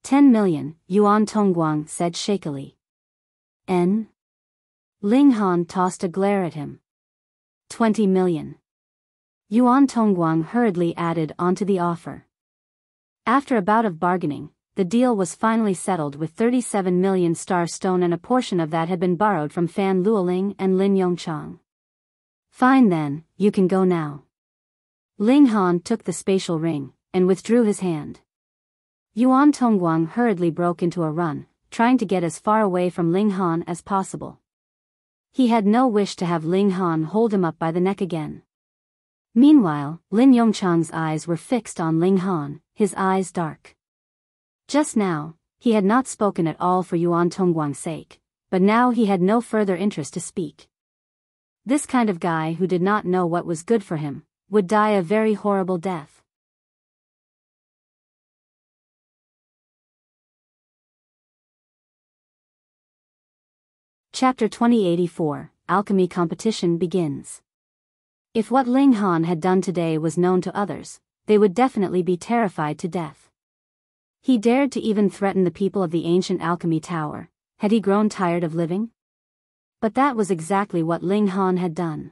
A: 10 million, Yuan Tongguang said shakily. N? Ling Han tossed a glare at him. 20 million. Yuan Tongguang hurriedly added onto the offer. After a bout of bargaining, the deal was finally settled with 37 million star stone, and a portion of that had been borrowed from Fan Luoling and Lin Yongchang. Fine then, you can go now. Ling Han took the spatial ring, and withdrew his hand. Yuan Tongguang hurriedly broke into a run, trying to get as far away from Ling Han as possible. He had no wish to have Ling Han hold him up by the neck again. Meanwhile, Lin Yongchang's eyes were fixed on Ling Han, his eyes dark. Just now, he had not spoken at all for Yuan Tongguang's sake, but now he had no further interest to speak. This kind of guy who did not know what was good for him, would die a very horrible death. Chapter 2084, Alchemy Competition begins. If what Ling Han had done today was known to others, they would definitely be terrified to death. He dared to even threaten the people of the ancient alchemy tower. Had he grown tired of living? But that was exactly what Ling Han had done.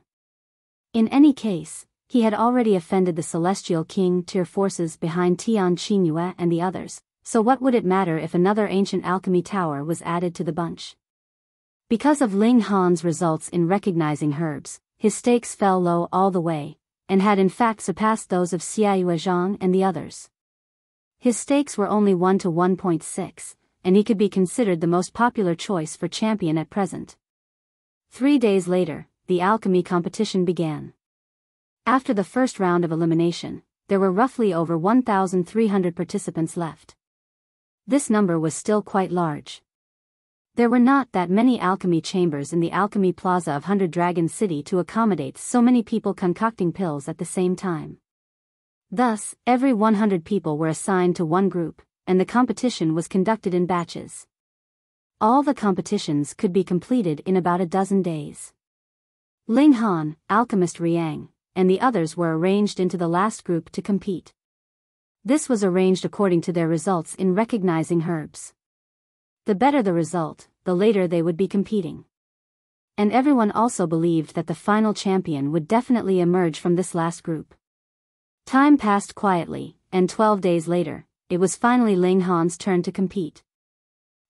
A: In any case, he had already offended the Celestial King tier forces behind Tian Qingyue and the others, so what would it matter if another ancient alchemy tower was added to the bunch? Because of Ling Han's results in recognizing herbs, his stakes fell low all the way, and had in fact surpassed those of Xiaoyue Zhang and the others. His stakes were only 1 to 1.6, and he could be considered the most popular choice for champion at present. 3 days later, the alchemy competition began. After the first round of elimination, there were roughly over 1,300 participants left. This number was still quite large. There were not that many alchemy chambers in the Alchemy Plaza of 100 Dragon City to accommodate so many people concocting pills at the same time. Thus, every 100 people were assigned to one group, and the competition was conducted in batches. All the competitions could be completed in about a dozen days. Ling Han, Alchemist Riang, and the others were arranged into the last group to compete. This was arranged according to their results in recognizing herbs. The better the result, the later they would be competing. And everyone also believed that the final champion would definitely emerge from this last group. Time passed quietly, and 12 days later, it was finally Ling Han's turn to compete.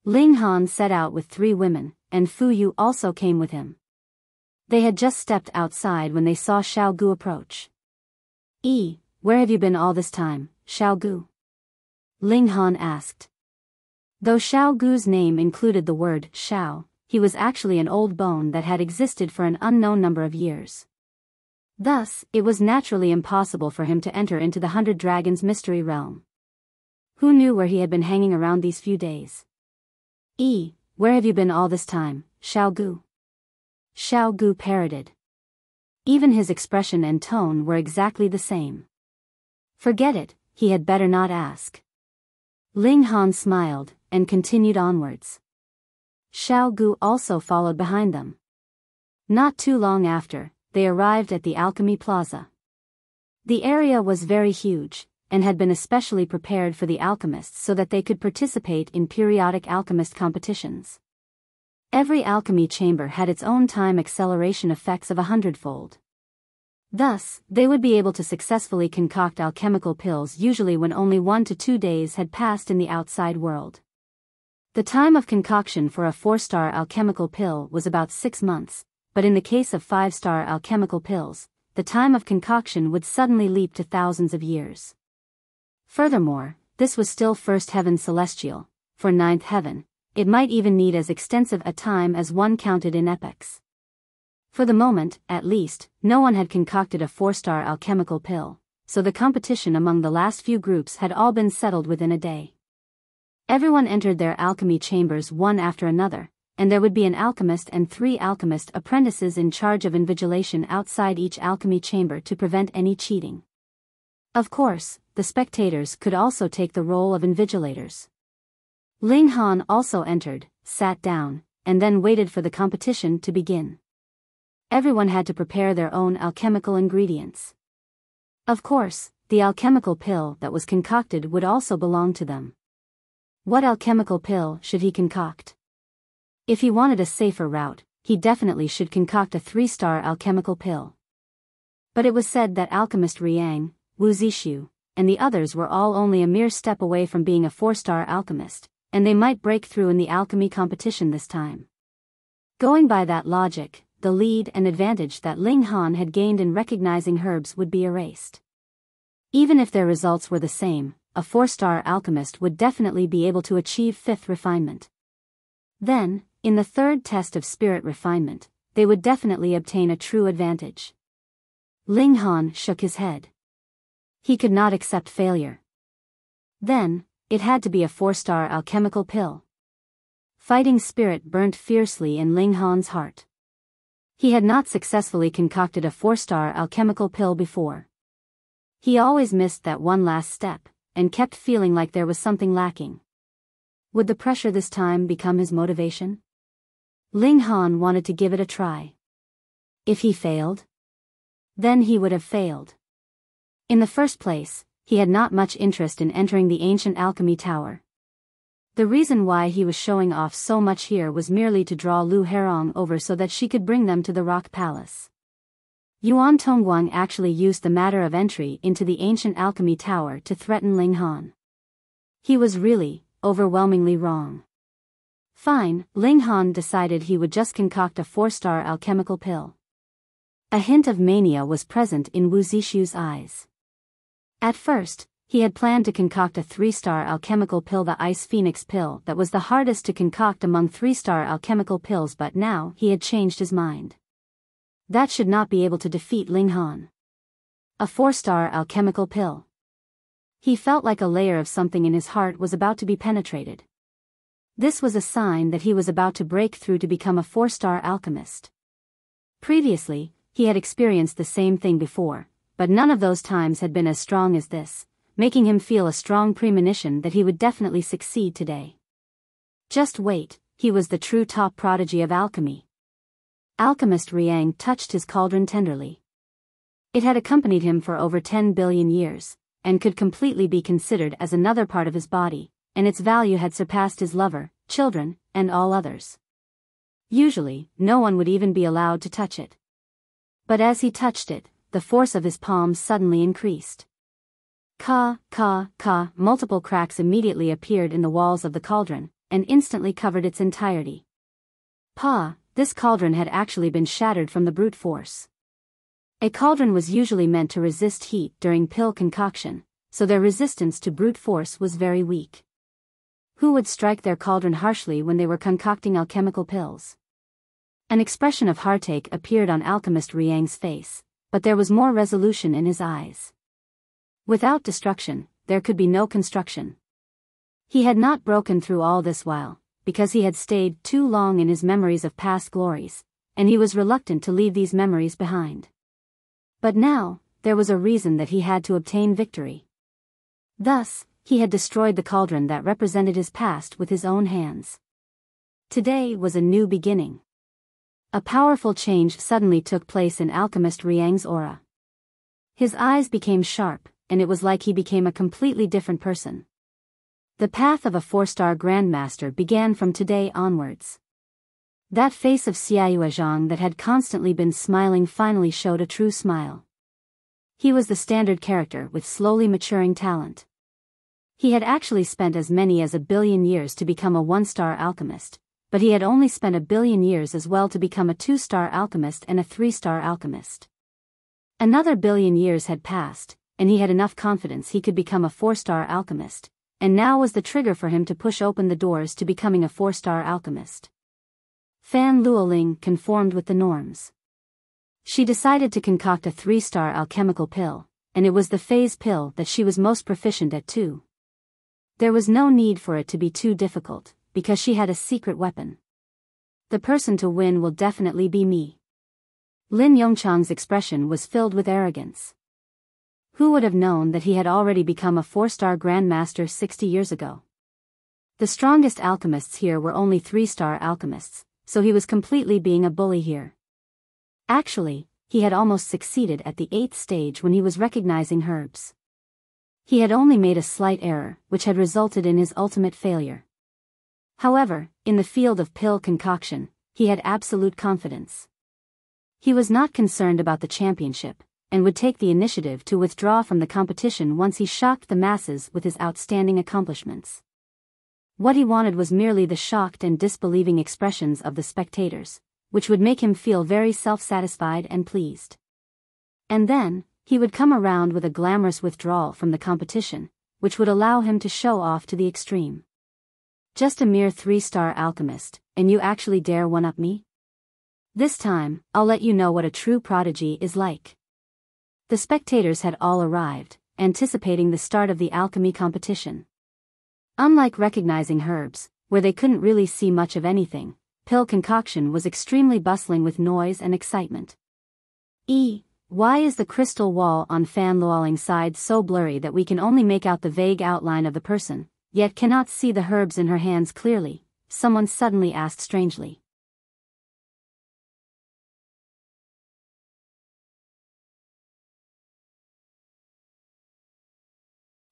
A: Ling Han set out with 3 women, and Fu Yu also came with him. They had just stepped outside when they saw Xiao Gu approach. Where have you been all this time, Xiao Gu? Ling Han asked. Though Xiao Gu's name included the word Xiao, he was actually an old bone that had existed for an unknown number of years. Thus, it was naturally impossible for him to enter into the 100 Dragons mystery realm. Who knew where he had been hanging around these few days? Where have you been all this time, Xiao Gu? Xiao Gu parroted. Even his expression and tone were exactly the same. Forget it, he had better not ask. Ling Han smiled, and continued onwards. Xiao Gu also followed behind them. Not too long after, they arrived at the Alchemy Plaza. The area was very huge, and had been especially prepared for the alchemists so that they could participate in periodic alchemist competitions. Every alchemy chamber had its own time acceleration effects of 100-fold. Thus, they would be able to successfully concoct alchemical pills usually when only 1 to 2 days had passed in the outside world. The time of concoction for a 4-star alchemical pill was about 6 months, but in the case of 5-star alchemical pills, the time of concoction would suddenly leap to thousands of years. Furthermore, this was still first heaven celestial. For 9th heaven, it might even need as extensive a time as one counted in epochs. For the moment, at least, no one had concocted a 4-star alchemical pill, so the competition among the last few groups had all been settled within a day. Everyone entered their alchemy chambers one after another, and there would be an alchemist and 3 alchemist apprentices in charge of invigilation outside each alchemy chamber to prevent any cheating. Of course, the spectators could also take the role of invigilators. Ling Han also entered, sat down, and then waited for the competition to begin. Everyone had to prepare their own alchemical ingredients. Of course, the alchemical pill that was concocted would also belong to them. What alchemical pill should he concoct? If he wanted a safer route, he definitely should concoct a 3-star alchemical pill. But it was said that alchemist Riang, Wu Zishu, and the others were all only a mere step away from being a 4-star alchemist, and they might break through in the alchemy competition this time. Going by that logic, the lead and advantage that Ling Han had gained in recognizing herbs would be erased. Even if their results were the same, a 4-star alchemist would definitely be able to achieve 5th refinement. Then, in the 3rd test of spirit refinement, they would definitely obtain a true advantage. Ling Han shook his head. He could not accept failure. Then, it had to be a 4-star alchemical pill. Fighting spirit burnt fiercely in Ling Han's heart. He had not successfully concocted a 4-star alchemical pill before. He always missed that one last step, and kept feeling like there was something lacking. Would the pressure this time become his motivation? Ling Han wanted to give it a try. If he failed? Then he would have failed. In the first place, he had not much interest in entering the ancient alchemy tower. The reason why he was showing off so much here was merely to draw Lu Herong over so that she could bring them to the Rock Palace. Yuan Tongguang actually used the matter of entry into the ancient alchemy tower to threaten Ling Han. He was really, overwhelmingly wrong. Fine, Ling Han decided he would just concoct a 4-star alchemical pill. A hint of mania was present in Wu Zixu's eyes. At first, he had planned to concoct a 3-star alchemical pill, the Ice Phoenix pill, that was the hardest to concoct among 3-star alchemical pills, but now he had changed his mind. That should not be able to defeat Ling Han. A 4-star alchemical pill. He felt like a layer of something in his heart was about to be penetrated. This was a sign that he was about to break through to become a 4-star alchemist. Previously, he had experienced the same thing before, but none of those times had been as strong as this, making him feel a strong premonition that he would definitely succeed today. Just wait, he was the true top prodigy of alchemy. Alchemist Riang touched his cauldron tenderly. It had accompanied him for over 10 billion years, and could completely be considered as another part of his body, and its value had surpassed his lover, children, and all others. Usually, no one would even be allowed to touch it. But as he touched it, the force of his palms suddenly increased. Multiple cracks immediately appeared in the walls of the cauldron, and instantly covered its entirety. This cauldron had actually been shattered from the brute force. A cauldron was usually meant to resist heat during pill concoction, so their resistance to brute force was very weak. Who would strike their cauldron harshly when they were concocting alchemical pills? An expression of heartache appeared on Alchemist Riang's face, but there was more resolution in his eyes. Without destruction, there could be no construction. He had not broken through all this while, because he had stayed too long in his memories of past glories, and he was reluctant to leave these memories behind. But now, there was a reason that he had to obtain victory. Thus, he had destroyed the cauldron that represented his past with his own hands. Today was a new beginning. A powerful change suddenly took place in Alchemist Riang's aura. His eyes became sharp, and it was like he became a completely different person. The path of a 4-star Grandmaster began from today onwards. That face of Xiaoyue Zhang that had constantly been smiling finally showed a true smile. He was the standard character with slowly maturing talent. He had actually spent as many as 1 billion years to become a 1-star alchemist, but he had only spent 1 billion years as well to become a 2-star alchemist and a 3-star alchemist. Another 1 billion years had passed, and he had enough confidence he could become a 4-star alchemist, and now was the trigger for him to push open the doors to becoming a 4-star alchemist. Fan Luoling conformed with the norms. She decided to concoct a 3-star alchemical pill, and it was the phase pill that she was most proficient at too. There was no need for it to be too difficult, because she had a secret weapon. The person to win will definitely be me. Lin Yongchang's expression was filled with arrogance. Who would have known that he had already become a 4-star Grandmaster 60 years ago? The strongest alchemists here were only 3-star alchemists, so he was completely being a bully here. Actually, he had almost succeeded at the 8th stage when he was recognizing herbs. He had only made a slight error, which had resulted in his ultimate failure. However, in the field of pill concoction, he had absolute confidence. He was not concerned about the championship, and would take the initiative to withdraw from the competition once he shocked the masses with his outstanding accomplishments. What he wanted was merely the shocked and disbelieving expressions of the spectators, which would make him feel very self-satisfied and pleased. And then, he would come around with a glamorous withdrawal from the competition, which would allow him to show off to the extreme. Just a mere 3-star alchemist, and you actually dare one-up me? This time, I'll let you know what a true prodigy is like. The spectators had all arrived, anticipating the start of the alchemy competition. Unlike recognizing herbs, where they couldn't really see much of anything, pill concoction was extremely bustling with noise and excitement. Why is the crystal wall on Fan Luoling's side so blurry that we can only make out the vague outline of the person, yet cannot see the herbs in her hands clearly? Someone suddenly asked strangely.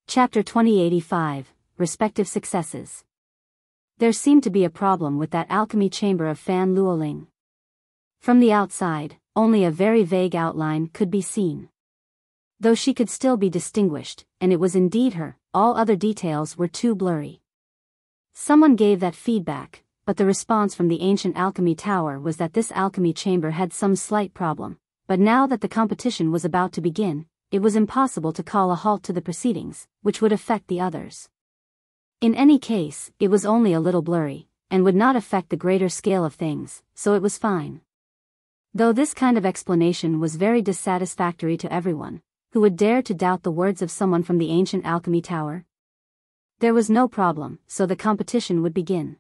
A: Chapter 2085, Respective Successes. There seemed to be a problem with that alchemy chamber of Fan Luoling. From the outside, only a very vague outline could be seen. Though she could still be distinguished, and it was indeed her, all other details were too blurry. Someone gave that feedback, but the response from the ancient alchemy tower was that this alchemy chamber had some slight problem, but now that the competition was about to begin, it was impossible to call a halt to the proceedings, which would affect the others. In any case, it was only a little blurry, and would not affect the greater scale of things, so it was fine. Though this kind of explanation was very dissatisfactory to everyone, who would dare to doubt the words of someone from the ancient alchemy tower? There was no problem, so the competition would begin.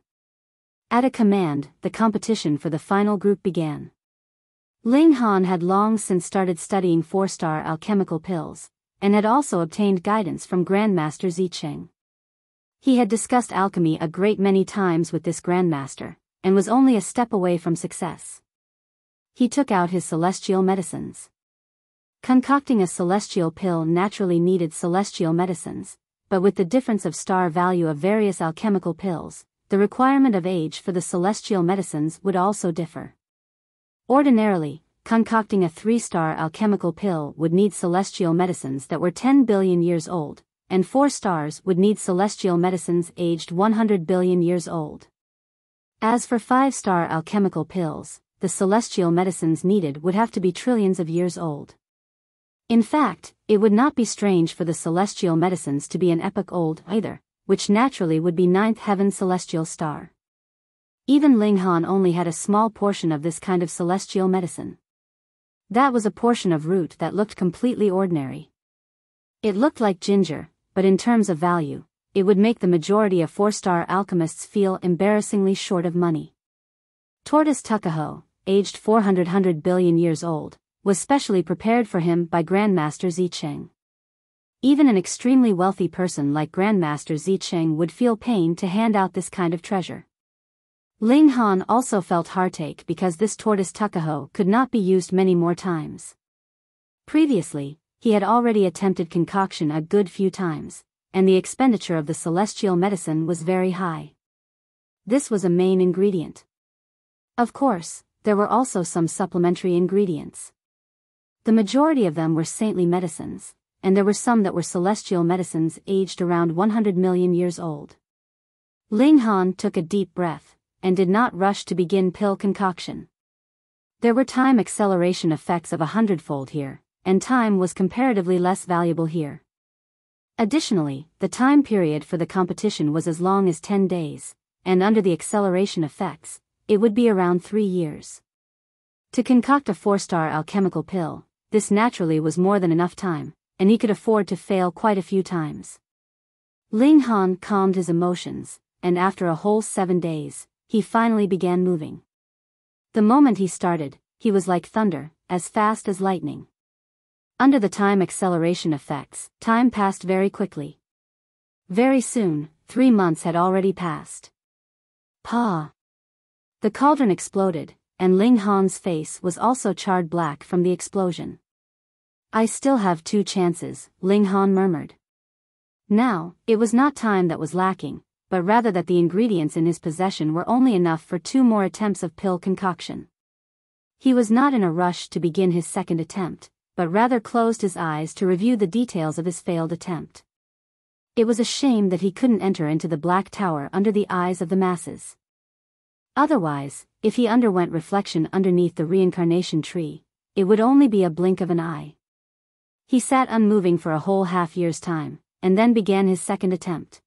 A: At a command, the competition for the final group began. Ling Han had long since started studying 4-star alchemical pills, and had also obtained guidance from Grandmaster Zicheng. He had discussed alchemy a great many times with this Grandmaster, and was only a step away from success. He took out his celestial medicines. Concocting a celestial pill naturally needed celestial medicines, but with the difference of star value of various alchemical pills, the requirement of age for the celestial medicines would also differ. Ordinarily, concocting a 3-star alchemical pill would need celestial medicines that were 10 billion years old, and 4 stars would need celestial medicines aged 100 billion years old. As for 5-star alchemical pills, the celestial medicines needed would have to be trillions of years old. In fact, it would not be strange for the celestial medicines to be an epoch old either, which naturally would be 9th heaven celestial star. Even Ling Han only had a small portion of this kind of celestial medicine. That was a portion of root that looked completely ordinary. It looked like ginger, but in terms of value, it would make the majority of 4-star alchemists feel embarrassingly short of money. Tortoise Tukaho, aged 400 billion years old, was specially prepared for him by Grandmaster Zicheng. Even an extremely wealthy person like Grandmaster Zicheng would feel pain to hand out this kind of treasure. Ling Han also felt heartache because this Tortoise Tukaho could not be used many more times. Previously, he had already attempted concoction a good few times, and the expenditure of the celestial medicine was very high. This was a main ingredient. Of course, there were also some supplementary ingredients. The majority of them were saintly medicines, and there were some that were celestial medicines aged around 100 million years old. Ling Han took a deep breath, and did not rush to begin pill concoction. There were time acceleration effects of 100-fold here, and time was comparatively less valuable here. Additionally, the time period for the competition was as long as 10 days, and under the acceleration effects, it would be around 3 years. To concoct a 4-star alchemical pill, this naturally was more than enough time, and he could afford to fail quite a few times. Ling Han calmed his emotions, and after a whole 7 days, he finally began moving. The moment he started, he was like thunder, as fast as lightning. Under the time acceleration effects, time passed very quickly. Very soon, 3 months had already passed. Pa! The cauldron exploded, and Ling Han's face was also charred black from the explosion. I still have 2 chances, Ling Han murmured. Now, it was not time that was lacking, but rather that the ingredients in his possession were only enough for 2 more attempts of pill concoction. He was not in a rush to begin his second attempt, but rather closed his eyes to review the details of his failed attempt. It was a shame that he couldn't enter into the Black Tower under the eyes of the masses. Otherwise, if he underwent reflection underneath the reincarnation tree, it would only be a blink of an eye. He sat unmoving for a whole half-year's time, and then began his second attempt.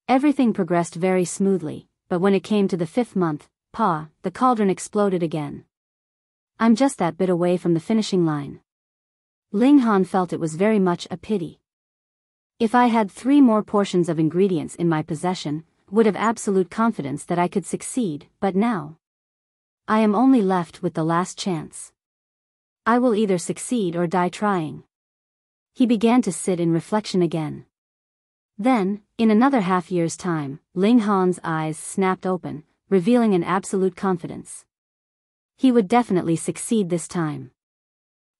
A: Everything progressed very smoothly, but when it came to the 5th month, the cauldron exploded again. I'm just that bit away from the finishing line. Ling Han felt it was very much a pity. If I had 3 more portions of ingredients in my possession, would have absolute confidence that I could succeed, but now I am only left with the last chance. I will either succeed or die trying. He began to sit in reflection again. Then, in another half-year's time, Ling Han's eyes snapped open, revealing an absolute confidence. He would definitely succeed this time.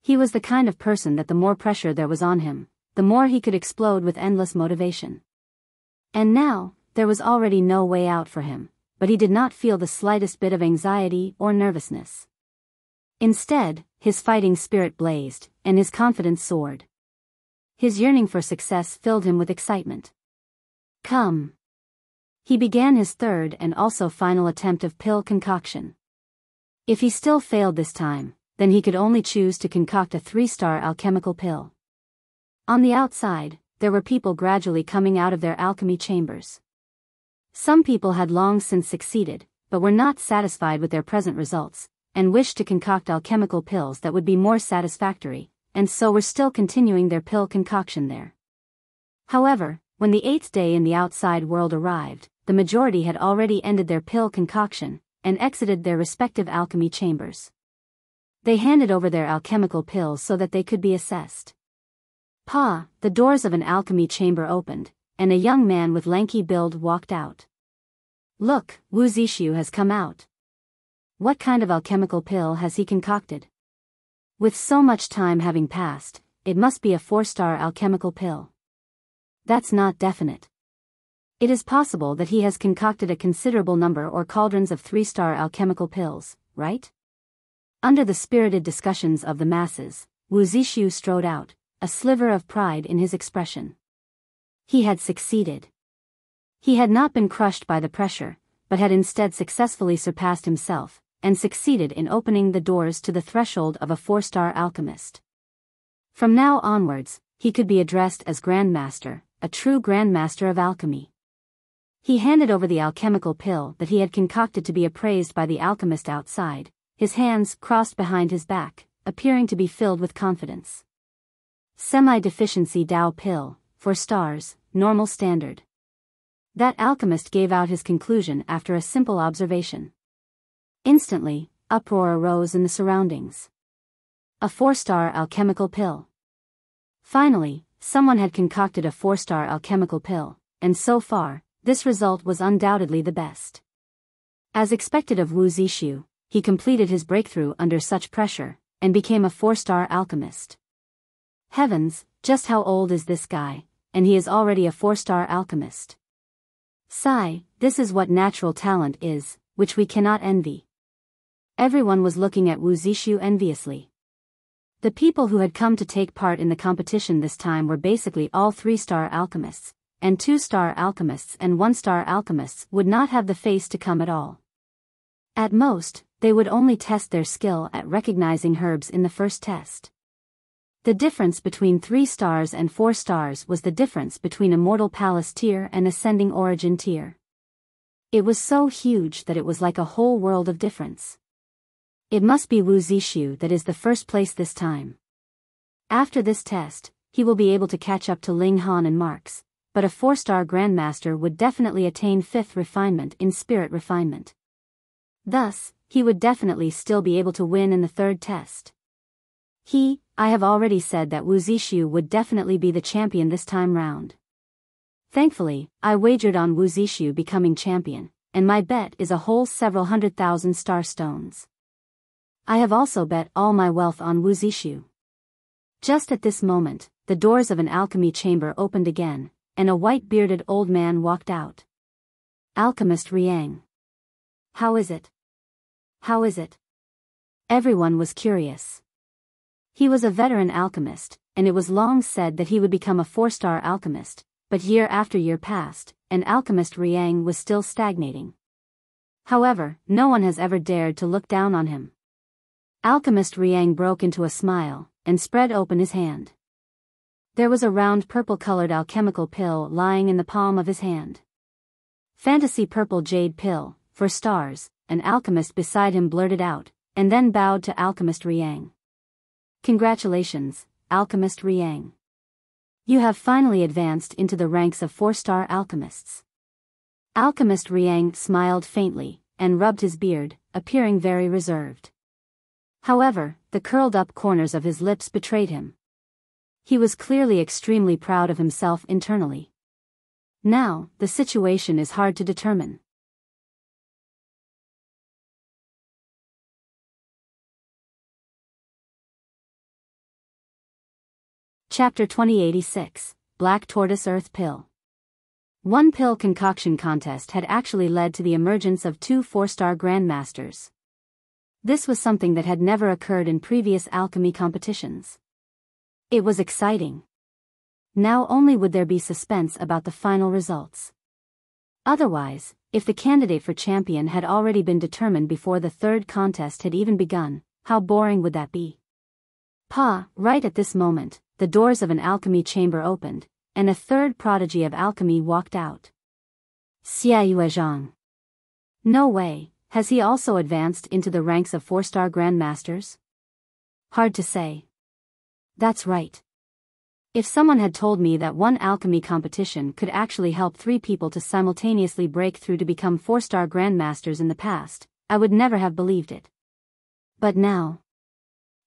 A: He was the kind of person that the more pressure there was on him, the more he could explode with endless motivation. And now, there was already no way out for him, but he did not feel the slightest bit of anxiety or nervousness. Instead, his fighting spirit blazed, and his confidence soared. His yearning for success filled him with excitement. Come. He began his third and also final attempt of pill concoction. If he still failed this time, then he could only choose to concoct a 3-star alchemical pill. On the outside, there were people gradually coming out of their alchemy chambers. Some people had long since succeeded, but were not satisfied with their present results, and wished to concoct alchemical pills that would be more satisfactory, and so were still continuing their pill concoction there. However, when the 8th day in the outside world arrived, the majority had already ended their pill concoction, and exited their respective alchemy chambers. They handed over their alchemical pills so that they could be assessed. The doors of an alchemy chamber opened, and a young man with lanky build walked out. "Look, Wu Zixu has come out. What kind of alchemical pill has he concocted? With so much time having passed, it must be a 4-star alchemical pill. That's not definite. It is possible that he has concocted a considerable number or cauldrons of 3-star alchemical pills, right?" Under the spirited discussions of the masses, Wu Zixu strode out, a sliver of pride in his expression. He had succeeded. He had not been crushed by the pressure, but had instead successfully surpassed himself, and succeeded in opening the doors to the threshold of a 4-star alchemist. From now onwards, he could be addressed as Grandmaster, a true Grandmaster of alchemy. He handed over the alchemical pill that he had concocted to be appraised by the alchemist outside, his hands crossed behind his back, appearing to be filled with confidence. Semi-deficiency Dao pill, 4 stars, normal standard. That alchemist gave out his conclusion after a simple observation. Instantly, uproar arose in the surroundings. A 4-star alchemical pill. Finally, someone had concocted a 4-star alchemical pill, and so far, this result was undoubtedly the best. As expected of Wu Zixu, he completed his breakthrough under such pressure, and became a 4-star alchemist. Heavens, just how old is this guy, and he is already a 4-star alchemist. Sigh, this is what natural talent is, which we cannot envy. Everyone was looking at Wu Zixu enviously. The people who had come to take part in the competition this time were basically all 3-star alchemists, and 2-star alchemists and 1-star alchemists would not have the face to come at all. At most, they would only test their skill at recognizing herbs in the first test. The difference between 3 stars and 4 stars was the difference between Immortal Palace tier and Ascending Origin tier. It was so huge that it was like a whole world of difference. It must be Wu Zixu that is the first place this time. After this test, he will be able to catch up to Ling Han and Marx, but a 4-star Grandmaster would definitely attain 5th refinement in spirit refinement. Thus, he would definitely still be able to win in the 3rd test. I have already said that Wu Zixu would definitely be the champion this time round. Thankfully, I wagered on Wu Zixu becoming champion, and my bet is a whole several 100,000 star stones. I have also bet all my wealth on Wu Zixu. Just at this moment, the doors of an alchemy chamber opened again, and a white-bearded old man walked out. Alchemist Riang. How is it? How is it? Everyone was curious. He was a veteran alchemist, and it was long said that he would become a 4-star alchemist, but year after year passed, and Alchemist Riang was still stagnating. However, no one has ever dared to look down on him. Alchemist Riang broke into a smile, and spread open his hand. There was a round purple-colored alchemical pill lying in the palm of his hand. Fantasy purple jade pill, 4 stars, an alchemist beside him blurted out, and then bowed to Alchemist Riang. Congratulations, Alchemist Riang. You have finally advanced into the ranks of 4-star alchemists. Alchemist Riang smiled faintly, and rubbed his beard, appearing very reserved. However, the curled-up corners of his lips betrayed him. He was clearly extremely proud of himself internally. Now, the situation is hard to determine. Chapter 2086, Black Tortoise Earth Pill. One pill concoction contest had actually led to the emergence of 2 4-star Grandmasters. This was something that had never occurred in previous alchemy competitions. It was exciting. Now only would there be suspense about the final results. Otherwise, if the candidate for champion had already been determined before the 3rd contest had even begun, how boring would that be? Right at this moment, the doors of an alchemy chamber opened, and a third prodigy of alchemy walked out. Xia Yuezhang. No way, has he also advanced into the ranks of 4-star grandmasters? Hard to say. That's right. If someone had told me that one alchemy competition could actually help 3 people to simultaneously break through to become 4-star grandmasters in the past, I would never have believed it. But now,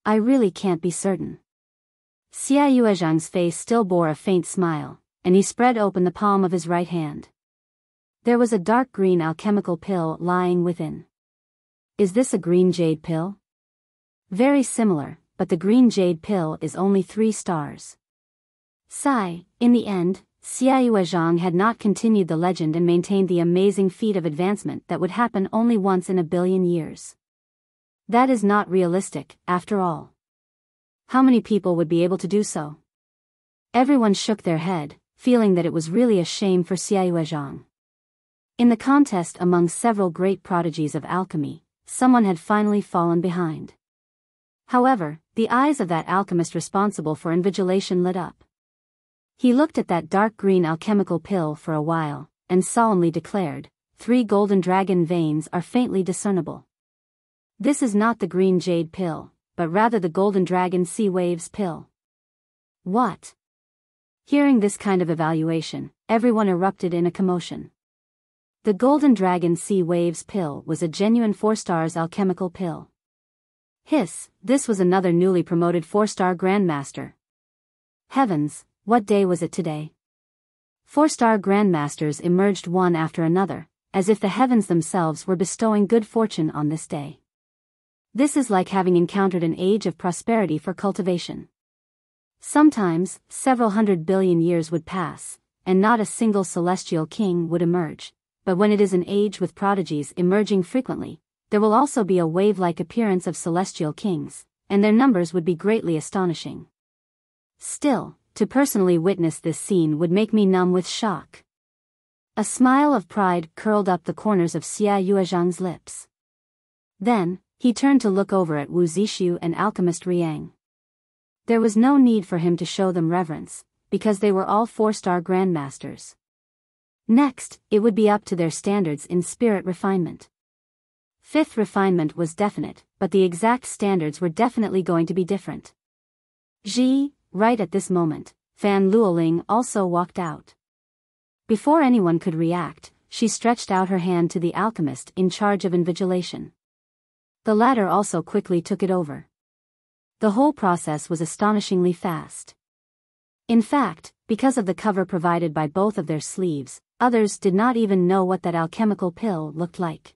A: I really can't be certain. Xia Yuezhang's face still bore a faint smile, and he spread open the palm of his right hand. There was a dark green alchemical pill lying within. Is this a green jade pill? Very similar, but the green jade pill is only 3 stars. Sigh, in the end, Xia Yuezhang had not continued the legend and maintained the amazing feat of advancement that would happen only once in a billion years. That is not realistic, after all. How many people would be able to do so? Everyone shook their head, feeling that it was really a shame for Xia Yuezhang. In the contest among several great prodigies of alchemy, someone had finally fallen behind. However, the eyes of that alchemist responsible for invigilation lit up. He looked at that dark green alchemical pill for a while, and solemnly declared, 3 golden dragon veins are faintly discernible. This is not the green jade pill, but rather the golden dragon sea waves pill. What? Hearing this kind of evaluation, everyone erupted in a commotion. The golden dragon sea waves pill was a genuine 4 stars alchemical pill. Hiss, this was another newly promoted 4-star grandmaster. Heavens, what day was it today? 4-star grandmasters emerged one after another, as if the heavens themselves were bestowing good fortune on this day. This is like having encountered an age of prosperity for cultivation. Sometimes, several 100 billion years would pass, and not a single celestial king would emerge, but when it is an age with prodigies emerging frequently, there will also be a wave-like appearance of celestial kings, and their numbers would be greatly astonishing. Still, to personally witness this scene would make me numb with shock. A smile of pride curled up the corners of Xia Yuezhang's lips. Then, he turned to look over at Wu Zixu and alchemist Riang. There was no need for him to show them reverence, because they were all 4-star grandmasters. Next, it would be up to their standards in spirit refinement. 5th refinement was definite, but the exact standards were definitely going to be different. Right at this moment, Fan Luoling also walked out. Before anyone could react, she stretched out her hand to the alchemist in charge of invigilation. The latter also quickly took it over. The whole process was astonishingly fast. In fact, because of the cover provided by both of their sleeves, others did not even know what that alchemical pill looked like.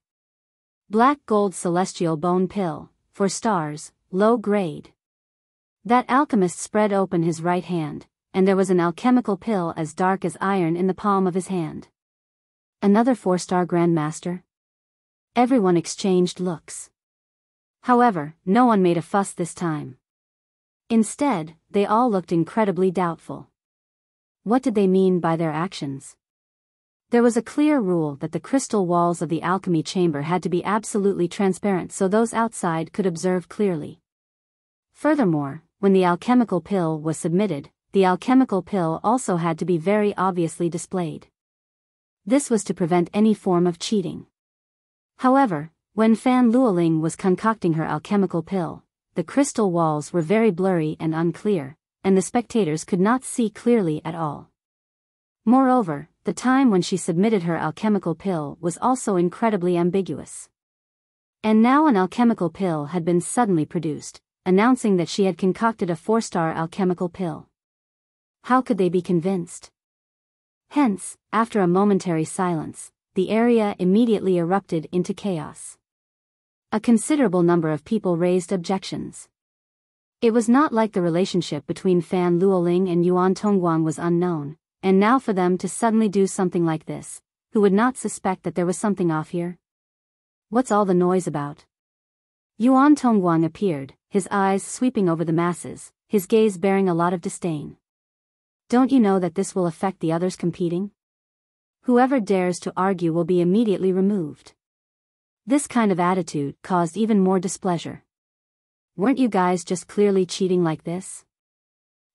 A: Black gold celestial bone pill, 4 stars, low grade. That alchemist spread open his right hand, and there was an alchemical pill as dark as iron in the palm of his hand. Another 4-star grandmaster? Everyone exchanged looks. However, no one made a fuss this time. Instead, they all looked incredibly doubtful. What did they mean by their actions? There was a clear rule that the crystal walls of the alchemy chamber had to be absolutely transparent so those outside could observe clearly. Furthermore, when the alchemical pill was submitted, the alchemical pill also had to be very obviously displayed. This was to prevent any form of cheating. However, when Fan Luoling was concocting her alchemical pill, the crystal walls were very blurry and unclear, and the spectators could not see clearly at all. Moreover, the time when she submitted her alchemical pill was also incredibly ambiguous. And now an alchemical pill had been suddenly produced, announcing that she had concocted a 4-star alchemical pill. How could they be convinced? Hence, after a momentary silence, the area immediately erupted into chaos. A considerable number of people raised objections. It was not like the relationship between Fan Luoling and Yuan Tongguang was unknown, and now for them to suddenly do something like this, who would not suspect that there was something off here? What's all the noise about? Yuan Tongguang appeared, his eyes sweeping over the masses, his gaze bearing a lot of disdain. Don't you know that this will affect the others competing? Whoever dares to argue will be immediately removed. This kind of attitude caused even more displeasure. weren't you guys just clearly cheating like this?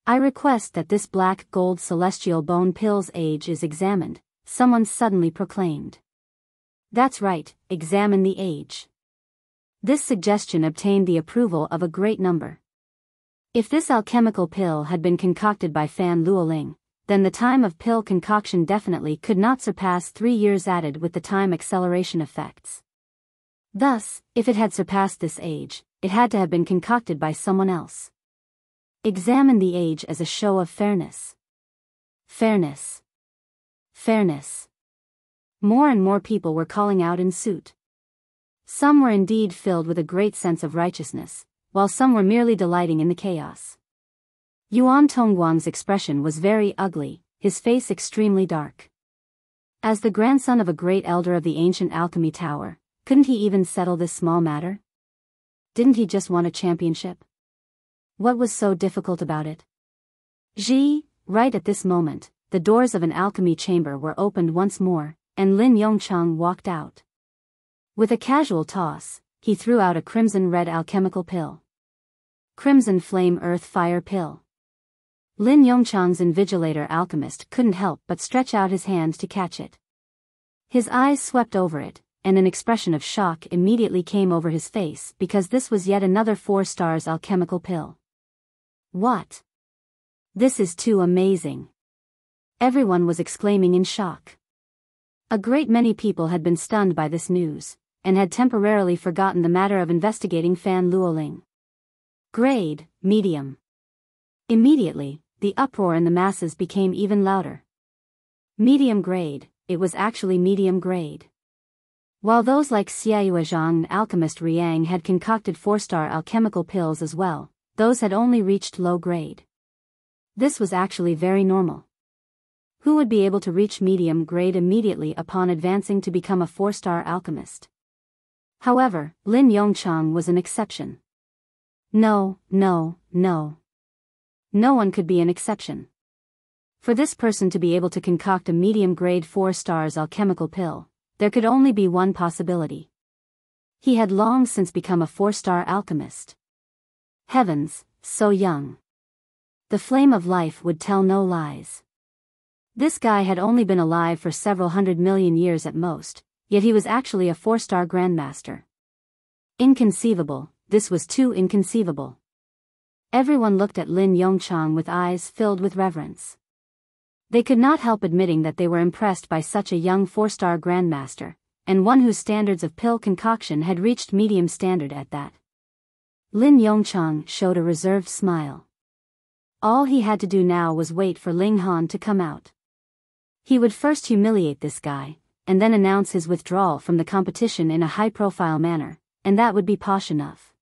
A: I request that this black gold celestial bone pill's age is examined, someone suddenly proclaimed. That's right, examine the age. This suggestion obtained the approval of a great number. If this alchemical pill had been concocted by Fan Luoling, then the time of pill concoction definitely could not surpass 3 years added with the time acceleration effects. Thus, if it had surpassed this age, it had to have been concocted by someone else. Examine the age as a show of fairness. Fairness. Fairness. More and more people were calling out in suit. Some were indeed filled with a great sense of righteousness, while some were merely delighting in the chaos. Yuan Tongguang's expression was very ugly, his face extremely dark. As the grandson of a great elder of the ancient alchemy tower, couldn't he even settle this small matter? Didn't he just want a championship? What was so difficult about it? Right at this moment, the doors of an alchemy chamber were opened once more, and Lin Yongchang walked out. With a casual toss, he threw out a crimson-red alchemical pill. Crimson flame earth fire pill. Lin Yongchang's invigilator alchemist couldn't help but stretch out his hand to catch it. His eyes swept over it, and an expression of shock immediately came over his face because this was yet another 4 stars alchemical pill. What? This is too amazing. Everyone was exclaiming in shock. A great many people had been stunned by this news, and had temporarily forgotten the matter of investigating Fan Luoling. Grade, medium. Immediately, the uproar in the masses became even louder. Medium grade, it was actually medium grade. While those like Xiaoyue Zhang and alchemist Riang had concocted 4-star alchemical pills as well, those had only reached low grade. This was actually very normal. Who would be able to reach medium grade immediately upon advancing to become a 4-star alchemist? However, Lin Yongchang was an exception. No one could be an exception. For this person to be able to concoct a medium grade 4 stars alchemical pill, there could only be one possibility. He had long since become a 4-star alchemist. Heavens, so young. The flame of life would tell no lies. This guy had only been alive for several 100 million years at most, yet he was actually a 4-star grandmaster. Inconceivable, this was too inconceivable. Everyone looked at Lin Yongchang with eyes filled with reverence. They could not help admitting that they were impressed by such a young 4-star grandmaster, and one whose standards of pill concoction had reached medium standard at that. Lin Yongchang showed a reserved smile. All he had to do now was wait for Ling Han to come out. He would first humiliate this guy, and then announce his withdrawal from the competition in a high-profile manner, and that would be posh enough.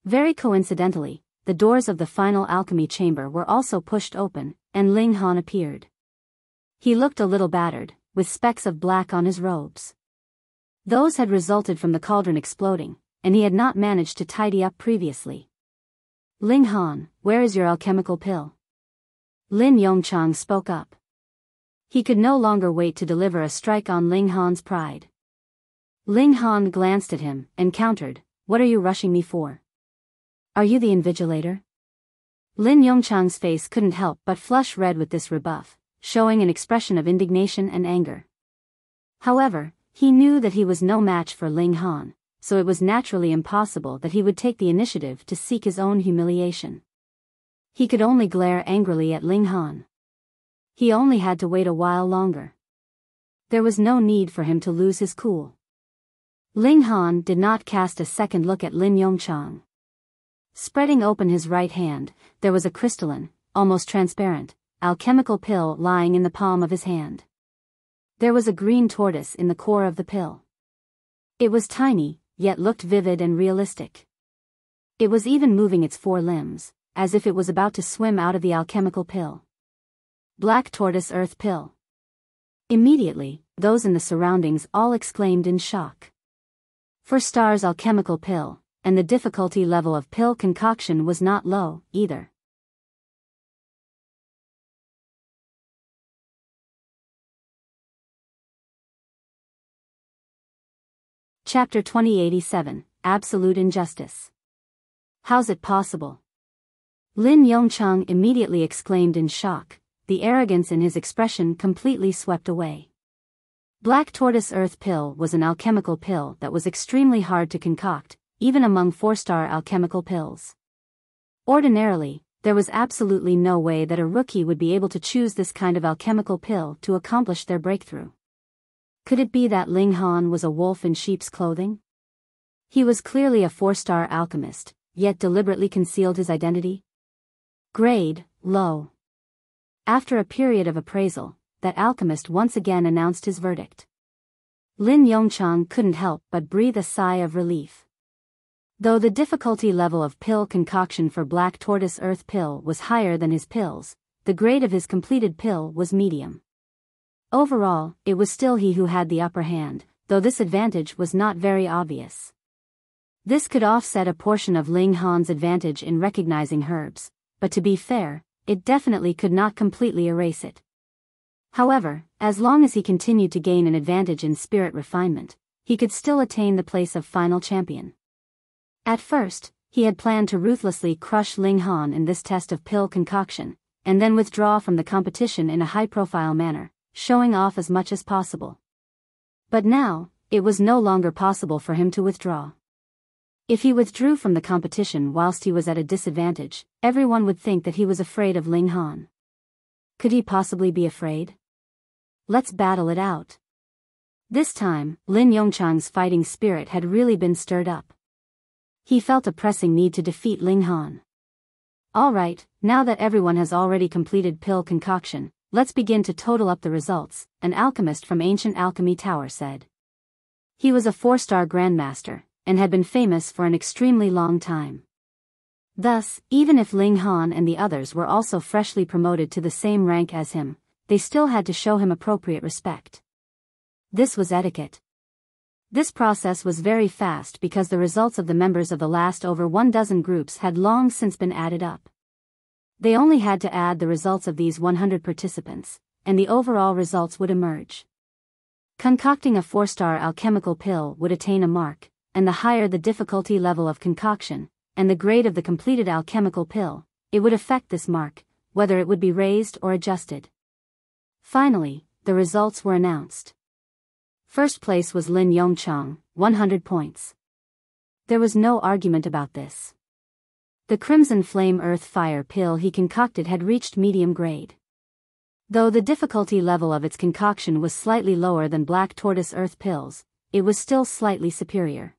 A: Very coincidentally, the doors of the final alchemy chamber were also pushed open, and Ling Han appeared. He looked a little battered, with specks of black on his robes. Those had resulted from the cauldron exploding, and he had not managed to tidy up previously. Ling Han, where is your alchemical pill? Lin Yongchang spoke up. He could no longer wait to deliver a strike on Ling Han's pride. Ling Han glanced at him, and countered, what are you rushing me for? Are you the invigilator? Lin Yongchang's face couldn't help but flush red with this rebuff, showing an expression of indignation and anger. However, he knew that he was no match for Ling Han, so it was naturally impossible that he would take the initiative to seek his own humiliation. He could only glare angrily at Ling Han. He only had to wait a while longer. There was no need for him to lose his cool. Ling Han did not cast a second look at Lin Yongchang. Spreading open his right hand, there was a crystalline, almost transparent, alchemical pill lying in the palm of his hand. There was a green tortoise in the core of the pill. It was tiny, yet looked vivid and realistic. It was even moving its 4 limbs, as if it was about to swim out of the alchemical pill. Black tortoise earth pill. Immediately, those in the surroundings all exclaimed in shock. 4 stars alchemical pill, and the difficulty level of pill concoction was not low, either. Chapter 2087, Absolute Injustice. How's it possible? Lin Yongchang immediately exclaimed in shock, the arrogance in his expression completely swept away. Black Tortoise Earth Pill was an alchemical pill that was extremely hard to concoct, even among 4-star alchemical pills. Ordinarily, there was absolutely no way that a rookie would be able to choose this kind of alchemical pill to accomplish their breakthrough. Could it be that Ling Han was a wolf in sheep's clothing? He was clearly a 4-star alchemist, yet deliberately concealed his identity. Grade, low. After a period of appraisal, that alchemist once again announced his verdict. Lin Yongchang couldn't help but breathe a sigh of relief. Though the difficulty level of pill concoction for Black Tortoise Earth Pill was higher than his pills, the grade of his completed pill was medium. Overall, it was still he who had the upper hand, though this advantage was not very obvious. This could offset a portion of Ling Han's advantage in recognizing herbs, but to be fair, it definitely could not completely erase it. However, as long as he continued to gain an advantage in spirit refinement, he could still attain the place of final champion. At first, he had planned to ruthlessly crush Ling Han in this test of pill concoction, and then withdraw from the competition in a high-profile manner, showing off as much as possible. But now, it was no longer possible for him to withdraw. If he withdrew from the competition whilst he was at a disadvantage, everyone would think that he was afraid of Ling Han. Could he possibly be afraid? Let's battle it out. This time, Lin Yongchang's fighting spirit had really been stirred up. He felt a pressing need to defeat Ling Han. Alright, now that everyone has already completed pill concoction, let's begin to total up the results, an alchemist from ancient Alchemy Tower said. He was a 4-star grandmaster, and had been famous for an extremely long time. Thus, even if Ling Han and the others were also freshly promoted to the same rank as him, they still had to show him appropriate respect. This was etiquette. This process was very fast because the results of the members of the last over 12 groups had long since been added up. They only had to add the results of these 100 participants, and the overall results would emerge. Concocting a 4-star alchemical pill would attain a mark, and the higher the difficulty level of concoction, and the grade of the completed alchemical pill, it would affect this mark, whether it would be raised or adjusted. Finally, the results were announced. First place was Lin Yongchang, 100 points. There was no argument about this. The Crimson Flame Earth Fire pill he concocted had reached medium grade. Though the difficulty level of its concoction was slightly lower than Black Tortoise Earth pills, it was still slightly superior.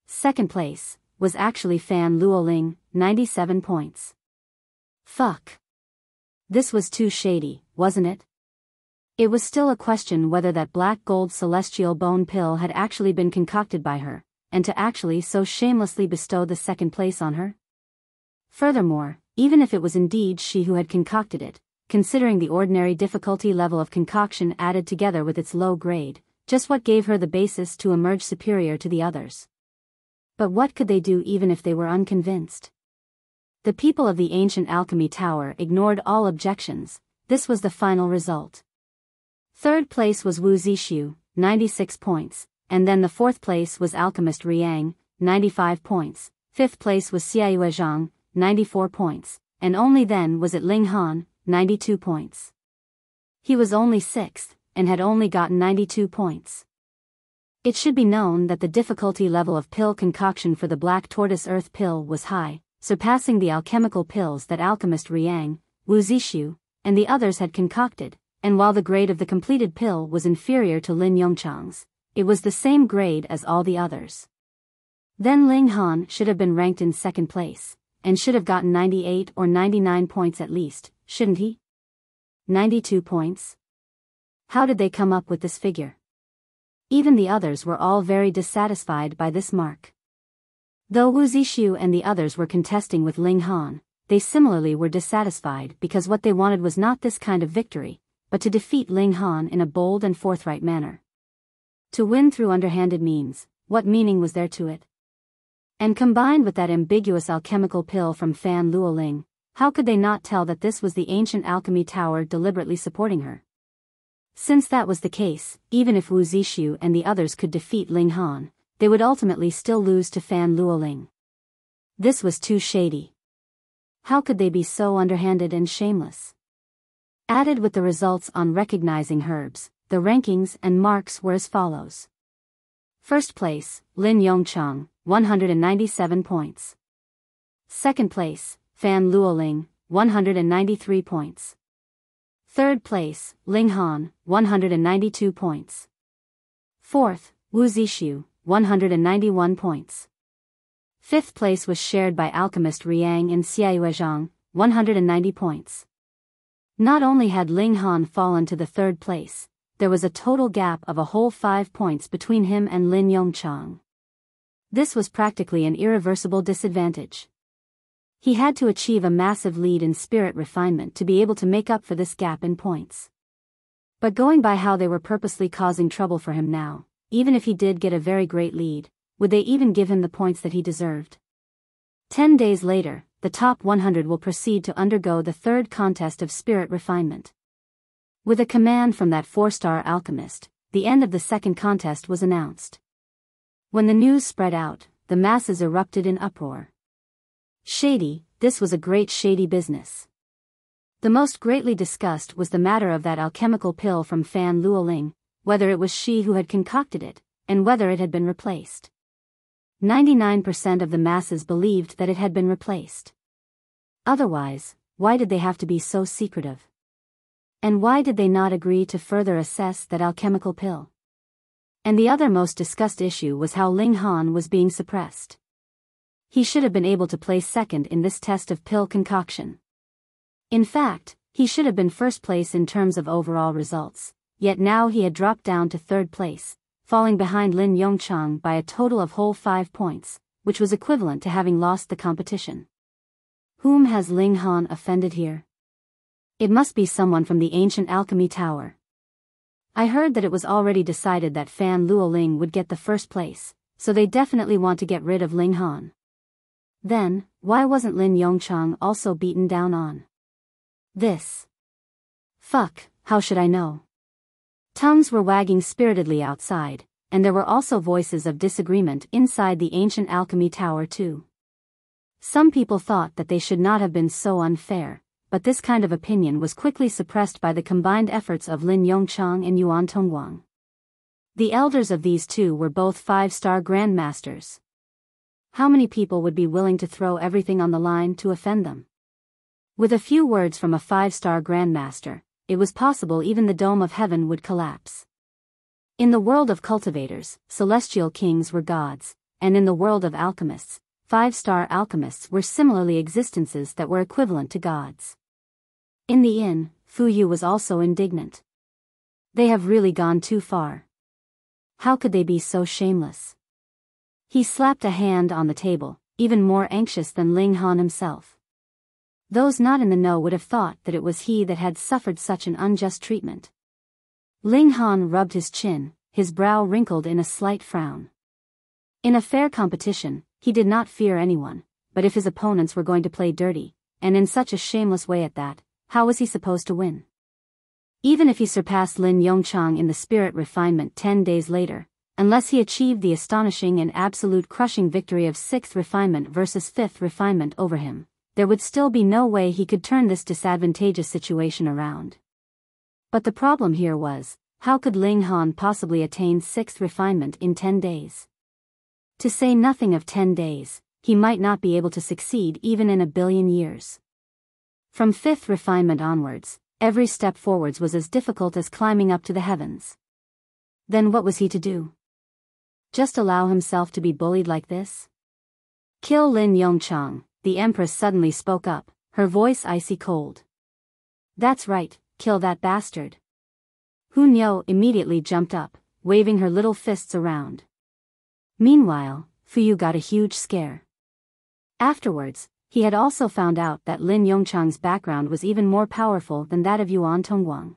A: Second place was actually Fan Luoling, 97 points. Fuck. This was too shady, wasn't it? It was still a question whether that black gold celestial bone pill had actually been concocted by her, and to actually so shamelessly bestow the second place on her. Furthermore, even if it was indeed she who had concocted it, considering the ordinary difficulty level of concoction added together with its low grade, just what gave her the basis to emerge superior to the others? But what could they do even if they were unconvinced? The people of the ancient Alchemy Tower ignored all objections. This was the final result. Third place was Wu Zixu, 96 points, and then the fourth place was Alchemist Riang, 95 points, fifth place was Xiaoyue Zhang, 94 points, and only then was it Ling Han, 92 points. He was only sixth, and had only gotten 92 points. It should be known that the difficulty level of pill concoction for the Black Tortoise Earth pill was high, surpassing the alchemical pills that Alchemist Riang, Wu Zixu, and the others had concocted. And while the grade of the completed pill was inferior to Lin Yongchang's, it was the same grade as all the others. Then Ling Han should have been ranked in second place, and should have gotten 98 or 99 points at least, shouldn't he? 92 points? How did they come up with this figure? Even the others were all very dissatisfied by this mark. Though Wu Zixu and the others were contesting with Ling Han, they similarly were dissatisfied because what they wanted was not this kind of victory, but to defeat Ling Han in a bold and forthright manner. To win through underhanded means, what meaning was there to it? And combined with that ambiguous alchemical pill from Fan Luoling, how could they not tell that this was the ancient Alchemy Tower deliberately supporting her? Since that was the case, even if Wu Zixu and the others could defeat Ling Han, they would ultimately still lose to Fan Luoling. This was too shady. How could they be so underhanded and shameless? Added with the results on recognizing herbs, the rankings and marks were as follows. First place, Lin Yongchang, 197 points. Second place, Fan Luoling, 193 points. Third place, Ling Han, 192 points. Fourth, Wu Zixu, 191 points. Fifth place was shared by alchemist Riang and Xiaoyuezhang, 190 points. Not only had Ling Han fallen to the third place, there was a total gap of a whole 5 points between him and Lin Yongchang. This was practically an irreversible disadvantage. He had to achieve a massive lead in spirit refinement to be able to make up for this gap in points. But going by how they were purposely causing trouble for him now, even if he did get a very great lead, would they even give him the points that he deserved? 10 days later, the top 100 will proceed to undergo the third contest of spirit refinement. With a command from that 4-star alchemist, the end of the second contest was announced. When the news spread out, the masses erupted in uproar. Shady, this was a great shady business. The most greatly discussed was the matter of that alchemical pill from Fan Luoling, whether it was she who had concocted it, and whether it had been replaced. 99% of the masses believed that it had been replaced. Otherwise, why did they have to be so secretive? And why did they not agree to further assess that alchemical pill? And the other most discussed issue was how Ling Han was being suppressed. He should have been able to place second in this test of pill concoction. In fact, he should have been first place in terms of overall results, yet now he had dropped down to third place, falling behind Lin Yongchang by a total of whole 5 points, which was equivalent to having lost the competition. Whom has Ling Han offended here? It must be someone from the ancient alchemy tower. I heard that it was already decided that Fan Luoling would get the first place, so they definitely want to get rid of Ling Han. Then, why wasn't Lin Yongchang also beaten down on this? Fuck, how should I know? Tongues were wagging spiritedly outside, and there were also voices of disagreement inside the ancient alchemy tower too. Some people thought that they should not have been so unfair, but this kind of opinion was quickly suppressed by the combined efforts of Lin Yongchang and Yuan Tongguang. The elders of these two were both 5-star grandmasters. How many people would be willing to throw everything on the line to offend them? With a few words from a 5-star grandmaster, it was possible even the dome of heaven would collapse. In the world of cultivators, celestial kings were gods, and in the world of alchemists, 5-star alchemists were similarly existences that were equivalent to gods. In the inn, Fu Yu was also indignant. They have really gone too far. How could they be so shameless? He slapped a hand on the table, even more anxious than Ling Han himself. Those not in the know would have thought that it was he that had suffered such an unjust treatment. Ling Han rubbed his chin, his brow wrinkled in a slight frown. In a fair competition, he did not fear anyone, but if his opponents were going to play dirty, and in such a shameless way at that, how was he supposed to win? Even if he surpassed Lin Yongchang in the spirit refinement 10 days later, unless he achieved the astonishing and absolute crushing victory of 6th refinement versus 5th refinement over him, there would still be no way he could turn this disadvantageous situation around. But the problem here was, how could Ling Han possibly attain 6th refinement in 10 days? To say nothing of 10 days, he might not be able to succeed even in 1,000,000,000 years. From 5th refinement onwards, every step forwards was as difficult as climbing up to the heavens. Then what was he to do? Just allow himself to be bullied like this? Kill Lin Yongchang, the Empress suddenly spoke up, her voice icy cold. That's right, kill that bastard. Hu Niu immediately jumped up, waving her little fists around. Meanwhile, Fu Yu got a huge scare. Afterwards, he had also found out that Lin Yongchang's background was even more powerful than that of Yuan Tongguang.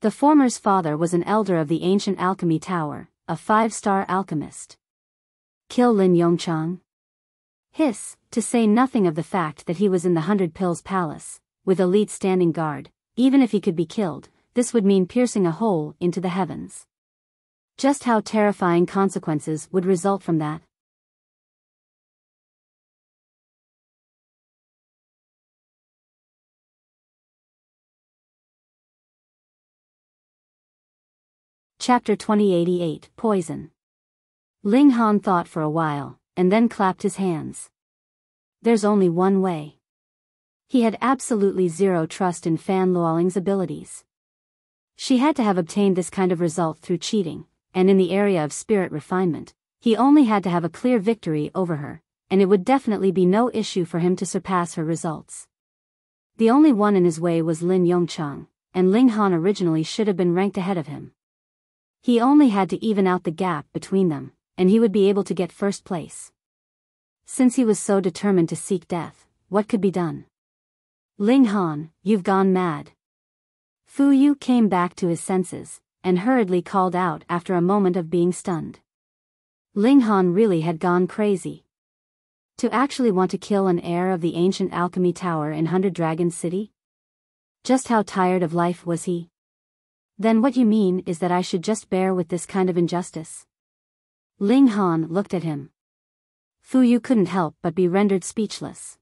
A: The former's father was an elder of the ancient alchemy tower, a 5-star alchemist. Kill Lin Yongchang? Hiss, to say nothing of the fact that he was in the 100 Pills Palace, with elite standing guard. Even if he could be killed, this would mean piercing a hole into the heavens. Just how terrifying consequences would result from that. Chapter 2088, Poison. Ling Han thought for a while, and then clapped his hands. There's only one way. He had absolutely zero trust in Fan Luoling's abilities. She had to have obtained this kind of result through cheating, and in the area of spirit refinement, he only had to have a clear victory over her, and it would definitely be no issue for him to surpass her results. The only one in his way was Lin Yongchang, and Ling Han originally should have been ranked ahead of him. He only had to even out the gap between them, and he would be able to get first place. Since he was so determined to seek death, what could be done? Ling Han, you've gone mad. Fu Yu came back to his senses, and hurriedly called out after a moment of being stunned. Ling Han really had gone crazy. To actually want to kill an heir of the ancient Alchemy Tower in 100 Dragon City? Just how tired of life was he? Then what you mean is that I should just bear with this kind of injustice? Ling Han looked at him. Fu Yu couldn't help but be rendered speechless.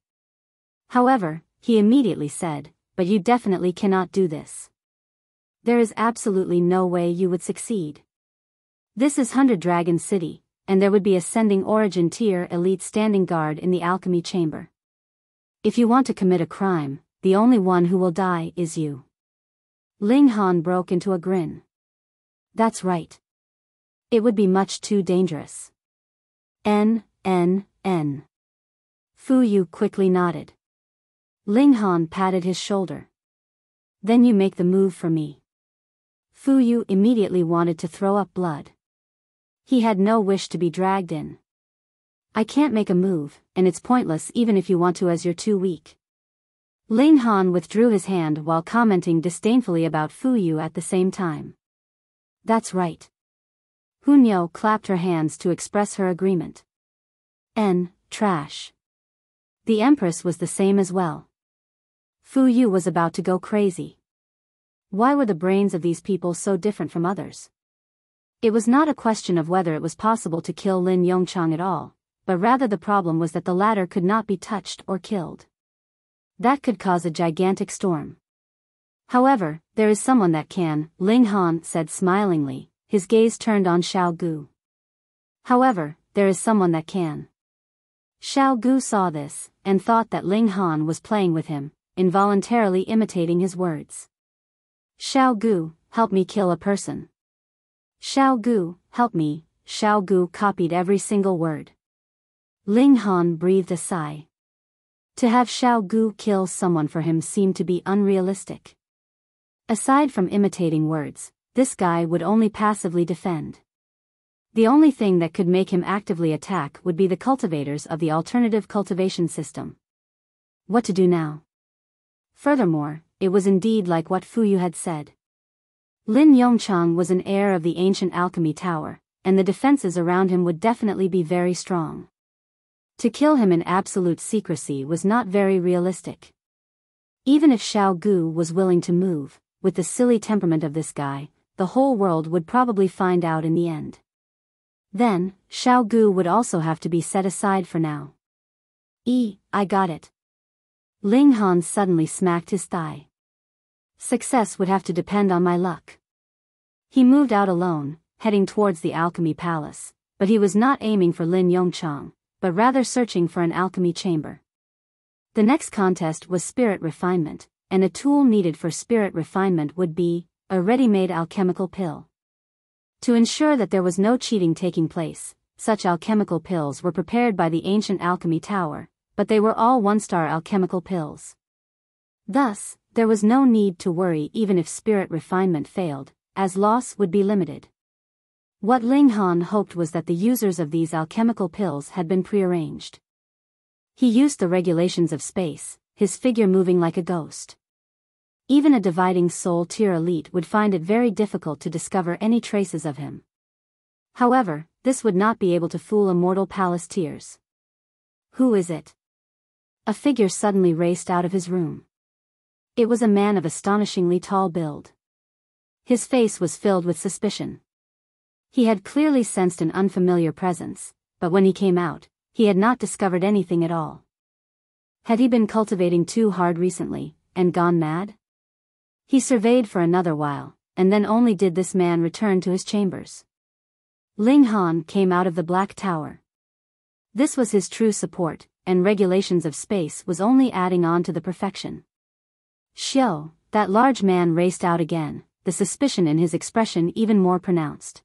A: However, he immediately said, but you definitely cannot do this. There is absolutely no way you would succeed. This is 100 Dragon City, and there would be ascending origin tier elite standing guard in the alchemy chamber. If you want to commit a crime, the only one who will die is you. Ling Han broke into a grin. That's right. It would be much too dangerous. N. Fu Yu quickly nodded. Ling Han patted his shoulder. Then you make the move for me. Fu Yu immediately wanted to throw up blood. He had no wish to be dragged in. I can't make a move, and it's pointless even if you want to as you're too weak. Ling Han withdrew his hand while commenting disdainfully about Fu Yu at the same time. That's right. Hunyo clapped her hands to express her agreement. Trash. The Empress was the same as well. Fu Yu was about to go crazy. Why were the brains of these people so different from others? It was not a question of whether it was possible to kill Lin Yongchang at all, but rather the problem was that the latter could not be touched or killed. That could cause a gigantic storm. However, there is someone that can, Ling Han said smilingly, his gaze turned on Xiao Gu. However, there is someone that can. Xiao Gu saw this, and thought that Ling Han was playing with him, involuntarily imitating his words. Xiao Gu, help me kill a person. Xiao Gu, help me. Xiao Gu copied every single word. Ling Han breathed a sigh. To have Xiao Gu kill someone for him seemed to be unrealistic. Aside from imitating words, this guy would only passively defend. The only thing that could make him actively attack would be the cultivators of the alternative cultivation system. What to do now? Furthermore, it was indeed like what Fu Yu had said. Lin Yongchang was an heir of the ancient alchemy tower, and the defenses around him would definitely be very strong. To kill him in absolute secrecy was not very realistic. Even if Xiao Gu was willing to move, with the silly temperament of this guy, the whole world would probably find out in the end. Then, Xiao Gu would also have to be set aside for now. I got it. Ling Han suddenly smacked his thigh. Success would have to depend on my luck. He moved out alone, heading towards the alchemy palace, but he was not aiming for Lin Yongchang, but rather searching for an alchemy chamber. The next contest was spirit refinement, and a tool needed for spirit refinement would be a ready-made alchemical pill. To ensure that there was no cheating taking place, such alchemical pills were prepared by the ancient alchemy tower, but they were all one-star alchemical pills. Thus, there was no need to worry even if spirit refinement failed, as loss would be limited. What Ling Han hoped was that the users of these alchemical pills had been prearranged. He used the regulations of space, his figure moving like a ghost. Even a dividing soul tier elite would find it very difficult to discover any traces of him. However, this would not be able to fool immortal palace tiers. Who is it? A figure suddenly raced out of his room. It was a man of astonishingly tall build. His face was filled with suspicion. He had clearly sensed an unfamiliar presence, but when he came out, he had not discovered anything at all. Had he been cultivating too hard recently, and gone mad? He surveyed for another while, and then only did this man return to his chambers. Ling Han came out of the Black Tower. This was his true support, and regulations of space was only adding on to the perfection. Xiao, that large man raced out again, the suspicion in his expression even more pronounced.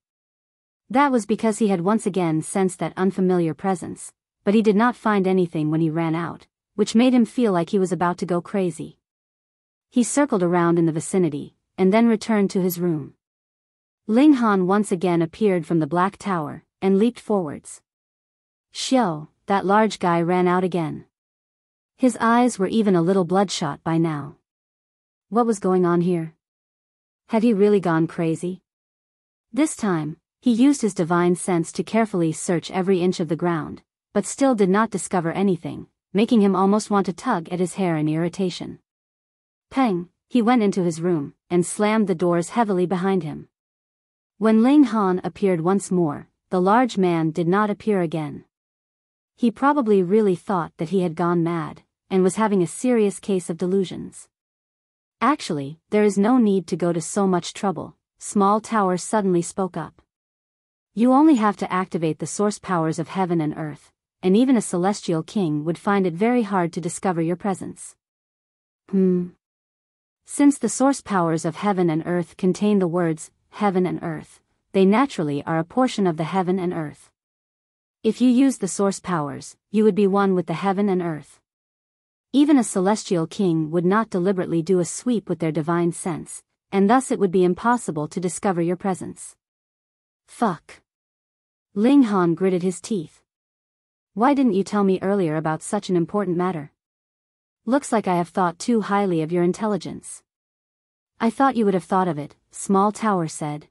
A: That was because he had once again sensed that unfamiliar presence, but he did not find anything when he ran out, which made him feel like he was about to go crazy. He circled around in the vicinity, and then returned to his room. Ling Han once again appeared from the Black Tower, and leaped forwards. Xiao, that large guy ran out again. His eyes were even a little bloodshot by now. What was going on here? Had he really gone crazy? This time, he used his divine sense to carefully search every inch of the ground, but still did not discover anything, making him almost want to tug at his hair in irritation. Peng, he went into his room, and slammed the doors heavily behind him. When Ling Han appeared once more, the large man did not appear again. He probably really thought that he had gone mad, and was having a serious case of delusions. Actually, there is no need to go to so much trouble, Small Tower suddenly spoke up. You only have to activate the source powers of heaven and earth, and even a celestial king would find it very hard to discover your presence. Since the source powers of heaven and earth contain the words, heaven and earth, they naturally are a portion of the heaven and earth. If you use the source powers, you would be one with the heaven and earth. Even a celestial king would not deliberately do a sweep with their divine sense, and thus it would be impossible to discover your presence. Fuck. Ling Han gritted his teeth. Why didn't you tell me earlier about such an important matter? Looks like I have thought too highly of your intelligence. I thought you would have thought of it, Small Tower said.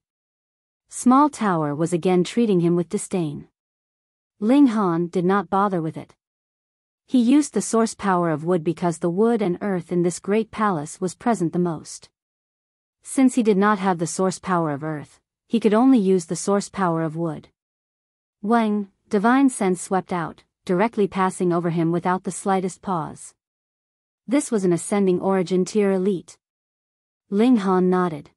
A: Small Tower was again treating him with disdain. Ling Han did not bother with it. He used the source power of wood because the wood and earth in this great palace was present the most. Since he did not have the source power of earth, he could only use the source power of wood. Wang, divine sense swept out, directly passing over him without the slightest pause. This was an ascending origin tier elite. Ling Han nodded.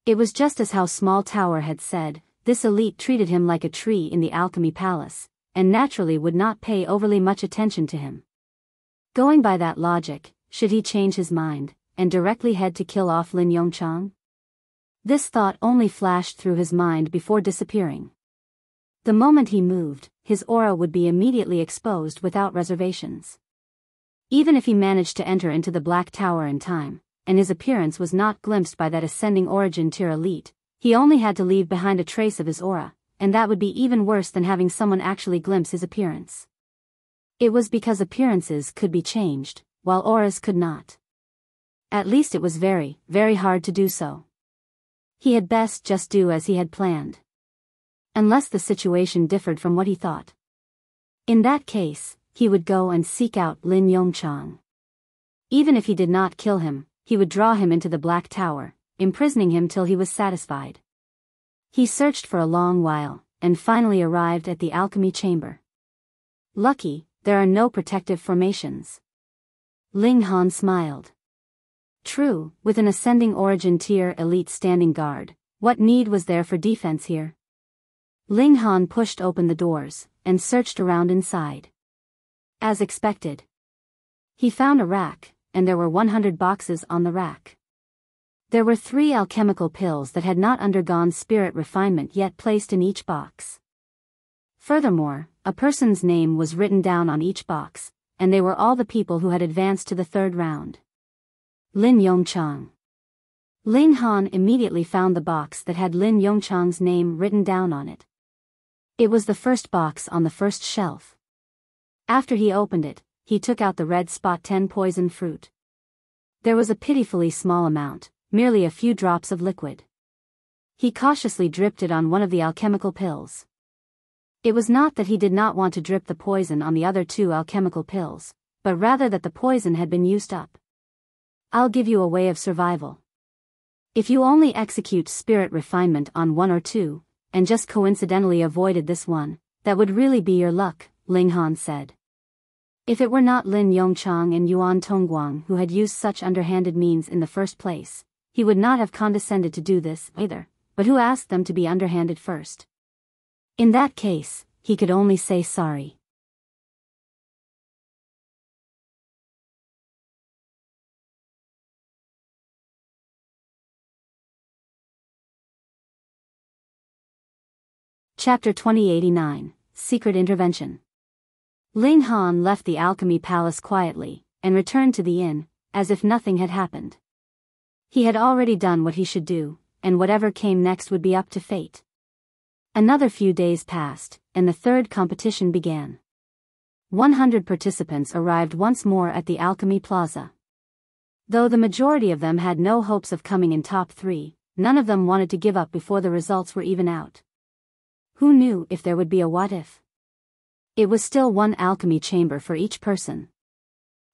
A: It was just as how Small Tower had said, this elite treated him like a tree in the Alchemy Palace, and naturally would not pay overly much attention to him. Going by that logic, should he change his mind, and directly head to kill off Lin Yongchang? This thought only flashed through his mind before disappearing. The moment he moved, his aura would be immediately exposed without reservations. Even if he managed to enter into the Black Tower in time, and his appearance was not glimpsed by that ascending origin tier elite, he only had to leave behind a trace of his aura, and that would be even worse than having someone actually glimpse his appearance. It was because appearances could be changed, while auras could not. At least it was very, very hard to do so. He had best just do as he had planned. Unless the situation differed from what he thought. In that case, he would go and seek out Lin Yongchang. Even if he did not kill him, he would draw him into the Black Tower, imprisoning him till he was satisfied. He searched for a long while, and finally arrived at the alchemy chamber. Lucky, there are no protective formations. Ling Han smiled. True, with an ascending origin tier elite standing guard, what need was there for defense here? Ling Han pushed open the doors, and searched around inside. As expected. He found a rack, and there were 100 boxes on the rack. There were 3 alchemical pills that had not undergone spirit refinement yet placed in each box. Furthermore, a person's name was written down on each box, and they were all the people who had advanced to the 3rd round. Lin Yongchang. Ling Han immediately found the box that had Lin Yongchang's name written down on it. It was the first box on the first shelf. After he opened it, he took out the red spot 10 poison fruit. There was a pitifully small amount, merely a few drops of liquid. He cautiously dripped it on one of the alchemical pills. It was not that he did not want to drip the poison on the other 2 alchemical pills, but rather that the poison had been used up. I'll give you a way of survival. If you only execute spirit refinement on 1 or 2, and just coincidentally avoided this one, that would really be your luck, Ling Han said. If it were not Lin Yongchang and Yuan Tongguang who had used such underhanded means in the first place, he would not have condescended to do this either, but who asked them to be underhanded first? In that case, he could only say sorry. Chapter 2089, Secret Intervention. Ling Han left the Alchemy Palace quietly, and returned to the inn, as if nothing had happened. He had already done what he should do, and whatever came next would be up to fate. Another few days passed, and the third competition began. 100 participants arrived once more at the Alchemy Plaza. Though the majority of them had no hopes of coming in top 3, none of them wanted to give up before the results were even out. Who knew if there would be a what if? It was still one alchemy chamber for each person.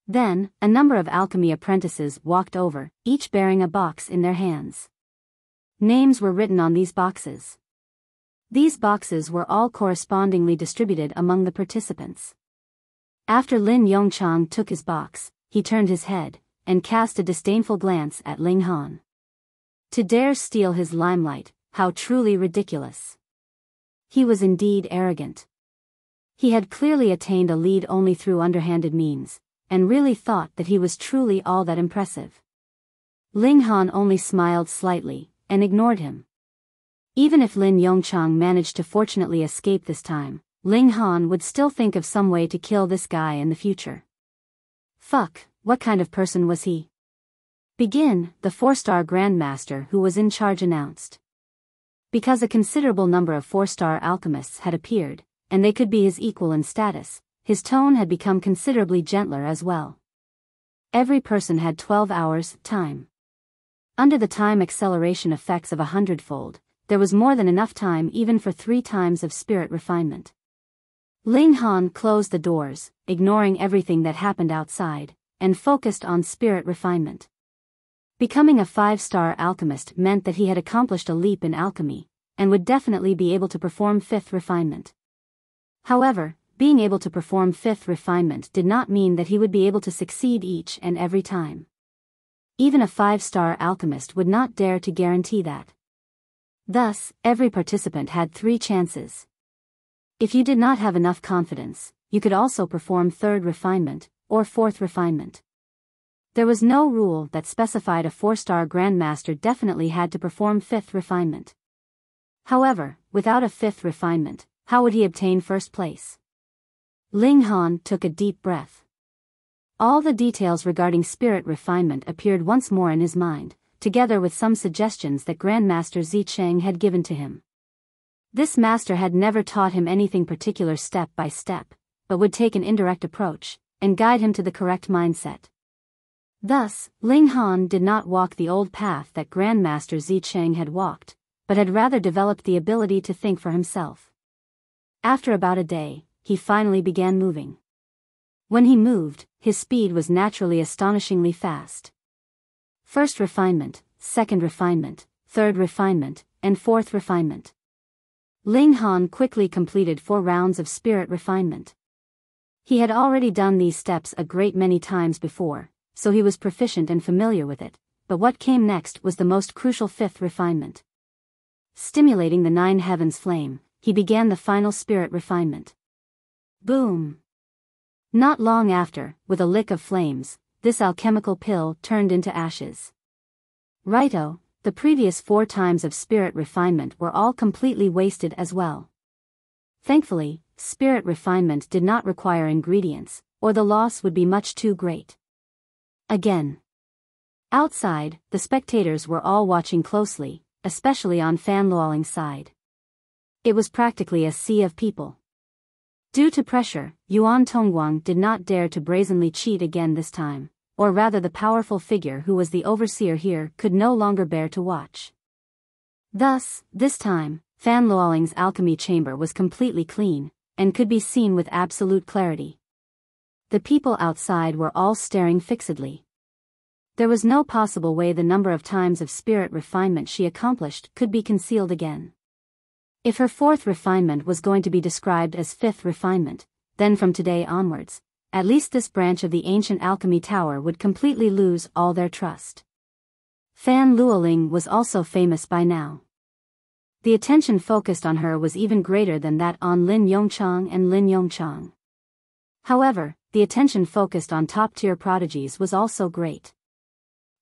A: Then, a number of alchemy apprentices walked over, each bearing a box in their hands. Names were written on these boxes. These boxes were all correspondingly distributed among the participants. After Lin Yongchang took his box, he turned his head, and cast a disdainful glance at Ling Han. To dare steal his limelight, how truly ridiculous. He was indeed arrogant. He had clearly attained a lead only through underhanded means, and really thought that he was truly all that impressive. Ling Han only smiled slightly, and ignored him. Even if Lin Yongchang managed to fortunately escape this time, Ling Han would still think of some way to kill this guy in the future. Fuck, what kind of person was he? Begin, the 4-star Grandmaster who was in charge announced. Because a considerable number of 4-star alchemists had appeared, and they could be his equal in status, his tone had become considerably gentler as well. Every person had 12 hours' time. Under the time acceleration effects of 100-fold, there was more than enough time even for 3 times of spirit refinement. Ling Han closed the doors, ignoring everything that happened outside, and focused on spirit refinement. Becoming a 5-star alchemist meant that he had accomplished a leap in alchemy, and would definitely be able to perform 5th refinement. However, being able to perform 5th refinement did not mean that he would be able to succeed each and every time. Even a 5-star alchemist would not dare to guarantee that. Thus, every participant had 3 chances. If you did not have enough confidence, you could also perform 3rd refinement, or 4th refinement. There was no rule that specified a 4-star Grandmaster definitely had to perform 5th refinement. However, without a 5th refinement, how would he obtain first place? Ling Han took a deep breath. All the details regarding spirit refinement appeared once more in his mind, together with some suggestions that Grandmaster Zicheng had given to him. This master had never taught him anything particular step by step, but would take an indirect approach, and guide him to the correct mindset. Thus, Ling Han did not walk the old path that Grandmaster Zicheng had walked, but had rather developed the ability to think for himself. After about a day, he finally began moving. When he moved, his speed was naturally astonishingly fast. 1st refinement, 2nd refinement, 3rd refinement, and 4th refinement. Ling Han quickly completed 4 rounds of spirit refinement. He had already done these steps a great many times before, so he was proficient and familiar with it, but what came next was the most crucial 5th refinement. Stimulating the 9 heavens flame, he began the final spirit refinement. Boom! Not long after, with a lick of flames, this alchemical pill turned into ashes. Righto, the previous 4 times of spirit refinement were all completely wasted as well. Thankfully, spirit refinement did not require ingredients, or the loss would be much too great. Again. Outside, the spectators were all watching closely, especially on Fan Luoling's side. It was practically a sea of people. Due to pressure, Yuan Tongguang did not dare to brazenly cheat again this time, or rather the powerful figure who was the overseer here could no longer bear to watch. Thus, this time, Fan Luoling's alchemy chamber was completely clean, and could be seen with absolute clarity. The people outside were all staring fixedly. There was no possible way the number of times of spirit refinement she accomplished could be concealed again. If her 4th refinement was going to be described as 5th refinement, then from today onwards, at least this branch of the ancient alchemy tower would completely lose all their trust. Fan Luoling was also famous by now. The attention focused on her was even greater than that on Lin Yongchang and Lin Yongchang. However, the attention focused on top-tier prodigies was also great.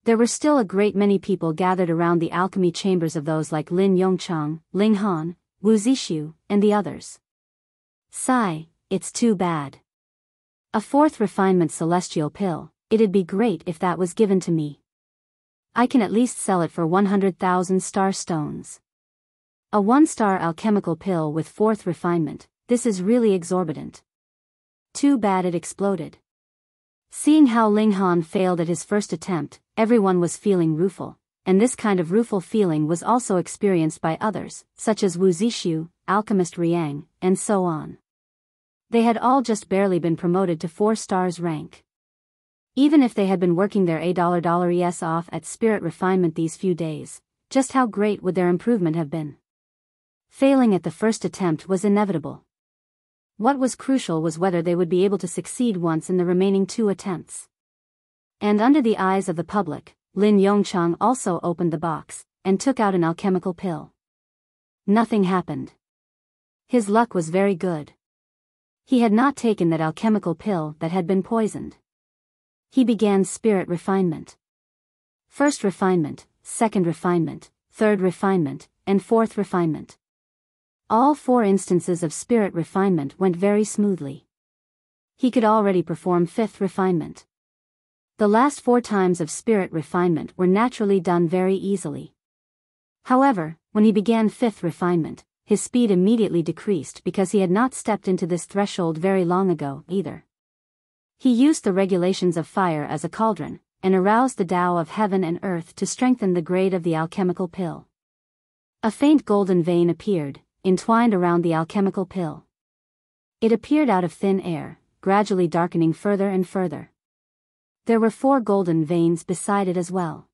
A: There were still a great many people gathered around the alchemy chambers of those like Lin Yongchang, Ling Han, Wu Zixu, and the others. Sigh, it's too bad. A fourth refinement celestial pill, it'd be great if that was given to me. I can at least sell it for 100,000 star stones. A 1-star alchemical pill with fourth refinement, this is really exorbitant. Too bad it exploded. Seeing how Ling Han failed at his first attempt, everyone was feeling rueful, and this kind of rueful feeling was also experienced by others, such as Wu Zixu, Alchemist Riang, and so on. They had all just barely been promoted to 4 stars rank. Even if they had been working their $es off at spirit refinement these few days, just how great would their improvement have been? Failing at the first attempt was inevitable. What was crucial was whether they would be able to succeed once in the remaining 2 attempts. And under the eyes of the public, Lin Yongchang also opened the box, and took out an alchemical pill. Nothing happened. His luck was very good. He had not taken that alchemical pill that had been poisoned. He began spirit refinement. First refinement, second refinement, third refinement, and fourth refinement. All 4 instances of spirit refinement went very smoothly. He could already perform fifth refinement. The last 4 times of spirit refinement were naturally done very easily. However, when he began fifth refinement, his speed immediately decreased because he had not stepped into this threshold very long ago either. He used the regulations of fire as a cauldron, and aroused the Tao of heaven and earth to strengthen the grade of the alchemical pill. A faint golden vein appeared, entwined around the alchemical pill. It appeared out of thin air, gradually darkening further and further. There were 4 golden veins beside it as well.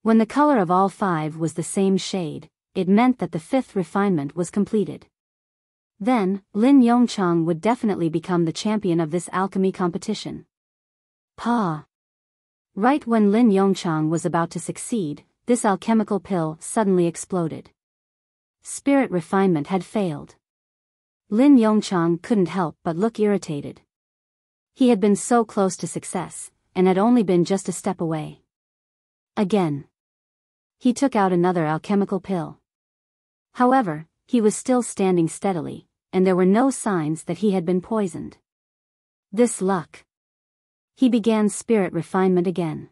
A: When the color of all 5 was the same shade, it meant that the 5th refinement was completed. Then, Lin Yongchang would definitely become the champion of this alchemy competition. Right when Lin Yongchang was about to succeed, this alchemical pill suddenly exploded. Spirit refinement had failed. Lin Yongchang couldn't help but look irritated. He had been so close to success, and had only been just a step away. Again. He took out another alchemical pill. However, he was still standing steadily, and there were no signs that he had been poisoned. This luck. He began spirit refinement again.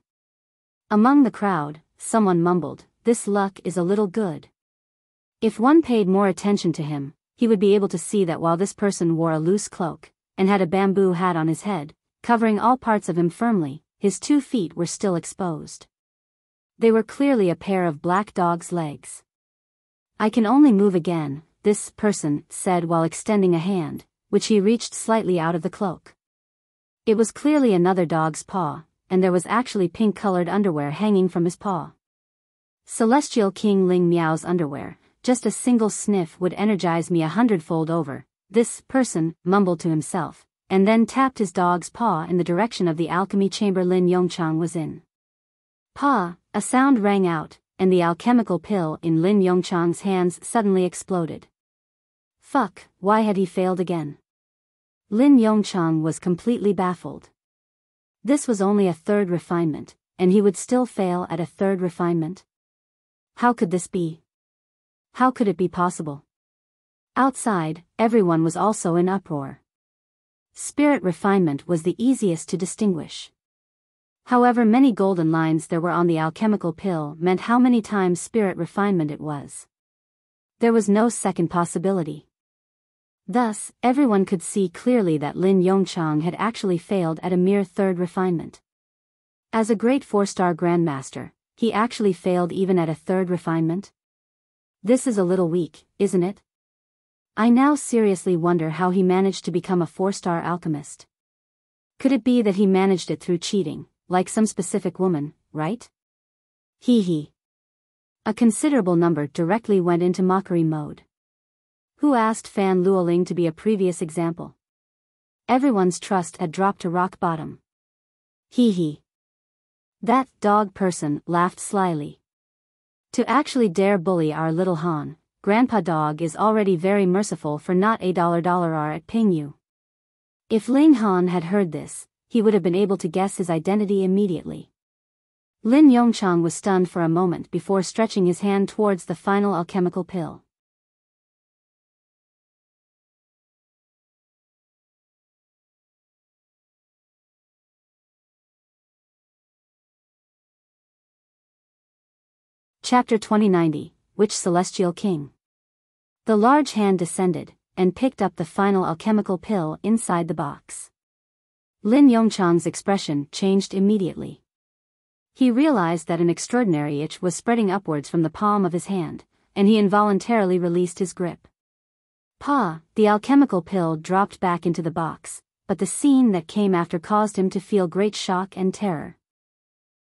A: Among the crowd, someone mumbled, "This luck is a little good." If one paid more attention to him, he would be able to see that while this person wore a loose cloak, and had a bamboo hat on his head, covering all parts of him firmly, his 2 feet were still exposed. They were clearly a pair of black dog's legs. "I can only move again," this person said while extending a hand, which he reached slightly out of the cloak. It was clearly another dog's paw, and there was actually pink-colored underwear hanging from his paw. Celestial King Ling Miao's underwear, just a single sniff would energize me 100-fold over, this person mumbled to himself, and then tapped his dog's paw in the direction of the alchemy chamber Lin Yongchang was in. "Pa!" A sound rang out, and the alchemical pill in Lin Yongchang's hands suddenly exploded. Fuck, why had he failed again? Lin Yongchang was completely baffled. This was only a 3rd refinement, and he would still fail at a 3rd refinement? How could this be? How could it be possible? Outside, everyone was also in uproar. Spirit refinement was the easiest to distinguish. However many golden lines there were on the alchemical pill meant how many times spirit refinement it was. There was no second possibility. Thus, everyone could see clearly that Lin Yongchang had actually failed at a mere 3rd refinement. As a great 4-star grandmaster, he actually failed even at a 3rd refinement? This is a little weak, isn't it? I now seriously wonder how he managed to become a 4-star alchemist. Could it be that he managed it through cheating, like some specific woman, right? Hee hee. A considerable number directly went into mockery mode. Who asked Fan Luoling to be a previous example? Everyone's trust had dropped to rock bottom. Hee hee. That dog person laughed slyly. To actually dare bully our little Han, Grandpa Dog is already very merciful for not $1 at paying you. If Ling Han had heard this, he would have been able to guess his identity immediately. Lin Yongchang was stunned for a moment before stretching his hand towards the final alchemical pill. Chapter 2090, Which Celestial King? The large hand descended, and picked up the final alchemical pill inside the box. Lin Yongchang's expression changed immediately. He realized that an extraordinary itch was spreading upwards from the palm of his hand, and he involuntarily released his grip. The alchemical pill dropped back into the box, but the scene that came after caused him to feel great shock and terror.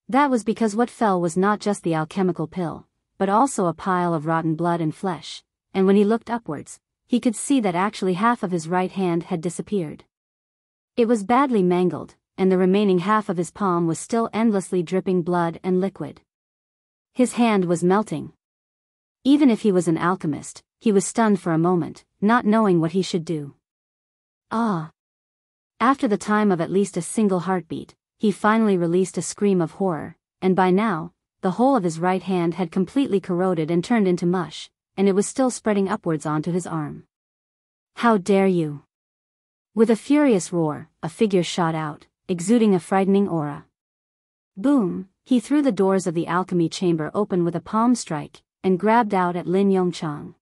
A: That was because what fell was not just the alchemical pill, but also a pile of rotten blood and flesh, and when he looked upwards, he could see that actually half of his right hand had disappeared. It was badly mangled, and the remaining half of his palm was still endlessly dripping blood and liquid. His hand was melting. Even if he was an alchemist, he was stunned for a moment, not knowing what he should do. After the time of at least a single heartbeat, he finally released a scream of horror, and by now, the whole of his right hand had completely corroded and turned into mush, and it was still spreading upwards onto his arm. How dare you! With a furious roar, a figure shot out, exuding a frightening aura. Boom! He threw the doors of the alchemy chamber open with a palm strike, and grabbed out at Lin Yongchang.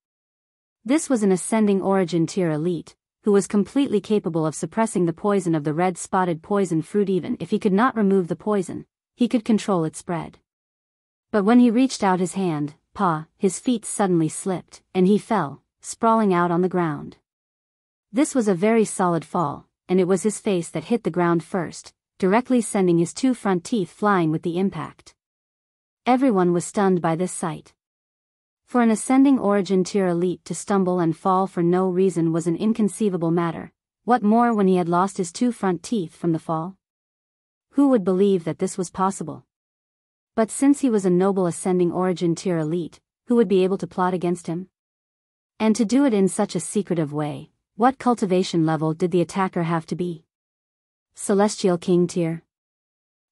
A: This was an ascending origin tier elite, who was completely capable of suppressing the poison of the red-spotted poison fruit. Even if he could not remove the poison, he could control its spread. But when he reached out his hand, his feet suddenly slipped, and he fell, sprawling out on the ground. This was a very solid fall, and it was his face that hit the ground first, directly sending his two front teeth flying with the impact. Everyone was stunned by this sight. For an ascending origin tier elite to stumble and fall for no reason was an inconceivable matter, what more when he had lost his two front teeth from the fall? Who would believe that this was possible? But since he was a noble ascending origin tier elite, who would be able to plot against him? And to do it in such a secretive way, what cultivation level did the attacker have to be? Celestial King tier?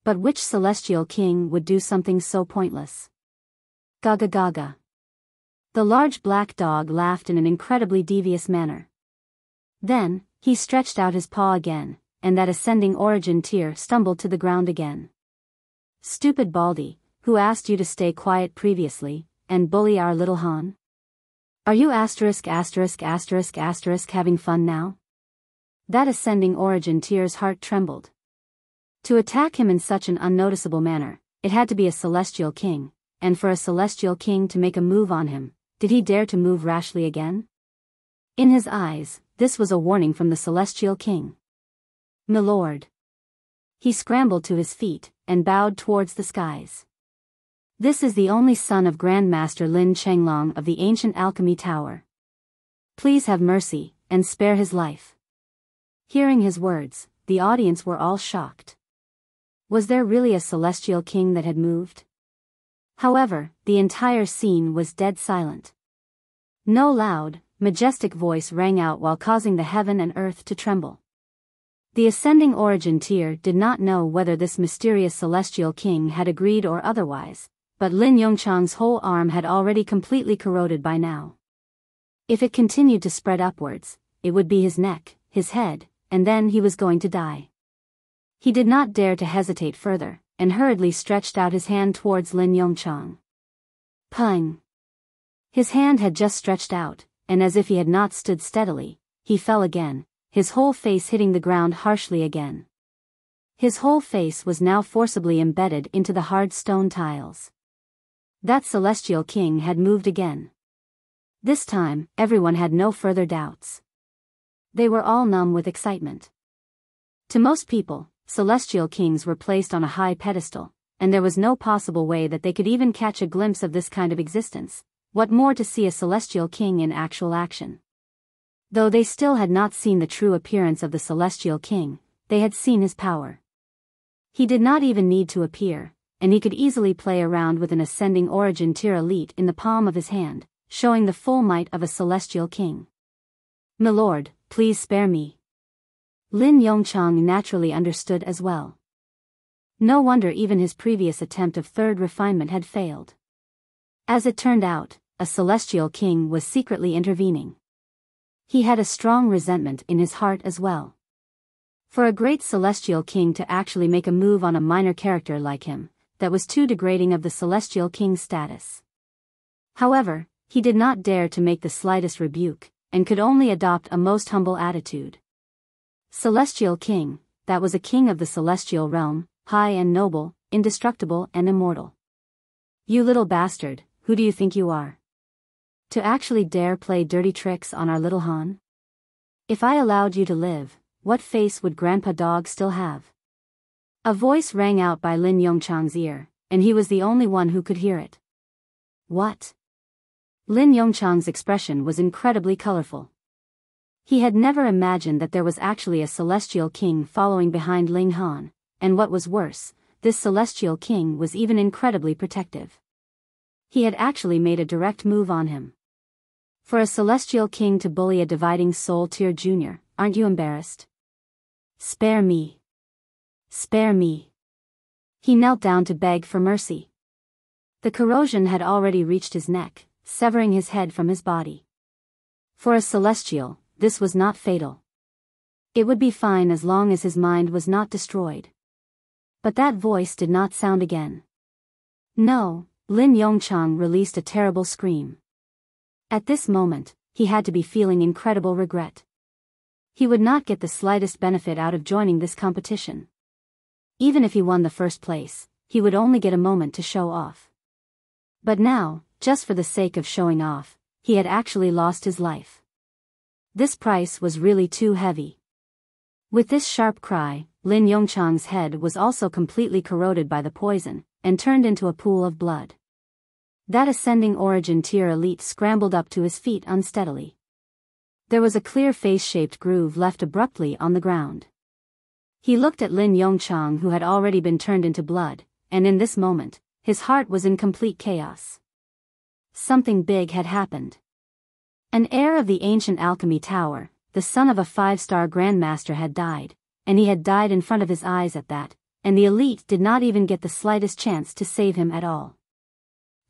A: But which Celestial King would do something so pointless? Gaga gaga. The large black dog laughed in an incredibly devious manner. Then, he stretched out his paw again, and that ascending origin tier stumbled to the ground again. Stupid Baldy, who asked you to stay quiet previously, and bully our little Han? Are you ***** having fun now? That ascending origin tier's heart trembled. To attack him in such an unnoticeable manner, it had to be a Celestial King, and for a Celestial King to make a move on him, did he dare to move rashly again? In his eyes, this was a warning from the Celestial King. "Milord." He scrambled to his feet, and bowed towards the skies. "This is the only son of Grandmaster Lin Chenglong of the ancient Alchemy Tower. Please have mercy, and spare his life." Hearing his words, the audience were all shocked. Was there really a Celestial King that had moved? However, the entire scene was dead silent. No loud, majestic voice rang out while causing the heaven and earth to tremble. The ascending origin tier did not know whether this mysterious Celestial King had agreed or otherwise, but Lin Yongchang's whole arm had already completely corroded by now. If it continued to spread upwards, it would be his neck, his head, and then he was going to die. He did not dare to hesitate further, and hurriedly stretched out his hand towards Lin Yongchang. Pung! His hand had just stretched out, and as if he had not stood steadily, he fell again, his whole face hitting the ground harshly again. His whole face was now forcibly embedded into the hard stone tiles. That Celestial King had moved again. This time, everyone had no further doubts. They were all numb with excitement. To most people, Celestial Kings were placed on a high pedestal, and there was no possible way that they could even catch a glimpse of this kind of existence, what more to see a Celestial King in actual action. Though they still had not seen the true appearance of the Celestial King, they had seen his power. He did not even need to appear, and he could easily play around with an ascending origin tier elite in the palm of his hand, showing the full might of a celestial king. "Milord, please spare me." Lin Yongchang naturally understood as well. No wonder even his previous attempt of third refinement had failed. As it turned out, a celestial king was secretly intervening. He had a strong resentment in his heart as well. For a great celestial king to actually make a move on a minor character like him, that was too degrading of the celestial king's status. However, he did not dare to make the slightest rebuke, and could only adopt a most humble attitude. Celestial king, that was a king of the celestial realm, high and noble, indestructible and immortal. "You little bastard, who do you think you are? To actually dare play dirty tricks on our little Han? If I allowed you to live, what face would Grandpa Dog still have?" A voice rang out by Lin Yongchang's ear, and he was the only one who could hear it. "What?" Lin Yongchang's expression was incredibly colorful. He had never imagined that there was actually a celestial king following behind Ling Han, and what was worse, this celestial king was even incredibly protective. He had actually made a direct move on him. For a celestial king to bully a dividing soul tier junior, aren't you embarrassed? "Spare me. Spare me." He knelt down to beg for mercy. The corrosion had already reached his neck, severing his head from his body. For a celestial, this was not fatal. It would be fine as long as his mind was not destroyed. But that voice did not sound again. No, Lin Yongchang released a terrible scream. At this moment, he had to be feeling incredible regret. He would not get the slightest benefit out of joining this competition. Even if he won the first place, he would only get a moment to show off. But now, just for the sake of showing off, he had actually lost his life. This price was really too heavy. With this sharp cry, Lin Yongchang's head was also completely corroded by the poison, and turned into a pool of blood. That ascending origin tier elite scrambled up to his feet unsteadily. There was a clear face-shaped groove left abruptly on the ground. He looked at Lin Yongchang, who had already been turned into blood, and in this moment, his heart was in complete chaos. Something big had happened. An heir of the ancient Alchemy Tower, the son of a 5-star Grandmaster, had died, and he had died in front of his eyes at that, and the elite did not even get the slightest chance to save him at all.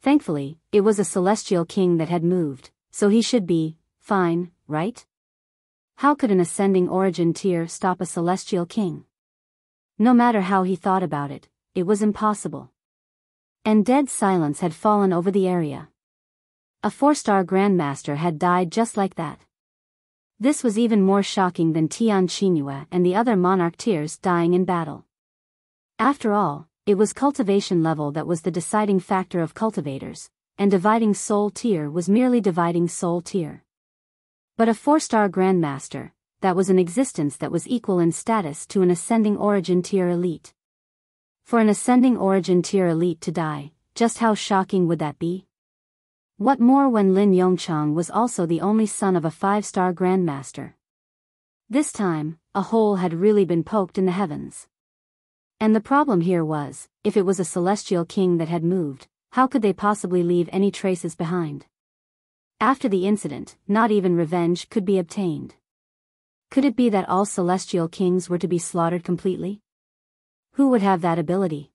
A: Thankfully, it was a celestial king that had moved, so he should be fine, right? How could an ascending origin tier stop a celestial king? No matter how he thought about it, it was impossible. And dead silence had fallen over the area. A 4-star Grandmaster had died just like that. This was even more shocking than Tian Qinghua and the other monarch tiers dying in battle. After all, it was cultivation level that was the deciding factor of cultivators, and dividing soul tier was merely dividing soul tier. But a 4-star Grandmaster, that was an existence that was equal in status to an ascending origin tier elite. For an ascending origin tier elite to die, just how shocking would that be? What more when Lin Yongchang was also the only son of a 5-star Grandmaster? This time, a hole had really been poked in the heavens. And the problem here was, if it was a celestial king that had moved, how could they possibly leave any traces behind? After the incident, not even revenge could be obtained. Could it be that all celestial kings were to be slaughtered completely? Who would have that ability?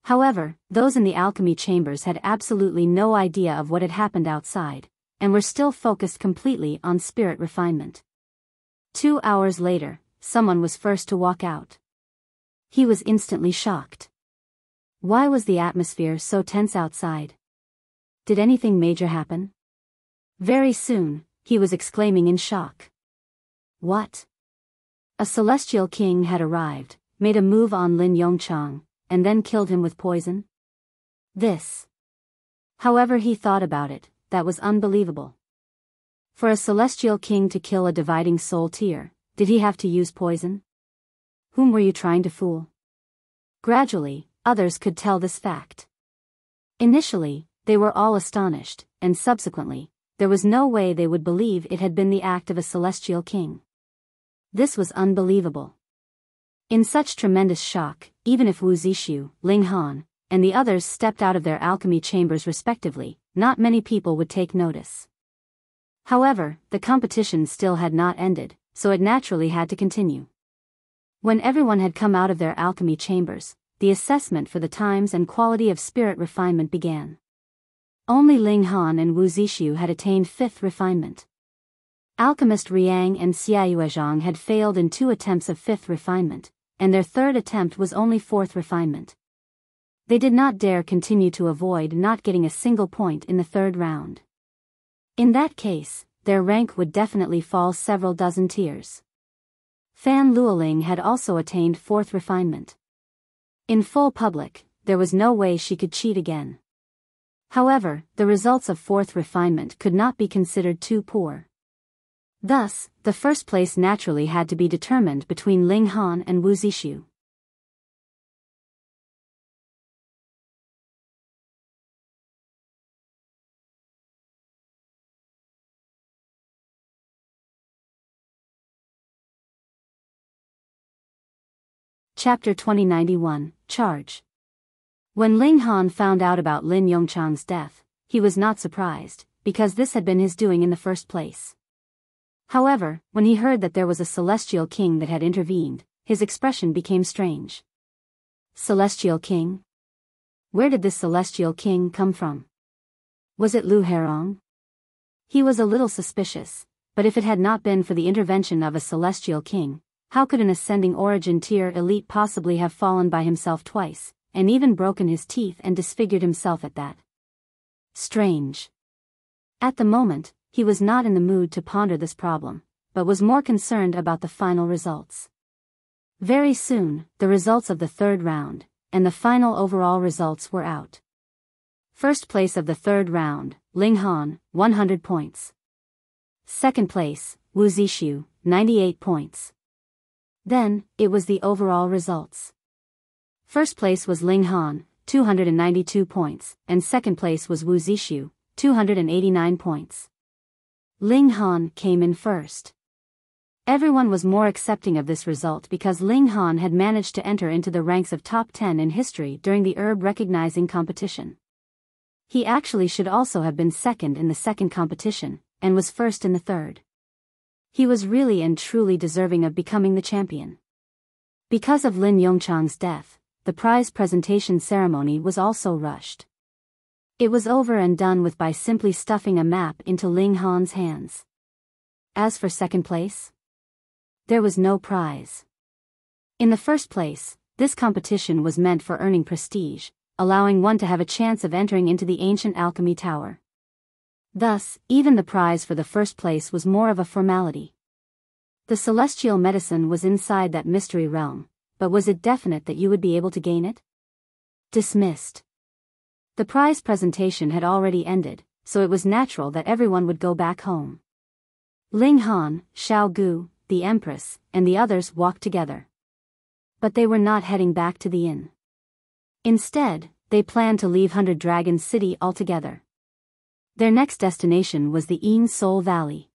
A: However, those in the alchemy chambers had absolutely no idea of what had happened outside, and were still focused completely on spirit refinement. 2 hours later, someone was first to walk out. He was instantly shocked. Why was the atmosphere so tense outside? Did anything major happen? Very soon, he was exclaiming in shock. What? A celestial king had arrived, made a move on Lin Yongchang, and then killed him with poison? This. However he thought about it, that was unbelievable. For a celestial king to kill a dividing soul tier, did he have to use poison? Whom were you trying to fool? Gradually, others could tell this fact. Initially, they were all astonished, and subsequently, there was no way they would believe it had been the act of a celestial king. This was unbelievable. In such tremendous shock, even if Wu Zixu, Ling Han, and the others stepped out of their alchemy chambers respectively, not many people would take notice. However, the competition still had not ended, so it naturally had to continue. When everyone had come out of their alchemy chambers, the assessment for the times and quality of spirit refinement began. Only Ling Han and Wu Zixu had attained 5th refinement. Alchemist Riang and Xiaoyuezhang had failed in 2 attempts of 5th refinement, and their 3rd attempt was only 4th refinement. They did not dare continue to avoid not getting a single point in the 3rd round. In that case, their rank would definitely fall several dozen tiers. Fan Luoling had also attained 4th refinement. In full public, there was no way she could cheat again. However, the results of 4th refinement could not be considered too poor. Thus, the first place naturally had to be determined between Ling Han and Wu Zixu. Chapter 2091, Charge. When Ling Han found out about Lin Yongchang's death, he was not surprised, because this had been his doing in the first place. However, when he heard that there was a celestial king that had intervened, his expression became strange. Celestial king? Where did this celestial king come from? Was it Lu Herong? He was a little suspicious, but if it had not been for the intervention of a celestial king, how could an ascending origin tier elite possibly have fallen by himself twice, and even broken his teeth and disfigured himself at that? Strange. At the moment, he was not in the mood to ponder this problem, but was more concerned about the final results. Very soon, the results of the 3rd round, and the final overall results were out. First place of the 3rd round, Ling Han, 100 points. Second place, Wu Zixu, 98 points. Then, it was the overall results. First place was Ling Han, 292 points, and second place was Wu Zixu, 289 points. Ling Han came in first. Everyone was more accepting of this result because Ling Han had managed to enter into the ranks of top 10 in history during the herb recognizing competition. He actually should also have been second in the second competition, and was first in the third. He was really and truly deserving of becoming the champion. Because of Lin Yongchang's death, the prize presentation ceremony was also rushed. It was over and done with by simply stuffing a map into Ling Han's hands. As for second place, there was no prize. In the first place, this competition was meant for earning prestige, allowing one to have a chance of entering into the ancient alchemy tower. Thus, even the prize for the first place was more of a formality. The celestial medicine was inside that mystery realm, but was it definite that you would be able to gain it? Dismissed. The prize presentation had already ended, so it was natural that everyone would go back home. Ling Han, Xiao Gu, the Empress, and the others walked together. But they were not heading back to the inn. Instead, they planned to leave 100 Dragon City altogether. Their next destination was the Yin Soul Valley.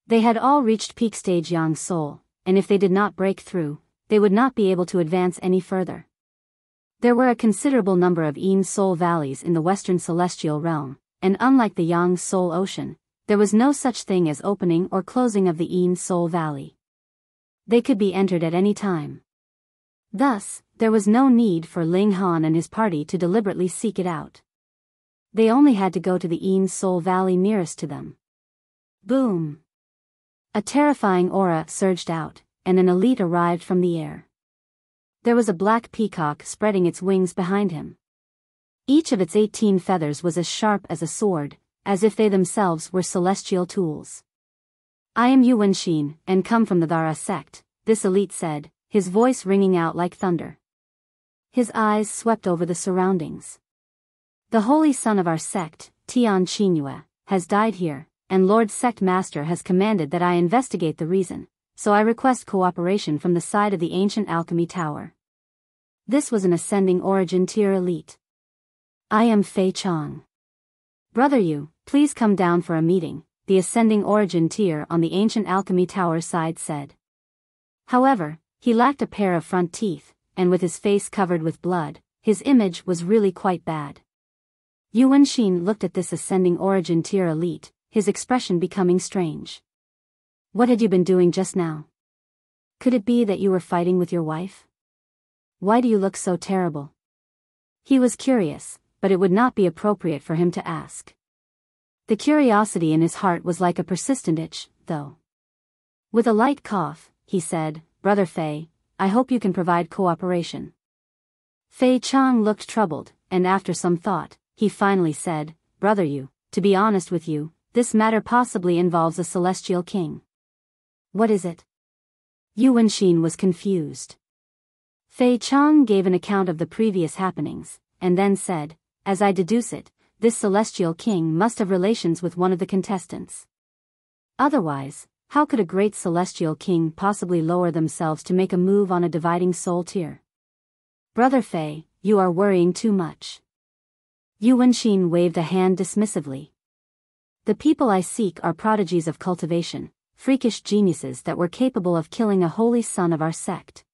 A: They had all reached peak stage Yang Soul, and if they did not break through, they would not be able to advance any further. There were a considerable number of Yin Soul valleys in the Western Celestial Realm, and unlike the Yang Soul Ocean, there was no such thing as opening or closing of the Yin Soul Valley. They could be entered at any time. Thus, there was no need for Ling Han and his party to deliberately seek it out. They only had to go to the Yin Soul Valley nearest to them. Boom! A terrifying aura surged out, and an elite arrived from the air. There was a black peacock spreading its wings behind him. Each of its 18 feathers was as sharp as a sword, as if they themselves were celestial tools. "I am Yu Wenxin, and come from the Dara sect," this elite said, his voice ringing out like thunder. His eyes swept over the surroundings. "The holy son of our sect, Tian Qinyue, has died here, and Lord Sect Master has commanded that I investigate the reason, so I request cooperation from the side of the ancient alchemy tower." This was an ascending origin tier elite. "I am Fei Chong. Brother Yu, please come down for a meeting," the ascending origin tier on the ancient alchemy tower side said. However, he lacked a pair of front teeth, and with his face covered with blood, his image was really quite bad. Yu Wenxin looked at this ascending origin tier elite, his expression becoming strange. What had you been doing just now? Could it be that you were fighting with your wife? Why do you look so terrible? He was curious, but it would not be appropriate for him to ask. The curiosity in his heart was like a persistent itch, though. With a light cough, he said, Brother Fei, I hope you can provide cooperation. Fei Chang looked troubled, and after some thought, he finally said, Brother Yu, to be honest with you, this matter possibly involves a celestial king. What is it? Yu Wenxin was confused. Fei Chang gave an account of the previous happenings, and then said, as I deduce it, this celestial king must have relations with one of the contestants. Otherwise, how could a great celestial king possibly lower themselves to make a move on a dividing soul tier? Brother Fei, you are worrying too much. Yu Wenxin waved a hand dismissively. The people I seek are prodigies of cultivation, freakish geniuses that were capable of killing a holy son of our sect.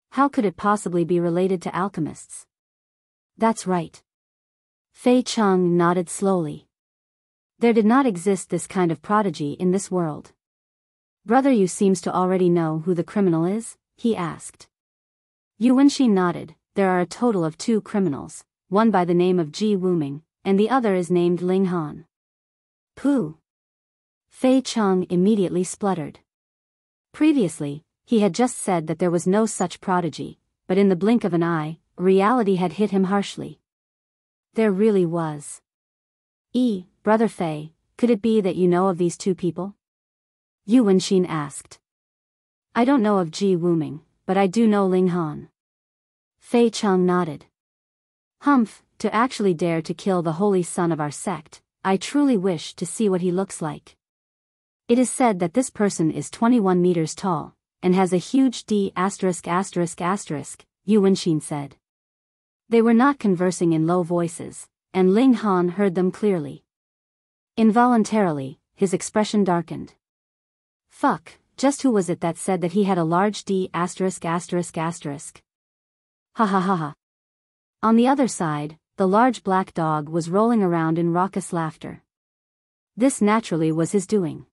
A: How could it possibly be related to alchemists? That's right. Fei Chang nodded slowly. There did not exist this kind of prodigy in this world. Brother Yu seems to already know who the criminal is, he asked. Yu Wenxin nodded. There are a total of 2 criminals, one by the name of Ji Wuming, and the other is named Ling Han. Pooh! Fei Chang immediately spluttered. Previously, he had just said that there was no such prodigy, but in the blink of an eye, reality had hit him harshly. There really was. Brother Fei, could it be that you know of these 2 people? Yu Wenxin asked. I don't know of Ji Wuming, but I do know Ling Han. Fei Chang nodded. Humph, to actually dare to kill the holy son of our sect, I truly wish to see what he looks like. It is said that this person is 21 meters tall, and has a huge D******, Yu Wenxin said. They were not conversing in low voices, and Ling Han heard them clearly. Involuntarily, his expression darkened. Fuck, just who was it that said that he had a large D******? Ha ha ha ha. On the other side, the large black dog was rolling around in raucous laughter. This naturally was his doing.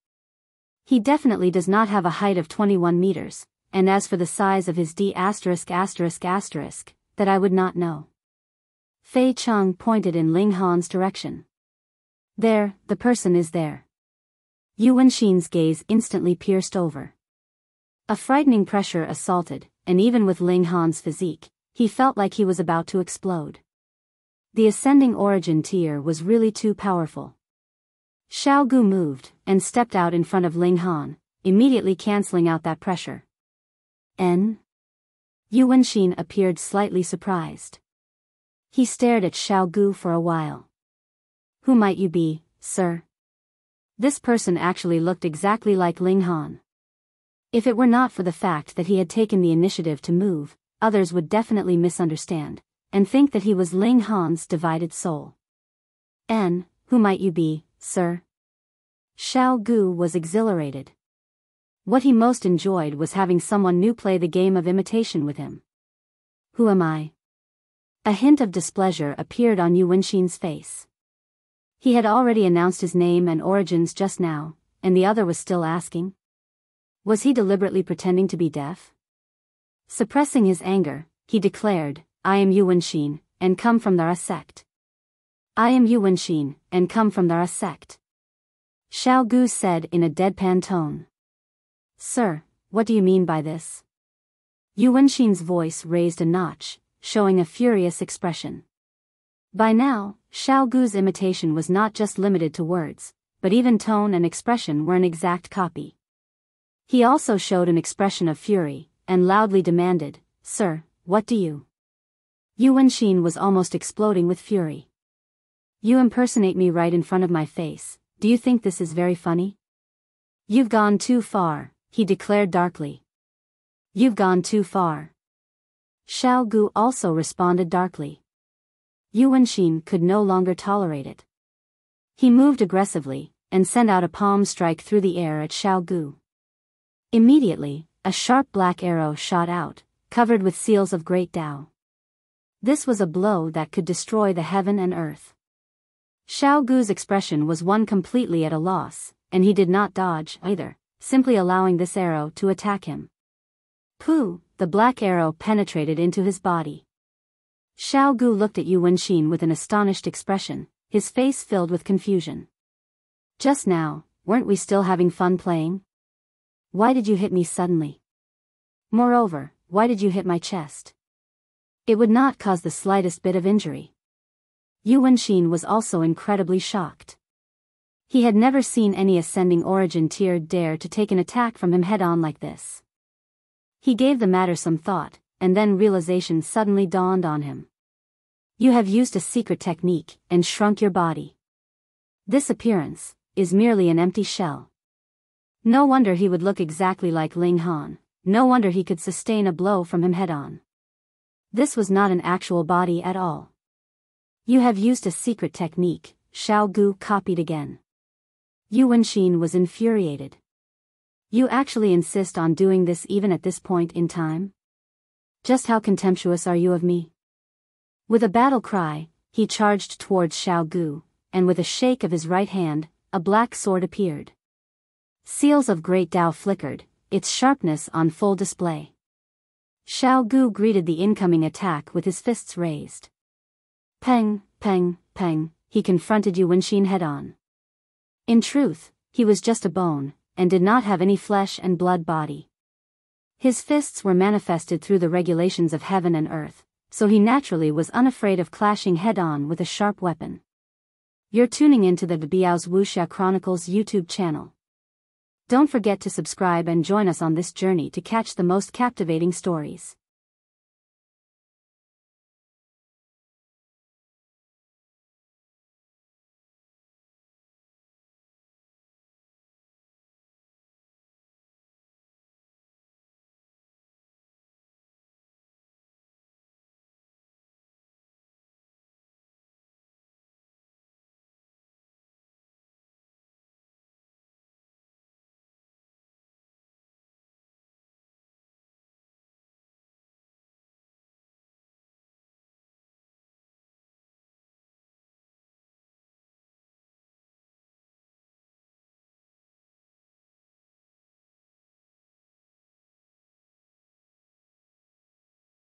A: He definitely does not have a height of 21 meters, and as for the size of his D******, that I would not know. Fei Chang pointed in Ling Han's direction. There, the person is there. Yu Wenxin's gaze instantly pierced over. A frightening pressure assaulted, and even with Ling Han's physique, he felt like he was about to explode. The ascending origin tier was really too powerful. Xiao Gu moved, and stepped out in front of Ling Han, immediately canceling out that pressure. Yu Wenxin appeared slightly surprised. He stared at Xiao Gu for a while. Who might you be, sir? This person actually looked exactly like Ling Han. If it were not for the fact that he had taken the initiative to move, others would definitely misunderstand, and think that he was Ling Han's divided soul. Who might you be, sir? Xiao Gu was exhilarated. What he most enjoyed was having someone new play the game of imitation with him. Who am I? A hint of displeasure appeared on Yu Wenxin's face. He had already announced his name and origins just now, and the other was still asking. Was he deliberately pretending to be deaf? Suppressing his anger, he declared, I am Yu Wenxin, and come from the sect. I am Yu Wenxin, and come from the sect. Xiao Gu said in a deadpan tone. Sir, what do you mean by this? Yu Wenxin's voice raised a notch, showing a furious expression. By now, Xiao Gu's imitation was not just limited to words, but even tone and expression were an exact copy. He also showed an expression of fury, and loudly demanded, Sir, what do you? Yu Wenxin was almost exploding with fury. You impersonate me right in front of my face, do you think this is very funny? You've gone too far, he declared darkly. You've gone too far. Xiao Gu also responded darkly. Yu Wenxin could no longer tolerate it. He moved aggressively, and sent out a palm strike through the air at Xiao Gu. Immediately, a sharp black arrow shot out, covered with seals of great Tao. This was a blow that could destroy the heaven and earth. Xiao Gu's expression was one completely at a loss, and he did not dodge either, simply allowing this arrow to attack him. Pooh! The black arrow penetrated into his body. Xiao Gu looked at Yu Wenxin with an astonished expression, his face filled with confusion. Just now, weren't we still having fun playing? Why did you hit me suddenly? Moreover, why did you hit my chest? It would not cause the slightest bit of injury. Yu Wenxin was also incredibly shocked. He had never seen any ascending origin tier dare to take an attack from him head-on like this. He gave the matter some thought, and then realization suddenly dawned on him. You have used a secret technique and shrunk your body. This appearance is merely an empty shell. No wonder he would look exactly like Ling Han. No wonder he could sustain a blow from him head-on. This was not an actual body at all. You have used a secret technique, Xiao Gu copied again. Yu Wenxin was infuriated. You actually insist on doing this even at this point in time? Just how contemptuous are you of me? With a battle cry, he charged towards Xiao Gu, and with a shake of his right hand, a black sword appeared. Seals of great Tao flickered, its sharpness on full display. Xiao Gu greeted the incoming attack with his fists raised. Peng, peng, peng, he confronted Yu Wenxin head-on. In truth, he was just a bone, and did not have any flesh and blood body. His fists were manifested through the regulations of heaven and earth, so he naturally was unafraid of clashing head-on with a sharp weapon. You're tuning into the Biyao's Wuxia Chronicles YouTube channel. Don't forget to subscribe and join us on this journey to catch the most captivating stories.